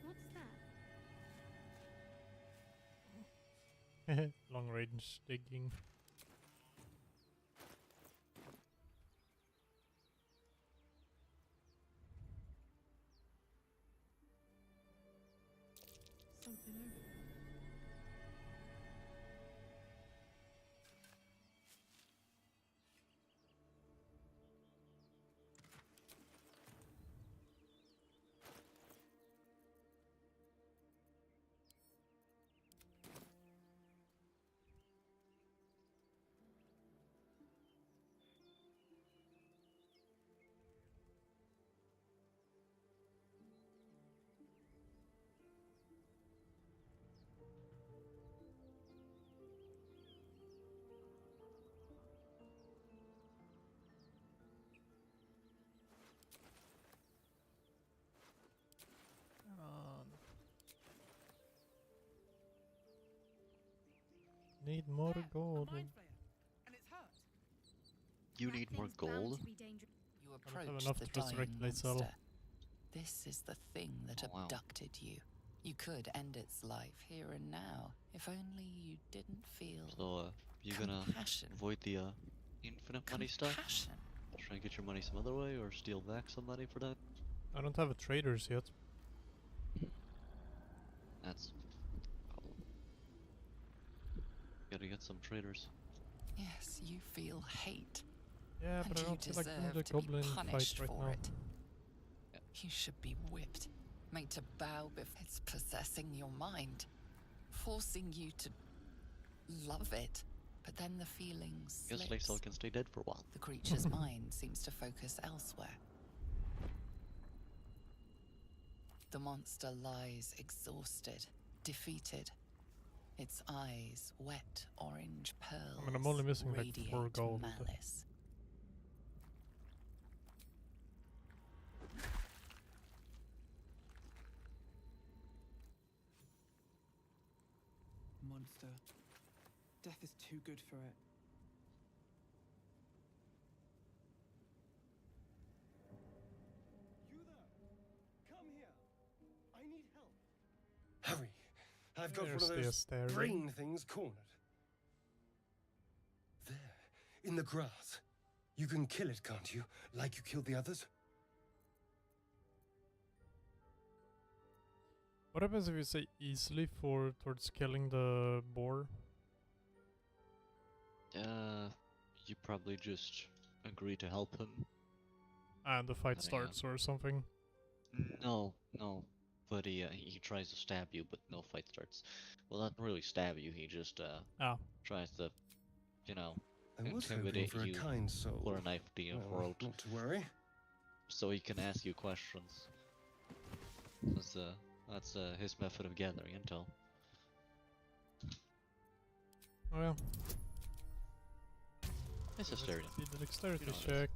What's that? Long range digging. Something over there. Come on. Need more gold. And it's hurt. You need more gold? You I don't have approach enough the to resurrect dying myself. monster. This is the thing that Oh, wow. abducted you. You could end its life here and now, if only you didn't feel So, you gonna compassion. avoid the infinite money stuff? Compassion. Try and get your money some other way, or steal back some money for that? I don't have a traders yet. That's... Gotta get some traders. Yes, you feel hate. Yeah, and but I you don't feel like doing deserve the to be goblin fight punished right for now. it. You should be whipped, made to bow before it's possessing your mind, forcing you to love it, But then the feeling Guess slips. Lae'zel can stay dead for a while. The creature's mind seems to focus elsewhere. The monster lies exhausted, defeated. Its eyes, wet orange pearls, I mean, I'm only missing like 4 radiate gold. malice. Monster. Death is too good for it. You there? Come here. I need help. Hurry. I've got There's one of the those Astarion. brain things cornered. There, in the grass. You can kill it, can't you? Like you killed the others? What happens if you say easily towards killing the boar? You probably just agree to help him. And the fight Yeah. starts or something? No. But he tries to stab you, but no fight starts. Well, not really stab you. He just tries to, you know, I was hoping intimidate for a you, kind soul. pull a knife to your Well, throat, not to worry. so he can ask you questions. That's his method of gathering intel. Oh yeah. It's Astarion. The dexterity You know this. check.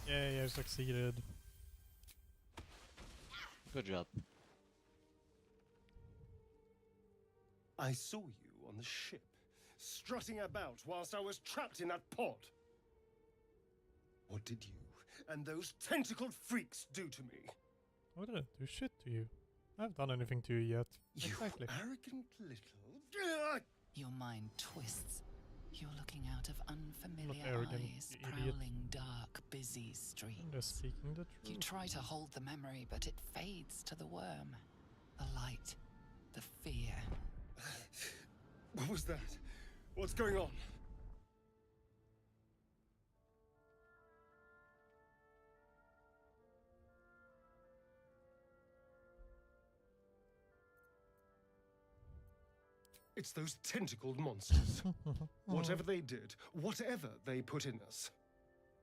Yeah, I succeeded. Good job. I saw you on the ship, strutting about whilst I was trapped in that pod. What did you and those tentacled freaks do to me? I didn't do shit to you. I haven't done anything to you yet. You Exactly. arrogant little... Your mind twists. You're looking out of unfamiliar arrogant, eyes, you idiot. prowling dark, busy I'm streets. just speaking the You truth. try to hold the memory, but it fades to the worm. The light, the fear. What was that? What's going on? It's those tentacled monsters. Whatever they did, whatever they put in us,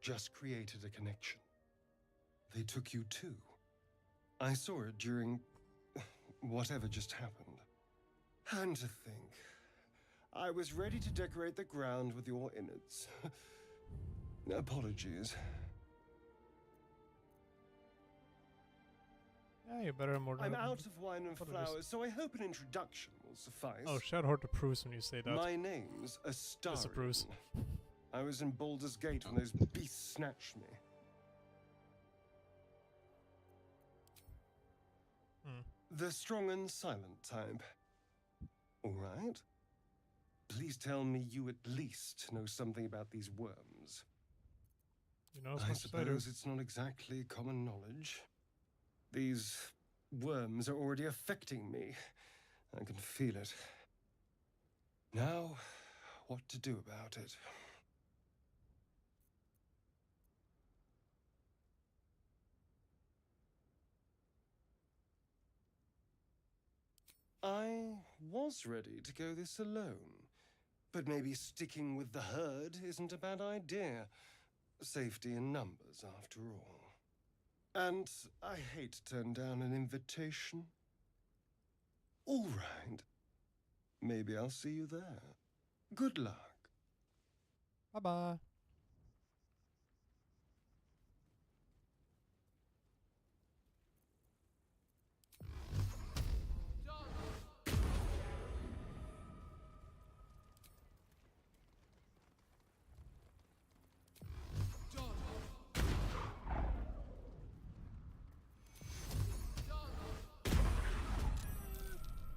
just created a connection. They took you too. I saw it during whatever just happened. And to think, I was ready to decorate the ground with your innards. Apologies. Yeah, you better more I'm than out of wine and apologies. flowers, so I hope an introduction will suffice. Oh, Shadowheart approves when you say that. My name's Astarion. Disapproves. I was in Baldur's Gate when those beasts snatched me. The strong and silent type. All right. Please tell me you at least know something about these worms. You know as I much as I do. suppose it's not exactly common knowledge. These worms are already affecting me. I can feel it. Now, what to do about it? I was ready to go this alone, but maybe sticking with the herd isn't a bad idea. Safety in numbers, after all. And I hate to turn down an invitation. All right. Maybe I'll see you there. Good luck. Bye-bye.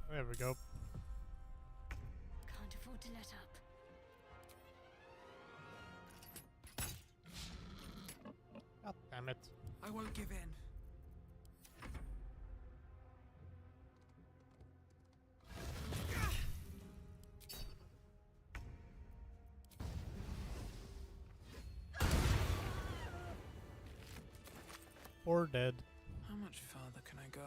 There we go. Can't afford to let up. God damn it. I won't give in. Or dead. How much further can I go?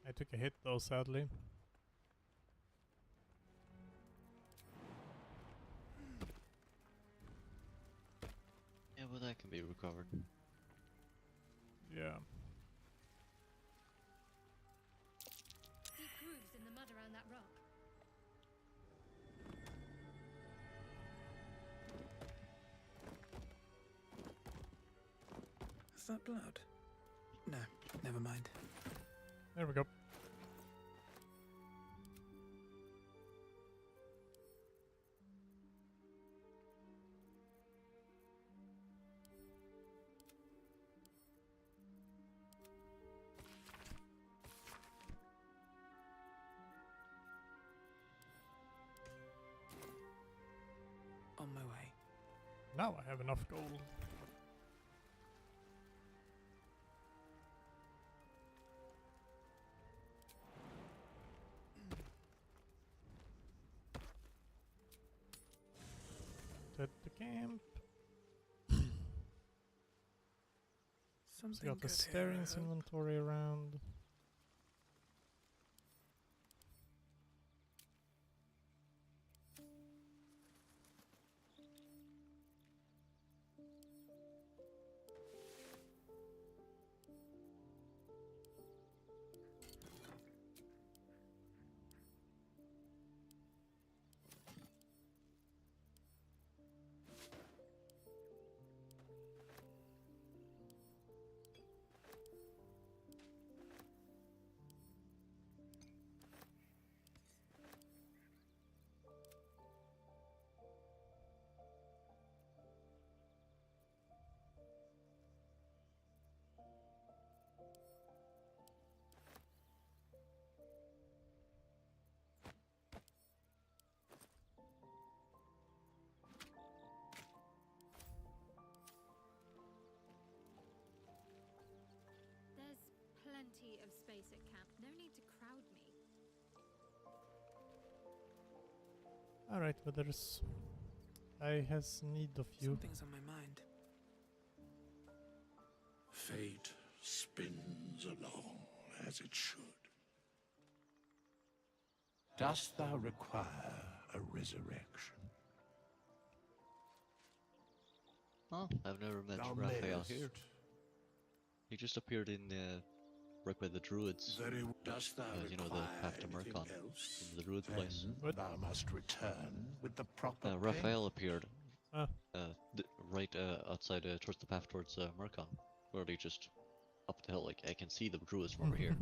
I took a hit though, sadly. but that can be recovered. Yeah. Deep grooves in the mud around that rock. Is that blood? No, never mind. There we go. On my way. Now I have enough gold. At the camp. So Something got the good here, I Starians hope. inventory around. There's plenty of space at camp. No need to crowd me. Alright, brothers. I has need of you. Something's on my mind. Fate spins along as it should. Dost thou require a resurrection? Oh, I've never met Thou Raphael mayest. here. He just appeared in right by the druids. Very dost thou you know, the require path to anything Murkon else? from the druid place. Then thou must return with the proper Raphael appeared Ah. right outside towards the path towards Murkon, where he just up the hill. Like I can see the druids from over here.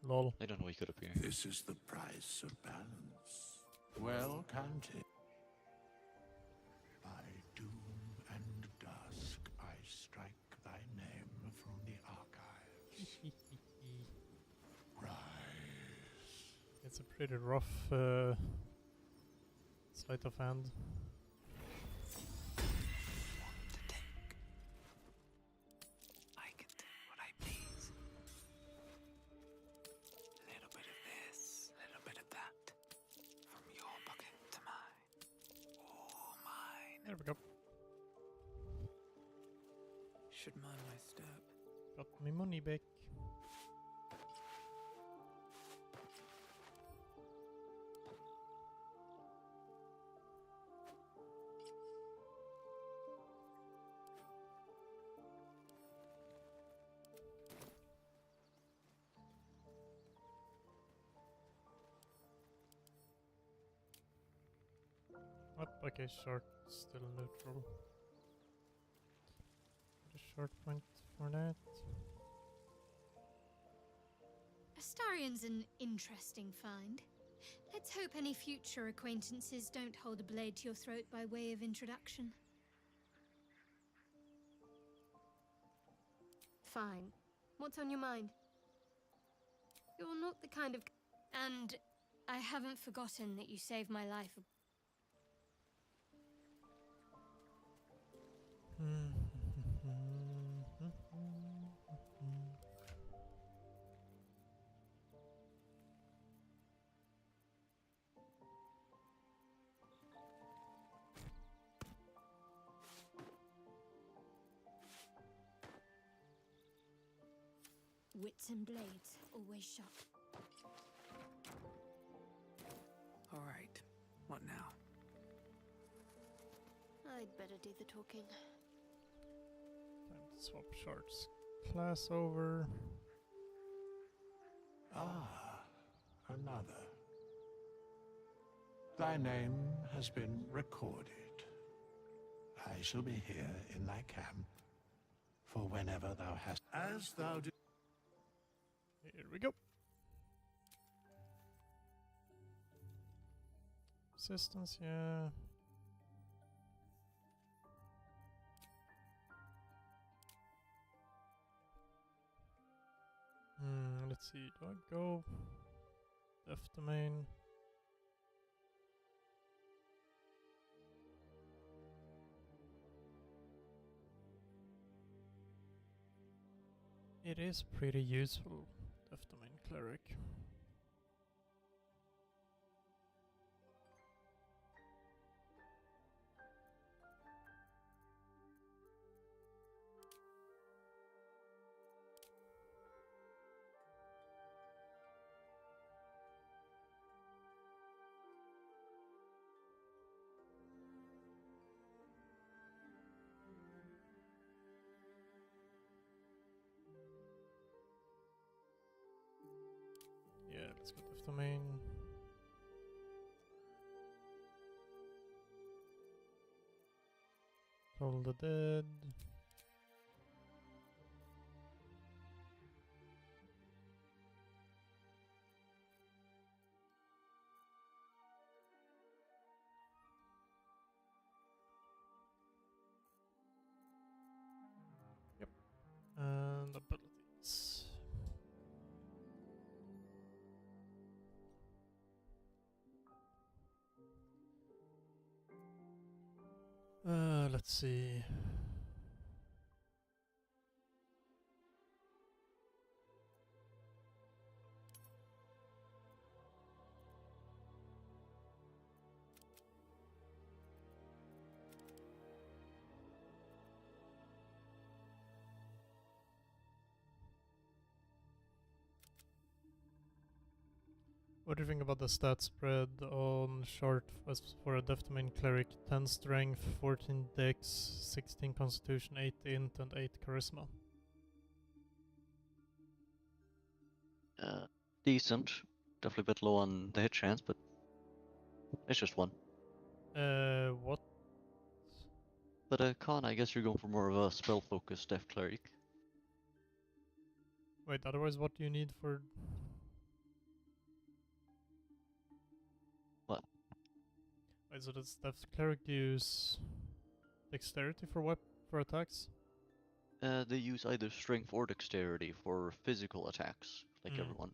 Lol. I don't know he could appear. This is the price of balance. Well counted. By doom and dusk I strike thy name from the archives. Rise. It's a pretty rough sleight of hand. I can do what I please. A little bit of this, a little bit of that. From your pocket to mine. All mine. There we go. Should mind my step. Got me money back. Okay, short, still neutral. Put a short point for that. Astarion's an interesting find. Let's hope any future acquaintances don't hold a blade to your throat by way of introduction. Fine. What's on your mind? You're not the kind of... And I haven't forgotten that you saved my life. Wits and blades, always sharp. All right. What now? I'd better do the talking. Swap shards. Class over. Ah, another. Thy name has been recorded. I shall be here in thy camp for whenever thou hast. As thou do. Here we go. Resistance, yeah. Let's see. Do I go left domain? It is pretty useful, left domain cleric. Yeah, let's go left domain. Toll the Dead. Yep. And abilities. Let's see. What do you think about the stat spread on short as for a Death Domain Cleric? 10 Strength, 14 Dex, 16 Constitution, 8 Int, and 8 Charisma. Decent. Definitely a bit low on the hit chance, but it's just one. What? But Khan, I guess you're going for more of a spell-focused Death Cleric. Wait, otherwise what do you need for... What? Wait, so does Death Cleric use Dexterity for attacks? They use either Strength or Dexterity for physical attacks, like everyone.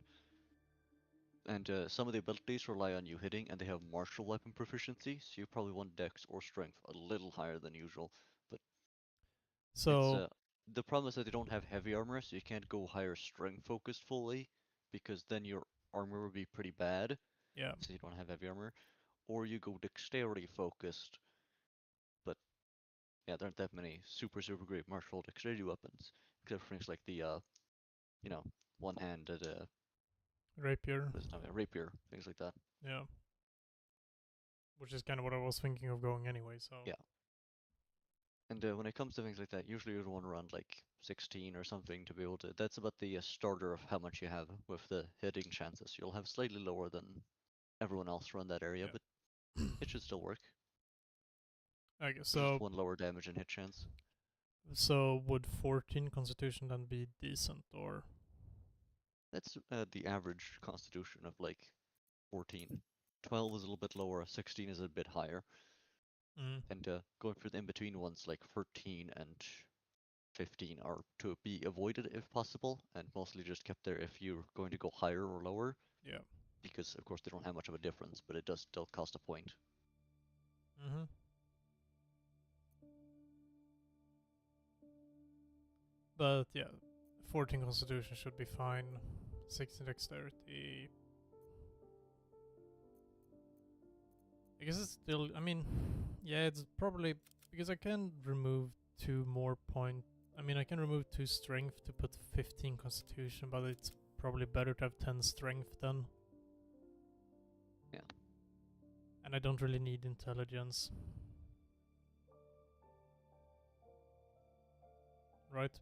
And some of the abilities rely on you hitting, and they have martial weapon proficiency, so you probably want Dex or Strength a little higher than usual. But so the problem is that they don't have heavy armor, so you can't go higher Strength focused fully, because then your armor will be pretty bad. Yeah. So you don't have heavy armor, or you go Dexterity focused. But yeah, there aren't that many super great martial Dexterity weapons, except for things like the one-handed rapier. Rapier, things like that. Yeah. Which is kind of what I was thinking of going anyway, so... Yeah. And when it comes to things like that, usually you'd want to run like 16 or something to be able to... That's about the starter of how much you have with the hitting chances. You'll have slightly lower than everyone else around that area, but it should still work. I guess so. Just one lower damage and hit chance. So would 14 Constitution then be decent, or...? That's the average Constitution of like 14. 12 is a little bit lower, 16 is a bit higher. And going for the in-between ones like 13 and 15 are to be avoided if possible, and mostly just kept there if you're going to go higher or lower. Yeah. Because of course they don't have much of a difference, but it does still cost a point. But yeah, 14 Constitution should be fine. 16 Dexterity. I guess it's still, I mean, yeah, it's probably, because I can remove 2 more point, I mean, I can remove 2 Strength to put 15 Constitution, but it's probably better to have 10 Strength then. Yeah. And I don't really need Intelligence. right?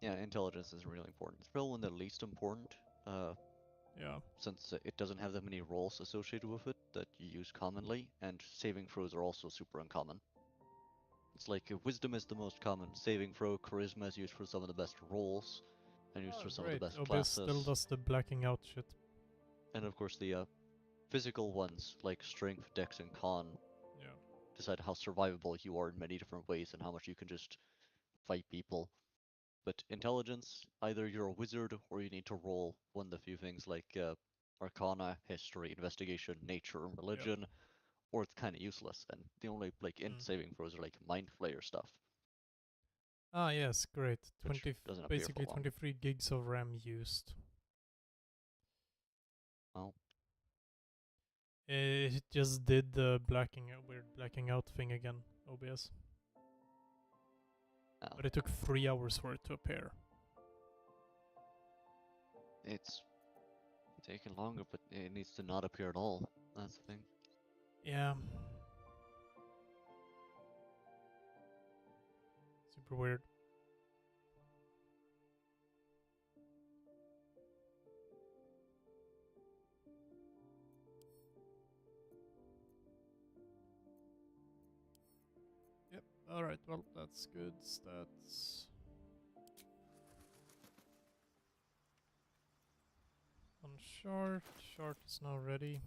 Yeah, intelligence is really important. It's probably one of the least important, Yeah. since it doesn't have that many rolls associated with it that you use commonly, and saving throws are also super uncommon. It's like wisdom is the most common saving throw, charisma is used for some of the best rolls, and used for some of the best OBS still classes. does the blacking out shit. And of course the physical ones, like strength, dex, and con, Yeah. decide how survivable you are in many different ways and how much you can just fight people. But intelligence, either you're a wizard or you need to roll one of the few things like arcana, history, investigation, nature, and religion, or it's kind of useless. And the only like int saving throws are like mind flayer stuff. Ah, yes, great. Which 20, doesn't appear for basically long. 23 gigs of RAM used. Well, It just did the weird blacking out thing again, OBS. Oh. But it took 3 hours for it to appear. It's taking longer, but it needs to not appear at all. That's the thing. Yeah. Super weird. Yep, alright, well, that's good stats. On Shard, Shard is now ready.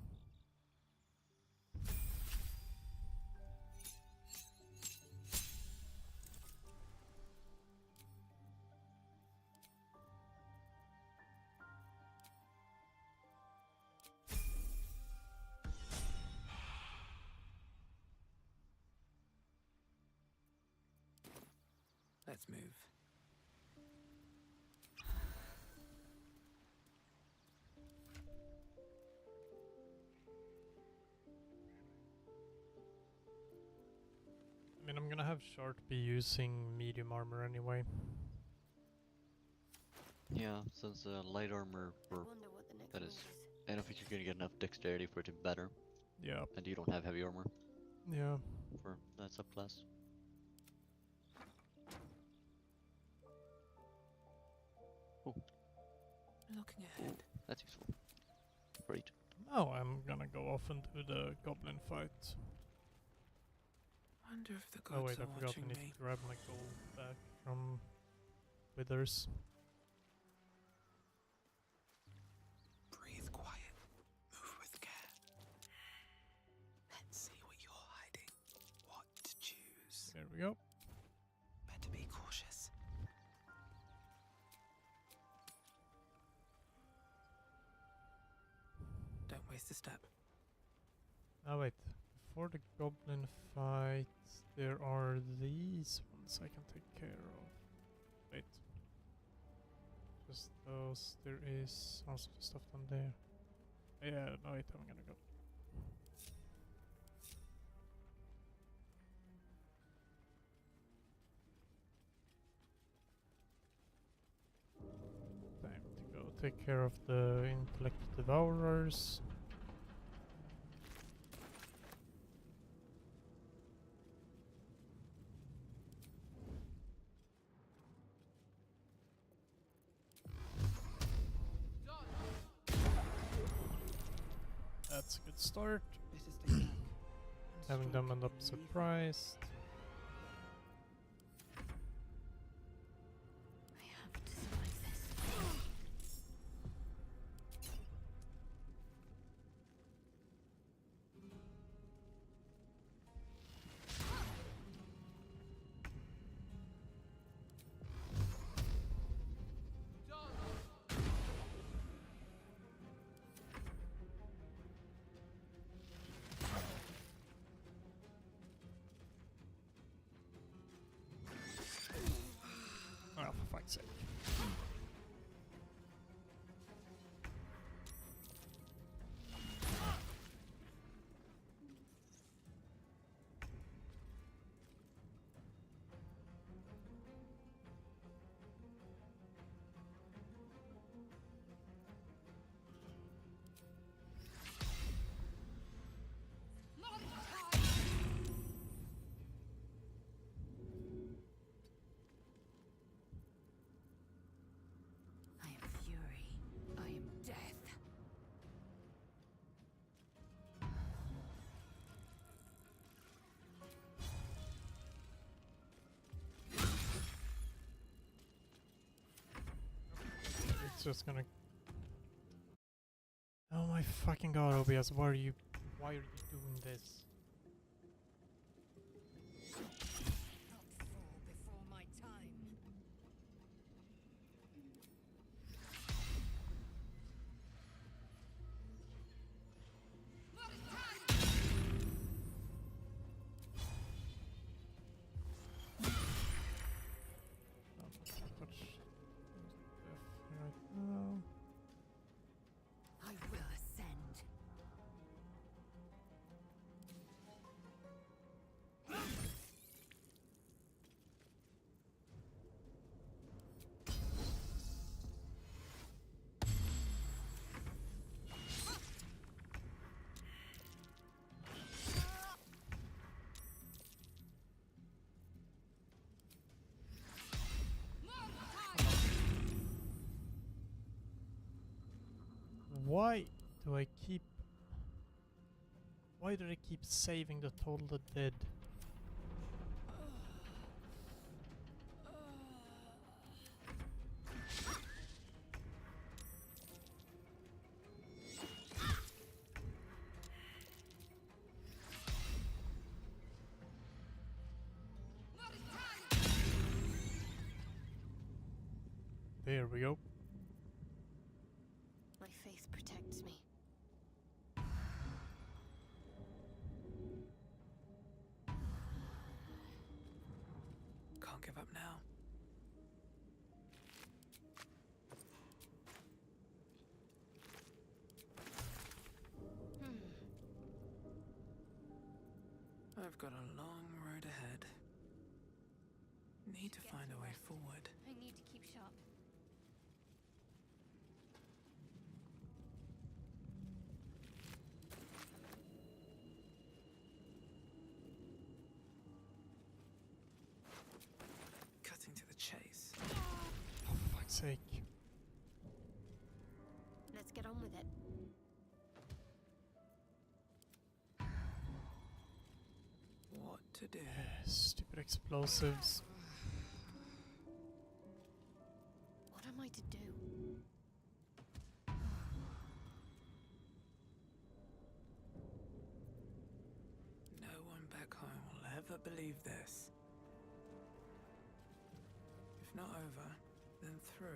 Let's move. I mean, I'm gonna have Shard be using medium armor anyway. Yeah, since light armor, that is, I don't think you're gonna get enough dexterity for it to be better. Yeah. And you don't have heavy armor. Yeah. For that subclass. Oh. Looking ahead. Ooh, that's useful. Great. Now I'm gonna go off and do the goblin fight. Wonder if the gods Oh wait, are I forgot watching I need me. to grab my gold back from Withers. Breathe quiet. Move with care. Let's see what you're hiding. What to choose. There we go. Better be cautious. Don't waste a step. Oh wait, before the goblin fight, there are these ones I can take care of. Wait. Just those. There is also stuff down there. Yeah, no wait, I'm gonna go. Time to go take care of the intellect devourers. That's a good start. Having them end up surprised. Oh, for fuck's sake. It's just gonna. Oh my fucking god, OBS! Why are you doing this? Before my time. I will ascend. Why do I keep... Why do I keep saving the Total Dead? There we go. My faith protects me. Can't give up now. I've got a long road ahead. Need to find a way forward. I need to keep sharp. Cutting to the chase. For fuck's sake. Let's get on with it. What to do? Stupid explosives. What am I to do? No one back home will ever believe this. If not over, then through.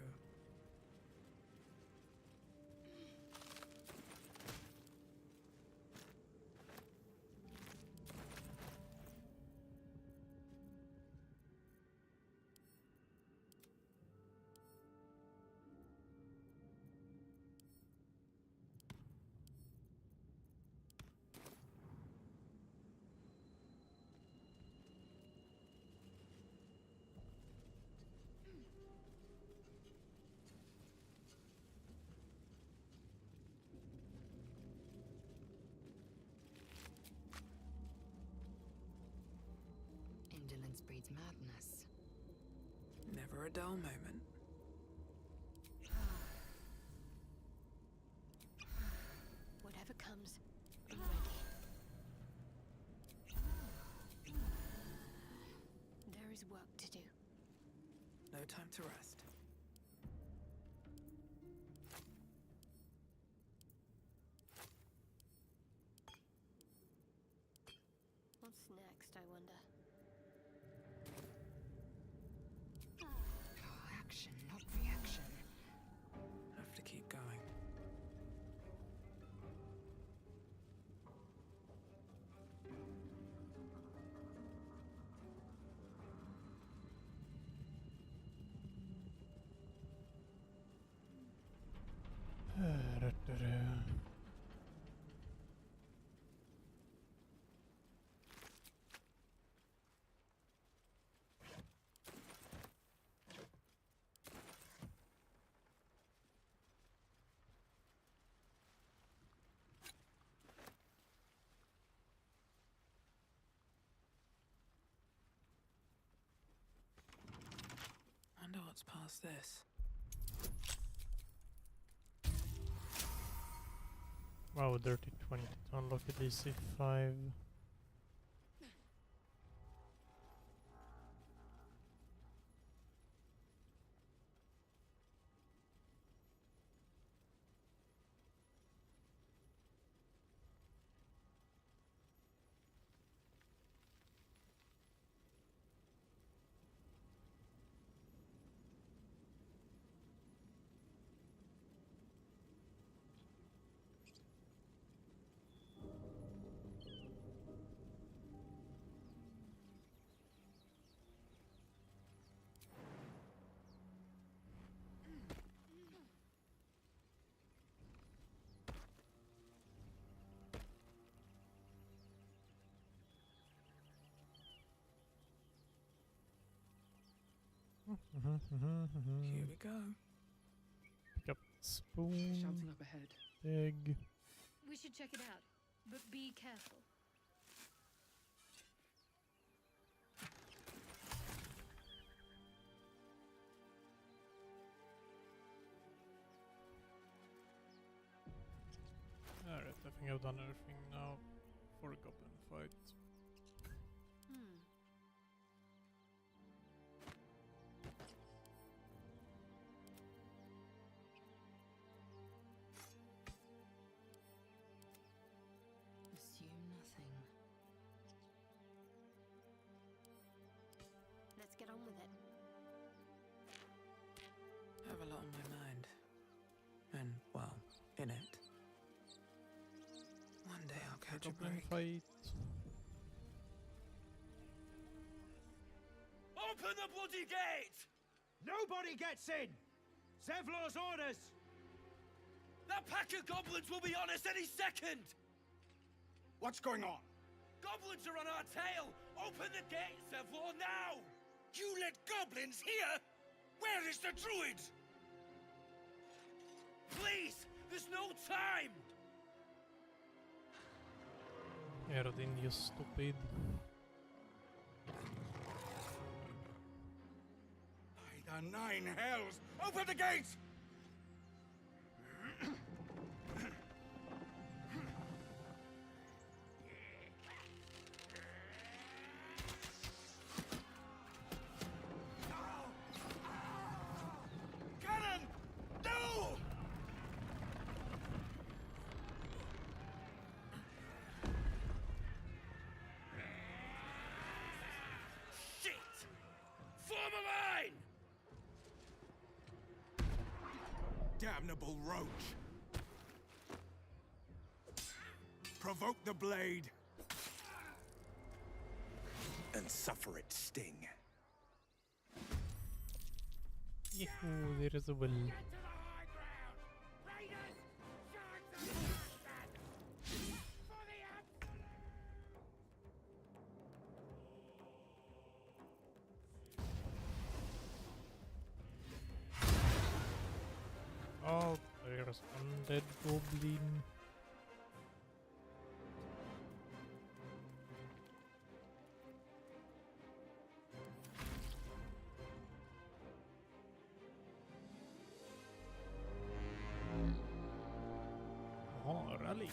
Indolence breeds madness. Never a dull moment. Whatever comes, I'm ready. There is work to do. No time to rest. What's next, I wonder? Action, not reaction. Have to keep going. Wonder what's past this. Wow, dirty 20 to unlock a DC5. Here we go. Pick up spoon. Shouting up ahead. Egg. We should check it out, but be careful. Alright, I think I've done everything now for a goblin fight. Assume nothing. Let's get on with it. I have a lot on my mind. And, well, in it. One day I'll catch a Goblin break. fight. Open the bloody gate! Nobody gets in! Zevlor's orders! That pack of goblins will be on us any second! What's going on? Goblins are on our tail! Open the gate, Zevlor, now! You let goblins here? Where is the druid? Please! There's no time! Eredin, you stupid. By the nine hells! Open the gate! Cannon! No! Shit! Form a line! Damnable roach! Provoke the blade! And suffer its sting. Yahoo, there is a will. Oh, there's undead goblin. Oh, rally.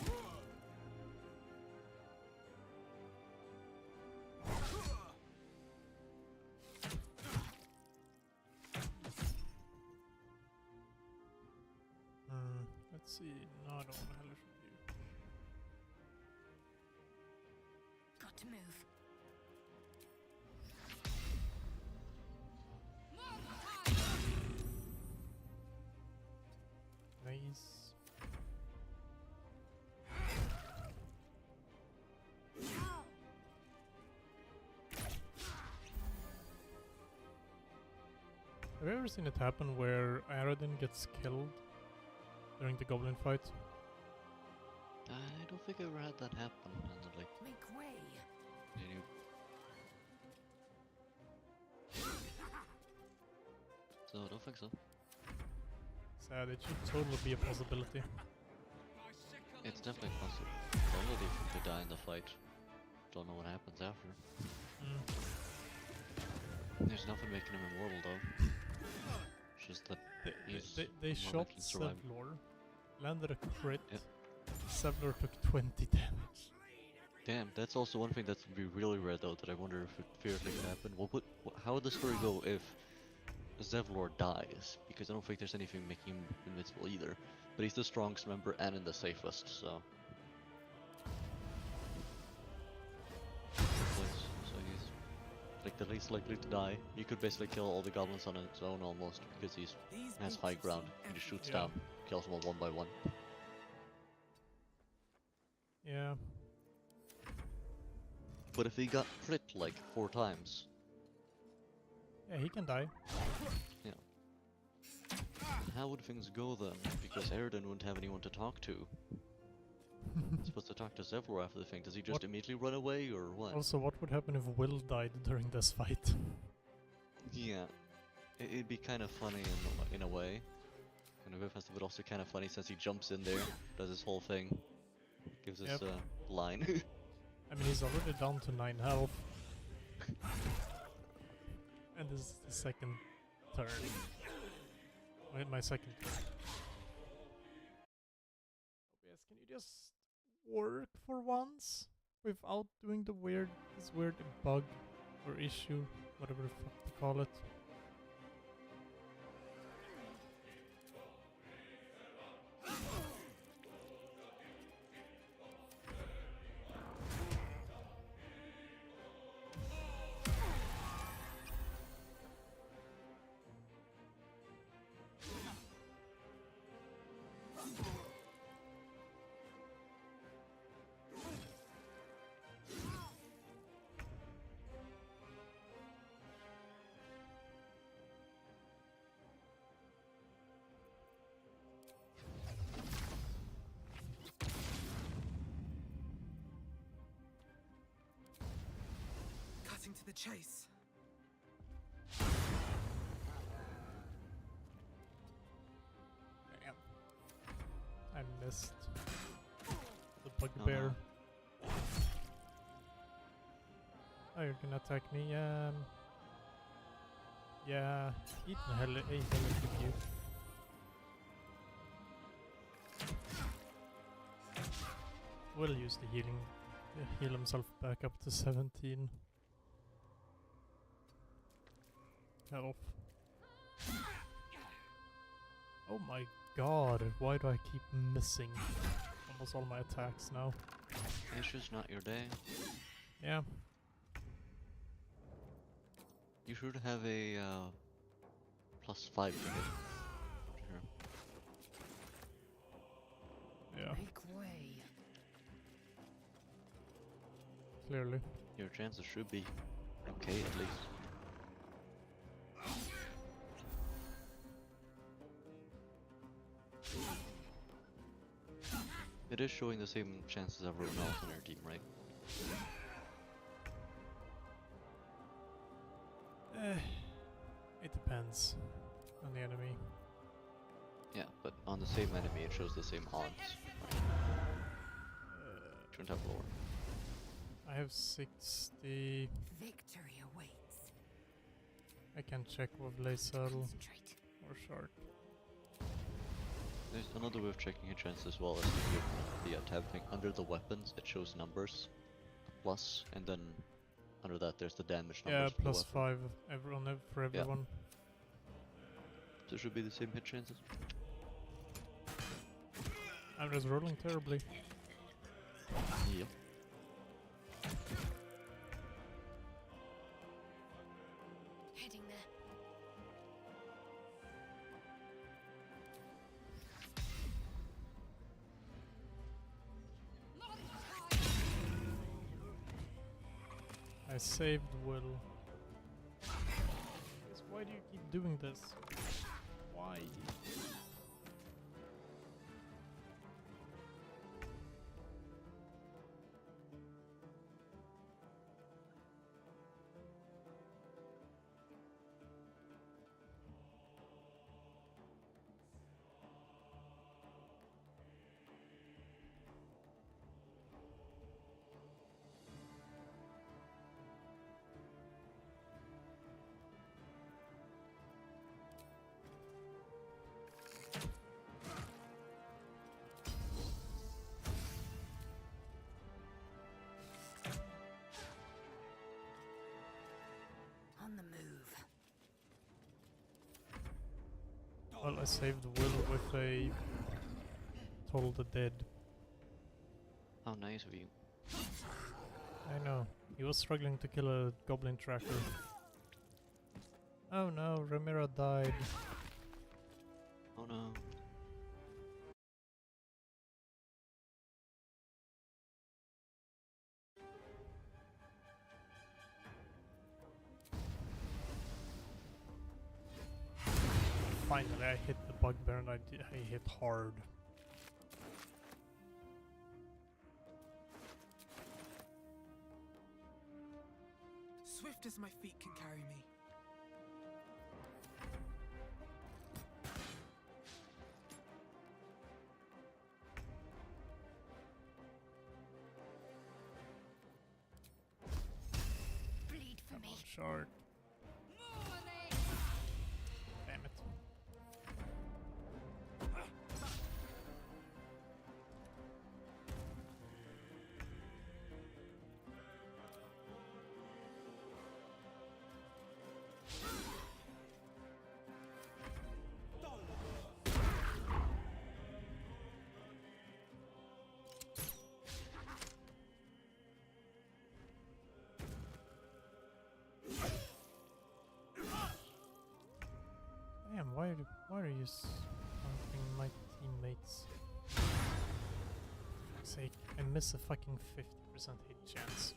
Let's see. No, I don't want to hellish with you. Got to move. Nice. Have you ever seen it happen where Aradin gets killed during the goblin fight? I don't think I ever had that happen. And then, like, Make way. you So I don't think so. Sad, it should totally be a possibility. It's definitely a possibility if you die in the fight. Don't know what happens after. There's nothing making him immortal though. It's just that They he's shot more likely to survive. Sevlor, landed a crit. Yep. Sevlor took 20 damage. Damn, that's also one thing that would be really rare though, that I wonder if it theoretically could happen. How would the story go if Zevlor dies? Because I don't think there's anything making him invincible either. But he's the strongest member and in the safest, so... So he's like the least likely to die. You could basically kill all the goblins on its own almost, because he has high ground. He just shoots down, kills them all one by one. Yeah. But if he got crit like 4 times... Yeah, he can die. Yeah. How would things go then? Because Aradin wouldn't have anyone to talk to. He's supposed to talk to Zevlor after the thing. Does he just immediately run away, or what? Also, what would happen if Will died during this fight? Yeah. It'd be kind of funny in a way. Kind of offensive, but also kind of funny since he jumps in there, does his whole thing, gives us a line. I mean, he's already down to 9 health. And this is the second turn. My second turn. OBS, can you just work for once? Without doing this weird bug or issue, whatever the fuck to call it. Cutting to the chase. Damn. I missed the bugbear. Oh, you're gonna attack me? Yeah, eat the hell with you. Will use the healing, heal himself back up to 17 health. Oh my god, why do I keep missing almost all my attacks now? It's just not your day. Yeah. You should have a +5 to hit. Sure. Yeah. Make way. Clearly. Your chances should be okay at least. It is showing the same chances as everyone else on your team, right? It depends on the enemy. Yeah, but on the same enemy it shows the same odds. Shouldn't have lower. I have 60. Victory awaits. I can check with Lae'zel or Shark. There's another way of checking your chances as well as the tab thing. Under the weapons it shows numbers, plus, and then under that there's the damage numbers. Yeah, +5 for everyone. So it should be the same hit chances. I'm just rolling terribly. Yep. Heading there. I saved Will. Why do you keep doing this? Why? On the move. Well, I saved Will with a Total the Dead. How nice of you. I know. He was struggling to kill a goblin tracker. Oh no, Ramira died. Oh no. Finally, I hit the bugbear and I hit hard. Swift as my feet can carry me. shard. Damn it. Damn, why are you hunting my teammates? For fuck's sake, I miss a fucking 50% hit chance.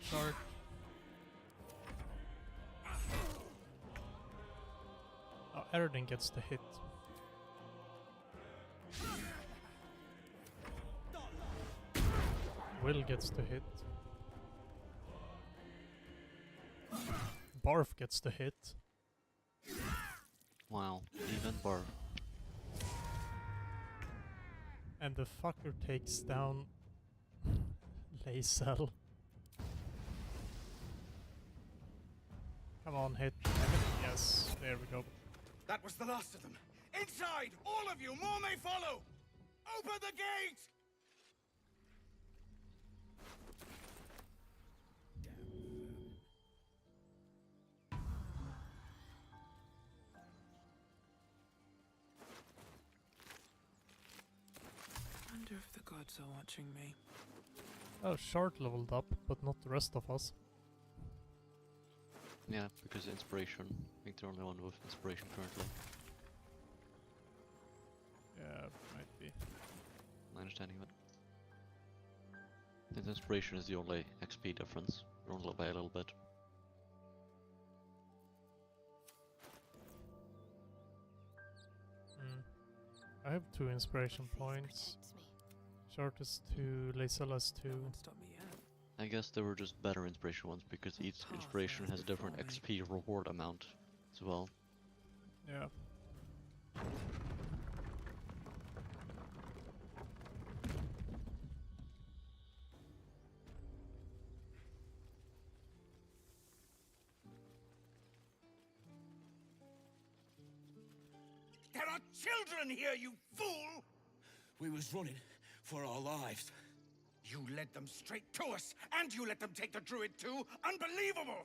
Shard. Oh, Aradin gets the hit. Will gets the hit. Barf gets the hit. Wow, even Barf. And the fucker takes down Lae'zel. Come on, hit. Yes, there we go. That was the last of them. Inside! All of you! More may follow! Open the gate! I wonder if the gods are watching me. Oh, Shard leveled up, but not the rest of us. Yeah, because inspiration. I think they're the only one with inspiration currently. Yeah, might be. My understanding of it. I think inspiration is the only XP difference. Only by a little bit. I have 2 inspiration points. Shard is 2, Lae'zel has 2. I guess they were just better inspiration ones because each inspiration has a different XP reward amount as well. Yeah. There are children here, you fool! We was running for our lives. You led them straight to us, and you let them take the druid too? Unbelievable!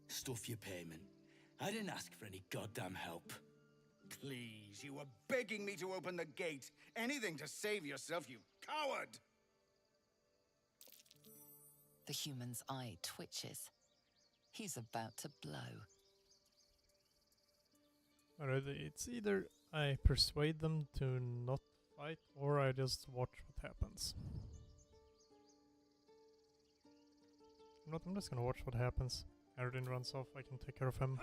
Stuff your payment. I didn't ask for any goddamn help. Please, you were begging me to open the gate. Anything to save yourself, you coward! The human's eye twitches. He's about to blow. Alright, it's either I persuade them to not fight, or I just watch what happens. You know what, I'm just gonna watch what happens. Aradin runs off, I can take care of him.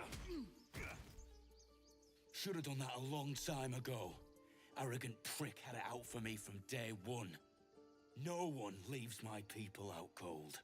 Should have done that a long time ago. Arrogant prick had it out for me from day one. No one leaves my people out cold.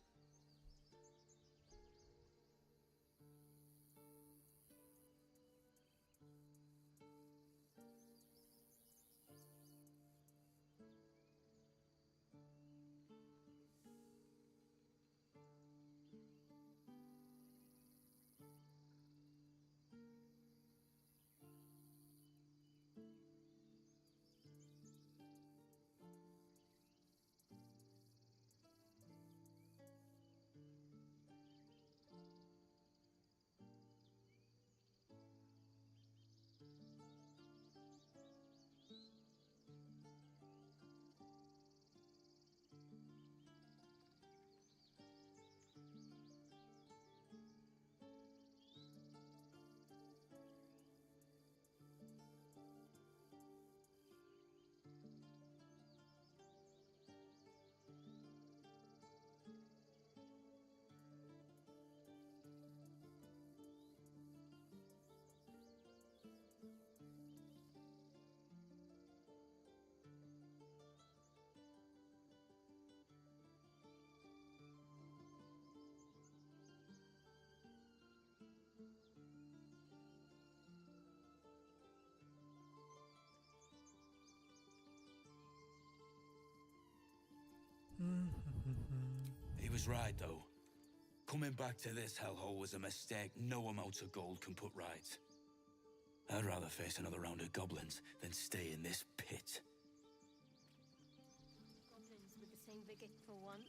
He was right, though. Coming back to this hellhole was a mistake no amount of gold can put right. I'd rather face another round of goblins than stay in this pit. Goblins with the same vigor for once.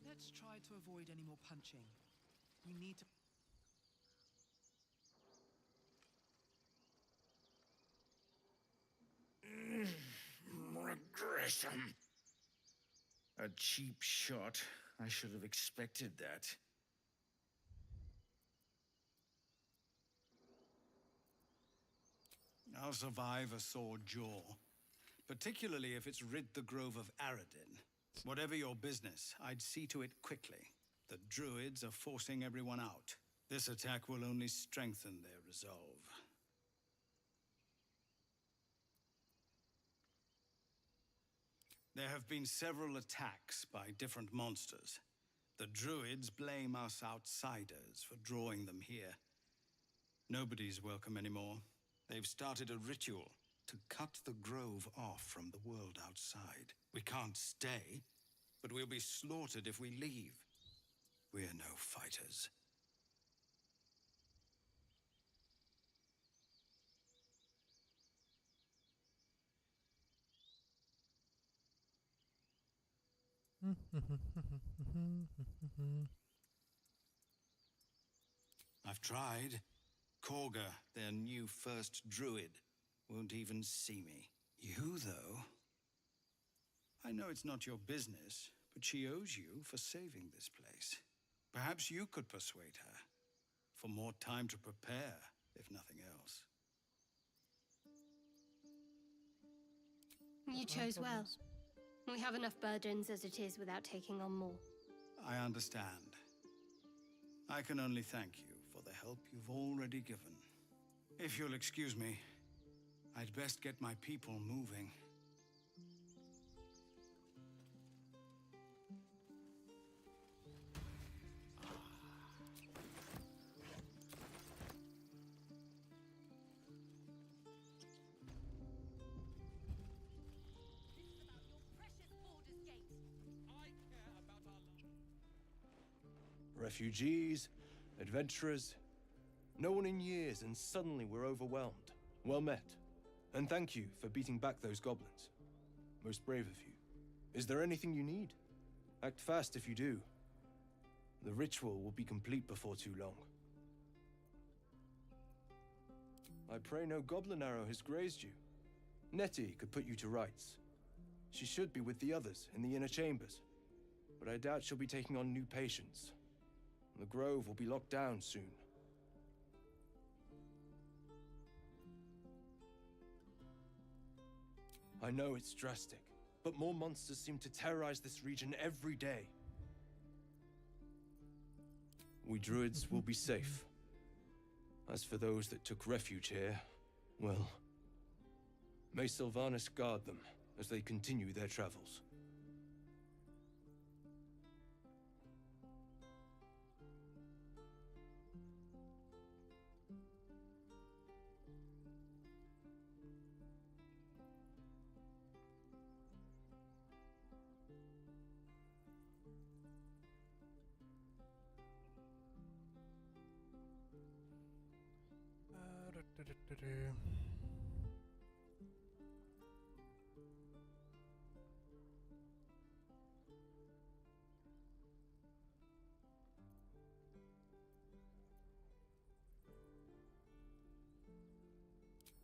Let's try to avoid any more punching. We need to... Regression. A cheap shot. I should have expected that. I'll survive a sore jaw, particularly if it's rid the grove of Aradin. Whatever your business, I'd see to it quickly. The druids are forcing everyone out. This attack will only strengthen their resolve. There have been several attacks by different monsters. The druids blame us outsiders for drawing them here. Nobody's welcome anymore. They've started a ritual to cut the grove off from the world outside. We can't stay, but we'll be slaughtered if we leave. We're no fighters. I've tried. Korga, their new first druid, won't even see me. You, though? I know it's not your business, but she owes you for saving this place. Perhaps you could persuade her. For more time to prepare, if nothing else. You chose well. We have enough burdens as it is without taking on more. I understand. I can only thank you for the help you've already given. If you'll excuse me, I'd best get my people moving. Refugees, adventurers, no one in years, and suddenly we're overwhelmed. Well met. And thank you for beating back those goblins. Most brave of you. Is there anything you need? Act fast if you do. The ritual will be complete before too long. I pray no goblin arrow has grazed you. Nettie could put you to rights. She should be with the others in the inner chambers, but I doubt she'll be taking on new patients. The grove will be locked down soon. I know it's drastic, but more monsters seem to terrorize this region every day. We druids will be safe. As for those that took refuge here, well, may Sylvanas guard them as they continue their travels.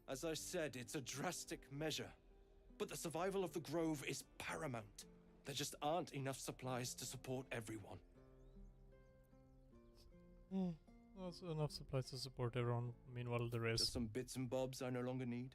As I said, it's a drastic measure, but the survival of the Grove is paramount. There just aren't enough supplies to support everyone. Also enough supplies to support everyone, meanwhile the rest. Just some bits and bobs I no longer need.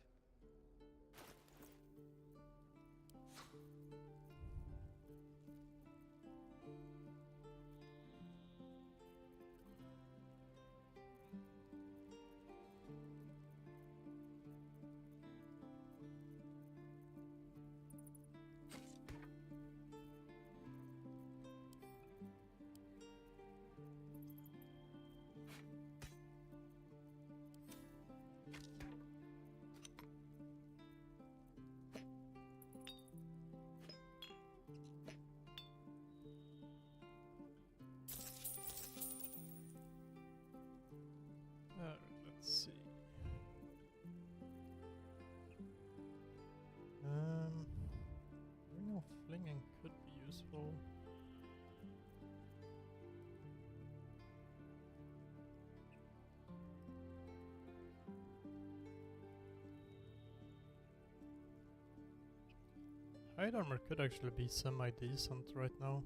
useful. Hide armor could actually be semi-decent right now.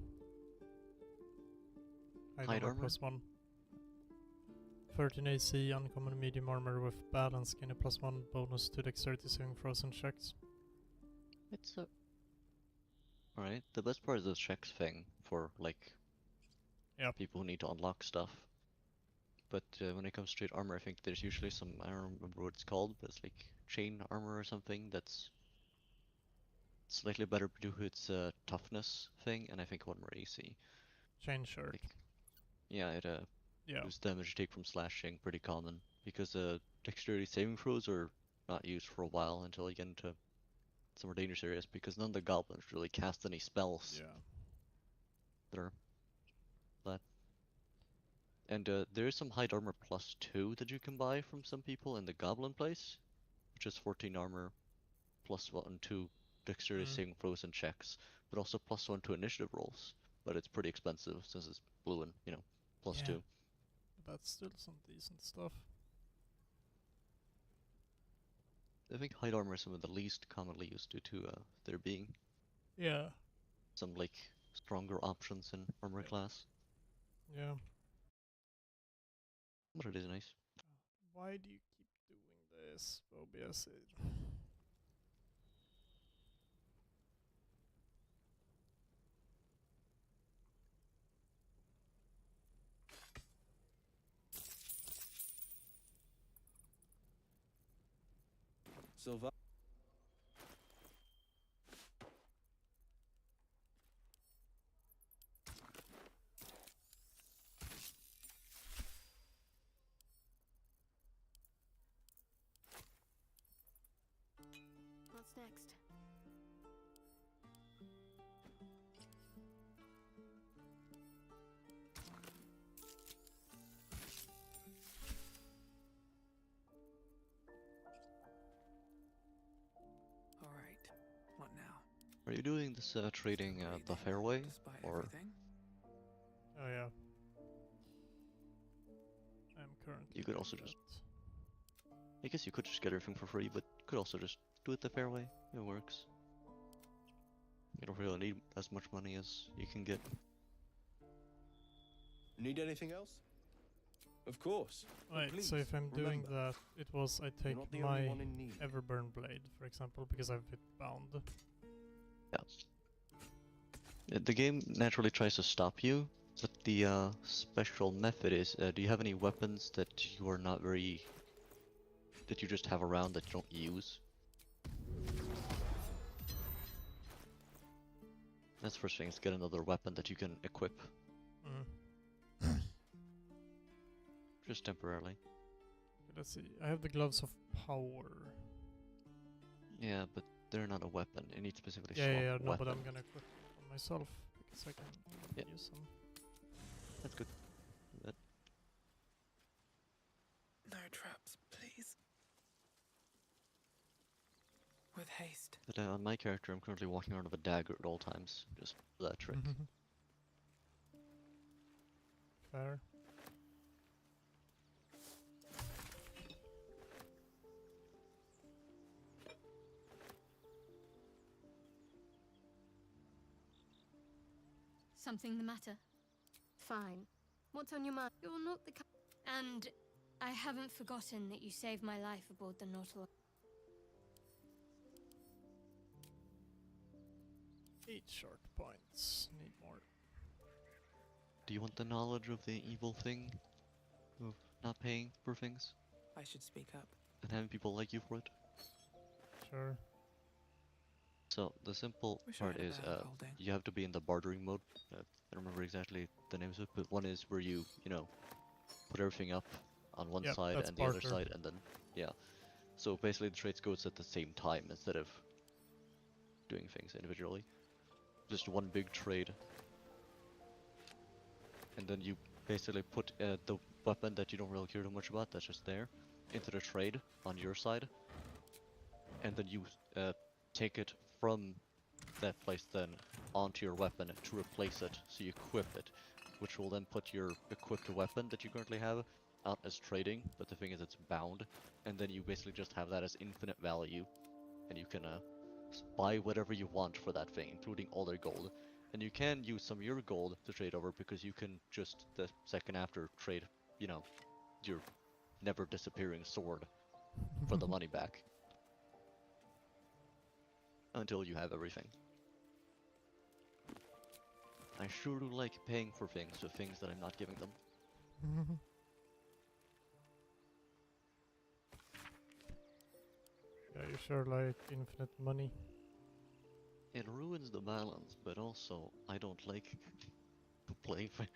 Hide armor? +1. 13 AC, uncommon medium armor with balance, gain a +1 bonus to dexterity saving throws and checks. It's a... Alright, the best part is the checks thing for, like, people who need to unlock stuff. But when it comes to straight armor, I think there's usually some, I don't remember what it's called, but it's like chain armor or something that's slightly better due to its toughness thing, and I think one more AC. Chain shirt. Like, yeah, it boosts damage you take from slashing, pretty common, because dexterity saving throws are not used for a while until you get into some more dangerous areas, because none of the goblins really cast any spells that are that. And there is some hide armor +2 that you can buy from some people in the goblin place, which is 14 armor, +1 to dexterity saving throws and checks, but also +1 to initiative rolls. But it's pretty expensive since it's blue and, you know, +2. That's still some decent stuff. I think hide armor is some of the least commonly used due to there being some like stronger options in armor class. Yeah. But it is nice. Why do you keep doing this, OBS? Silva. What's next? All right. What now? Are you doing this trading the fairway, or? Oh yeah. I'm currently. You could also just. I guess you could just get everything for free, but you could also just do it the fair way. It works. You don't really need as much money as you can get. Need anything else? Of course. Right, so if I'm doing that, it was I take my Everburn blade, for example, because I've it bound. Yeah. The game naturally tries to stop you, but the special method is, do you have any weapons that you are not very... that you just have around that you don't use? That's the first thing, is get another weapon that you can equip. Just temporarily. Let's see, I have the gloves of power. Yeah, but they're not a weapon. You need specifically no, weapon. but I'm gonna equip on myself because I can use them. That's good. No traps, please. With haste. But on my character, I'm currently walking around with a dagger at all times, just for that trick. Fair. Something the matter? Fine. What's on your mind? You're not the And I haven't forgotten that you saved my life aboard the Nautilus. 8 short points. Need more. Do you want the knowledge of the evil thing? Of not paying for things? I should speak up. And having people like you for it? Sure. So, the simple part is, you have to be in the bartering mode. I don't remember exactly the names of it, but one is where you know, put everything up on one side and the other side, and then, So basically the trades goes at the same time instead of doing things individually. Just one big trade. And then you basically put the weapon that you don't really care too much about, that's just there, into the trade on your side. And then you take it from that placed then onto your weapon to replace it, so you equip it, which will then put your equipped weapon that you currently have out as trading, but the thing is it's bound, and then you basically just have that as infinite value, and you can buy whatever you want for that thing, including all their gold. And you can use some of your gold to trade over, because you can just, the second after, trade, you know, your never disappearing sword for the money back. Until you have everything. I sure do like paying for things with things that I'm not giving them. Yeah, you sure like infinite money. It ruins the balance, but also I don't like to play fair.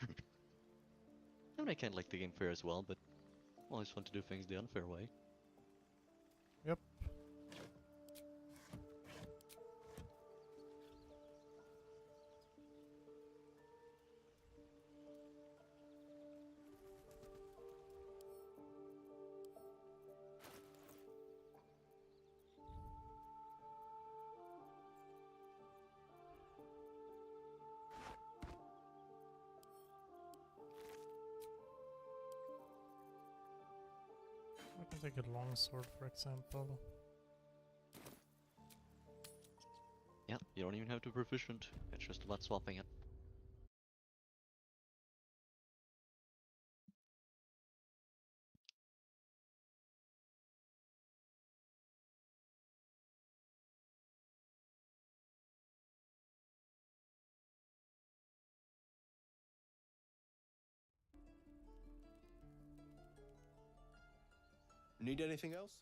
I mean, I can't like the game fair as well, but always fun to do things the unfair way. Yep. I can take a longsword, for example. Yeah, you don't even have to be proficient, it's just about swapping it. Need anything else?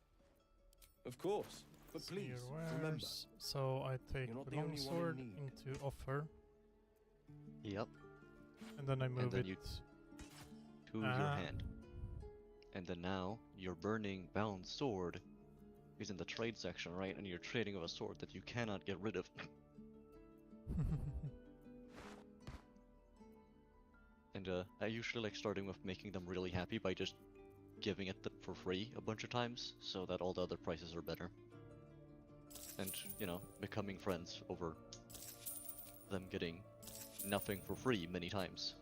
Of course, but please, remember. So I take you're not the the only one in longsword need. into offer. Yep. And then I move then it you to your hand. And then now, your burning bound sword is in the trade section, right? And you're trading with a sword that you cannot get rid of. And I usually like starting with making them really happy by just giving it for free a bunch of times, so that all the other prices are better. And, you know, becoming friends over them getting nothing for free many times.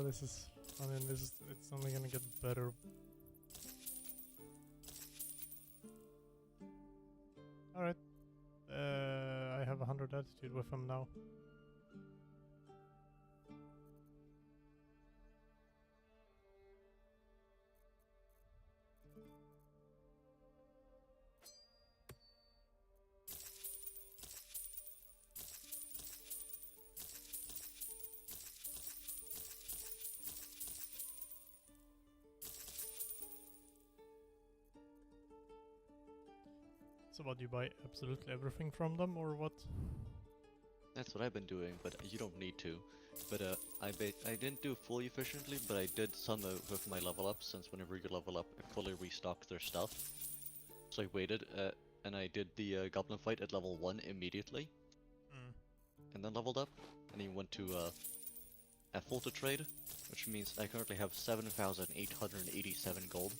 This is, I mean, it's only gonna get better. Alright. I have 100 attitude with him now. So what, you buy absolutely everything from them, or what? That's what I've been doing, but you don't need to. But I didn't do fully efficiently, but I did some with my level up, since whenever you level up, it fully restocks their stuff. So I waited, and I did the goblin fight at level 1 immediately. And then leveled up, and he went to full to trade, which means I currently have 7,887 gold.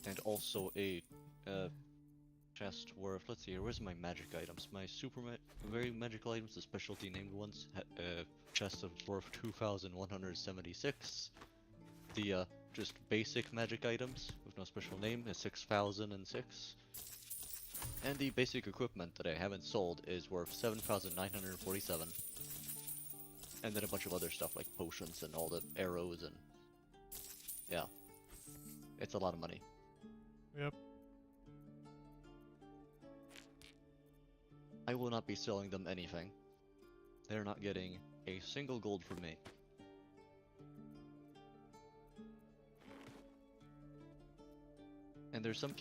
And also a chest worth, let's see here, where's my magic items? My very magical items, the specialty named ones, chest of worth 2,176. The just basic magic items with no special name is 6,006. And the basic equipment that I haven't sold is worth 7,947. And then a bunch of other stuff like potions and all the arrows and... yeah. It's a lot of money. Yep. I will not be selling them anything. They're not getting a single gold from me. And there's some